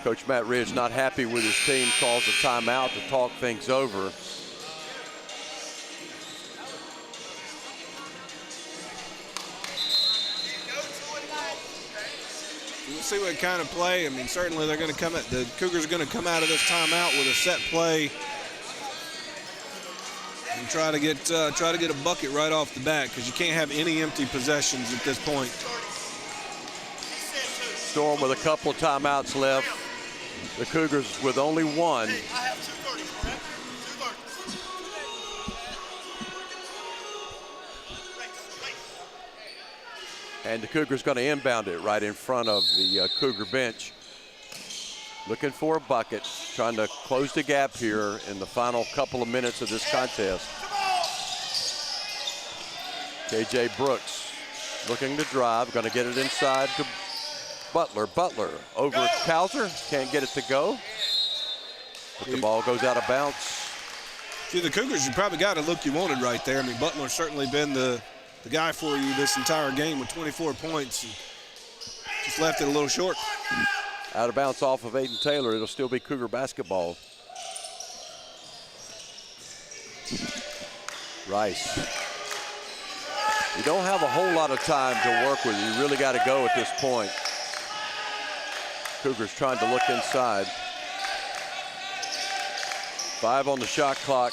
Coach Matt Ridge not happy with his team, calls a timeout to talk things over. We'll see what kind of play. I mean, certainly they're going to come at the Cougars are going to come out of this timeout with a set play and try to get a bucket right off the bat, because you can't have any empty possessions at this point. Storm with a couple of timeouts left. The Cougars with only one. And the Cougars going to inbound it right in front of the Cougar bench. Looking for a bucket, trying to close the gap here in the final couple of minutes of this contest. KJ Brooks looking to drive, going to get it inside to Butler. Butler over Calzer, can't get it to go, but the ball goes out of bounds. See, the Cougars, you probably got a look you wanted right there. I mean, Butler's certainly been the guy for you this entire game with 24 points. And just left it a little short. Out of bounds off of Aiden Taylor. It'll still be Cougar basketball. Rice. You don't have a whole lot of time to work with. You really got to go at this point. Cougars trying to look inside. 5 on the shot clock.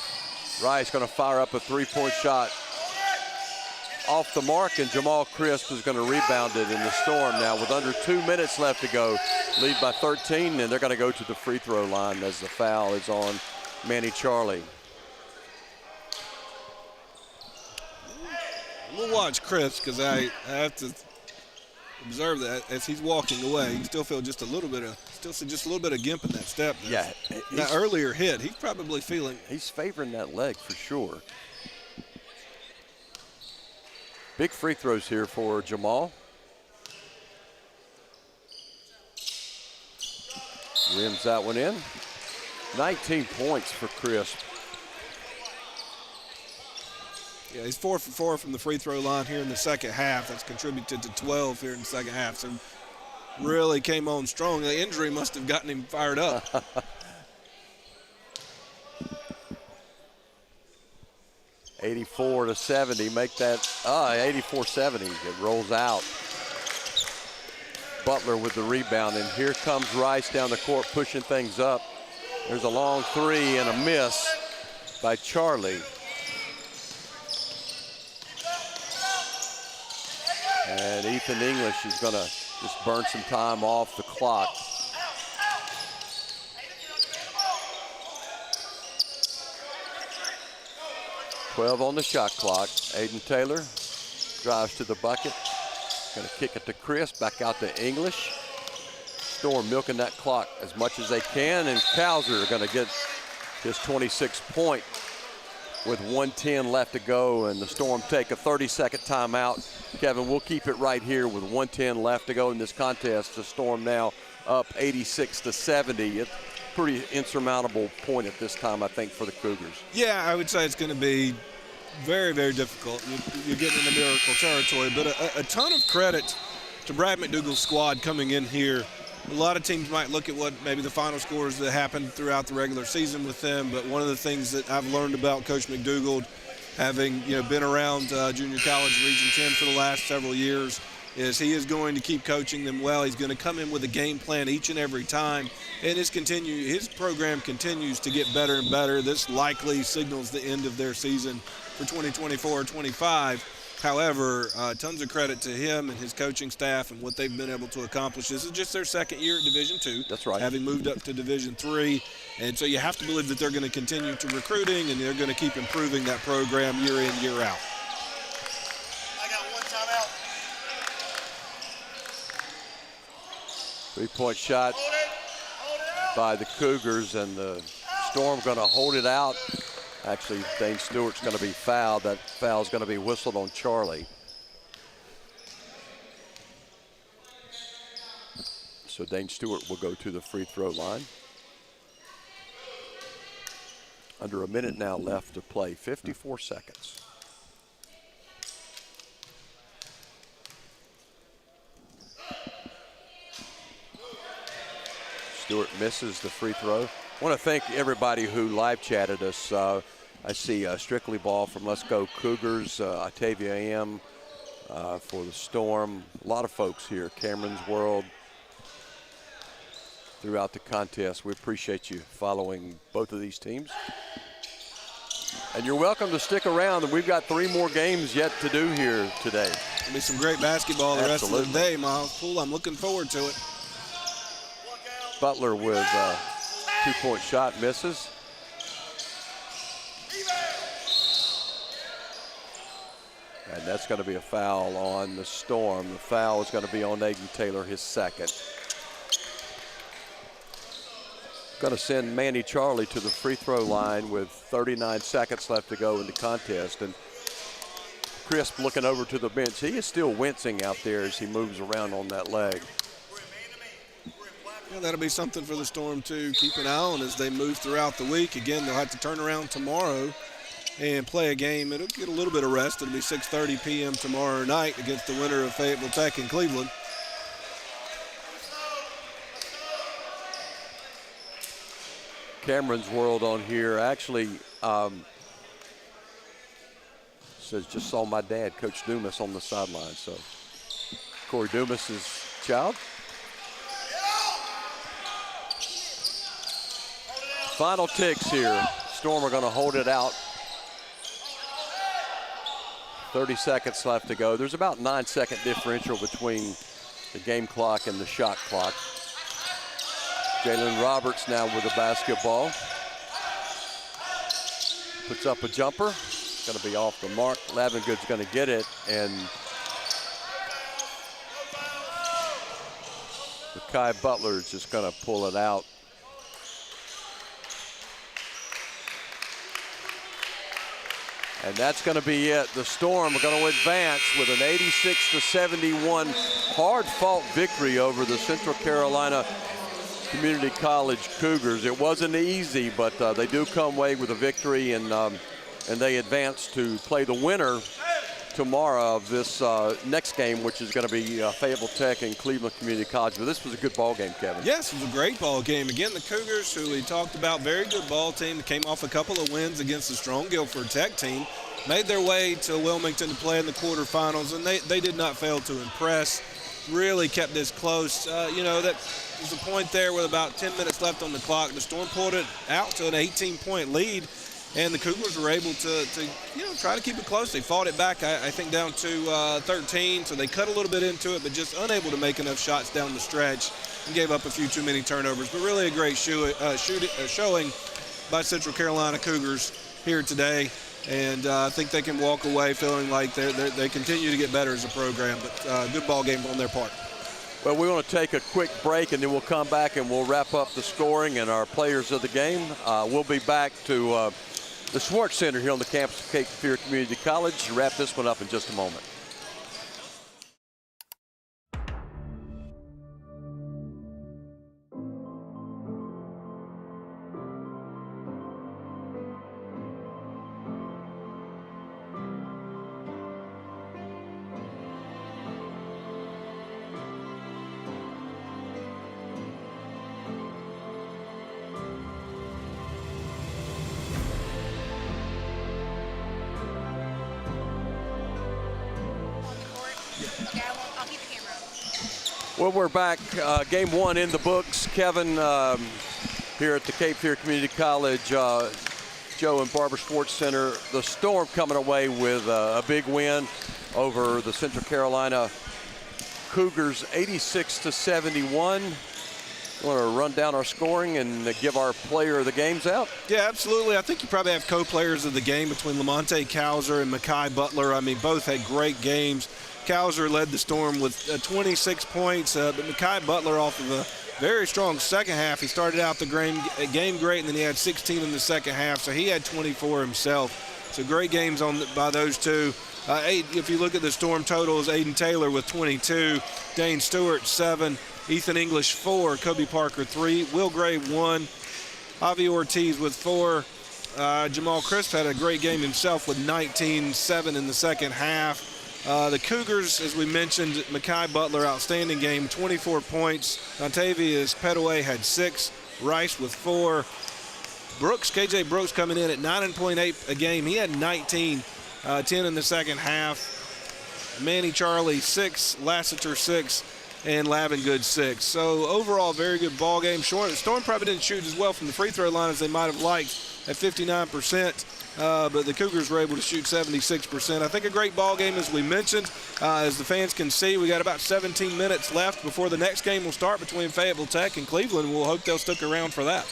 Rice going to fire up a three-point shot off the mark, and Jamal Crisp is going to rebound it in the Storm now with under 2 minutes left to go. Lead by 13, and they're going to go to the free throw line as the foul is on Manny Charlie. We'll watch Crisp, because I have to observe that as he's walking away. You still feel just a little bit of gimp in that step. Yeah, that earlier hit, he's probably feeling. He's favoring that leg for sure. Big free throws here for Jamal. Rims that one in. 19 points for Crisp. Yeah, he's 4 for 4 from the free throw line here in the second half. That's contributed to 12 here in the second half. So really came on strong. The injury must have gotten him fired up. (84-70), make that 84-70. It rolls out. Butler with the rebound, and here comes Rice down the court pushing things up. There's a long three and a miss by Charlie. And Ethan English is going to just burn some time off the clock. .12 on the shot clock. Aiden Taylor drives to the bucket. Going to kick it to Crisp, back out to English. Storm milking that clock as much as they can, and Calzer are going to get his 26th point with 1:10 left to go, and the Storm take a 30-second timeout. Kevin, we'll keep it right here with 1:10 left to go in this contest. The Storm now up 86-70. It's a pretty insurmountable point at this time, I think, for the Cougars. Yeah, I would say it's going to be very, very difficult. You're getting into miracle territory, but a ton of credit to Brad McDougall's squad coming in here. A lot of teams might look at what maybe the final scores that happened throughout the regular season with them, but one of the things that I've learned about Coach McDougall, having been around junior college Region 10 for the last several years, is he is going to keep coaching them well. He's going to come in with a game plan each and every time, and his program continues to get better and better. This likely signals the end of their season for 2024-25. However, tons of credit to him and his coaching staff and what they've been able to accomplish. This is just their second year at Division II. That's right. Having moved up to Division III. And so you have to believe that they're going to continue to recruiting and they're going to keep improving that program year in, year out. I got one timeout. 3-point shot by the Cougars, and the Storm going to hold it out. Actually, Dane Stewart's going to be fouled. That foul is going to be whistled on Charlie. So Dane Stewart will go to the free throw line. Under a minute now left to play, 54 seconds. Stewart misses the free throw. I want to thank everybody who live chatted us. I see Strictly Ball from Let's Go Cougars, Octavia AM for the Storm. A lot of folks here, Cameron's World, throughout the contest. We appreciate you following both of these teams. And you're welcome to stick around. We've got 3 more games yet to do here today. There'll be some great basketball the rest of the day, Miles Poole. I'm looking forward to it. Butler with 2-point shot, misses. And that's going to be a foul on the Storm. The foul is going to be on Aiden Taylor, his second. Going to send Manny Charlie to the free throw line with 39 seconds left to go in the contest. And Crisp looking over to the bench. He is still wincing out there as he moves around on that leg. Yeah, that'll be something for the Storm to keep an eye on as they move throughout the week. Again, they'll have to turn around tomorrow and play a game. It'll get a little bit of rest. It'll be 6:30 p.m. tomorrow night against the winner of Fayetteville Tech in Cleveland. Cameron's World on here actually says, just saw my dad, Coach Dumas, on the sideline. So Corey Dumas's child. Final ticks here. Storm are going to hold it out. 30 seconds left to go. There's about 9-second differential between the game clock and the shot clock. Jalen Roberts now with the basketball. Puts up a jumper. It's going to be off the mark. Lavengood's going to get it, and Kai Butler is just going to pull it out. And that's going to be it. The Storm are going to advance with an 86-71 hard-fought victory over the Central Carolina Community College Cougars. It wasn't easy, but they do come away with a victory, and they advance to play the winner tomorrow of this next game, which is going to be Fayetteville Tech and Cleveland Community College. But this was a good ball game, Kevin. Yes, it was a great ball game. Again, the Cougars, who we talked about, very good ball team, came off a couple of wins against the strong Guilford Tech team, made their way to Wilmington to play in the quarterfinals, and they did not fail to impress. Really kept this close. That was a point there with about 10 minutes left on the clock. The Storm pulled it out to an 18-point lead, and the Cougars were able to try to keep it close. They fought it back, I think, down to 13, so they cut a little bit into it, but just unable to make enough shots down the stretch and gave up a few too many turnovers. But really a great showing by Central Carolina Cougars here today. And I think they can walk away feeling like they continue to get better as a program, but good ball game on their part. Well, we want to take a quick break, and then we'll come back and we'll wrap up the scoring and our players of the game. We'll be back to the Schwartz Center here on the campus of Cape Fear Community College. Wrap this one up in just a moment. Well, we're back. Game one in the books. Kevin, here at the Cape Fear Community College, Joe and Barbara Schwartz Center. The Storm coming away with a big win over the Central Carolina Cougars, 86-71. You want to run down our scoring and give our player of the games out? Yeah, absolutely. I think you probably have co-players of the game between Lamonte Cowser and Mekhi Butler. I mean, both had great games. Cowser led the Storm with 26 points, but Mekhi Butler off of a very strong second half. He started out the game great, and then he had 16 in the second half, so he had 24 himself. So great games by those two. If you look at the Storm totals, Aiden Taylor with 22, Dane Stewart 7, Ethan English 4, Kobe Parker 3, Will Gray 1, Javi Ortiz with 4. Jamal Crisp had a great game himself with 19, 7 in the second half. The Cougars, as we mentioned, Mekhi Butler, outstanding game, 24 points. Dontavius Petaway had 6, Rice with 4. Brooks, KJ Brooks coming in at 9.8 a game. He had 19, 10 in the second half. Manny Charlie 6, Lassiter 6, and Lavengood 6. So overall, very good ball game. Storm probably didn't shoot as well from the free throw line as they might have liked at 59%. But the Cougars were able to shoot 76%. I think a great ball game, as we mentioned. As the fans can see, we got about 17 minutes left before the next game will start between Fayetteville Tech and Cleveland. We'll hope they'll stick around for that.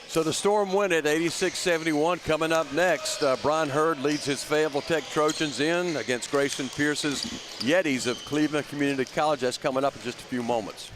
So the Storm win at 86-71. Coming up next, Brian Hurd leads his Fayetteville Tech Trojans in against Grayson Pierce's Yetis of Cleveland Community College. That's coming up in just a few moments.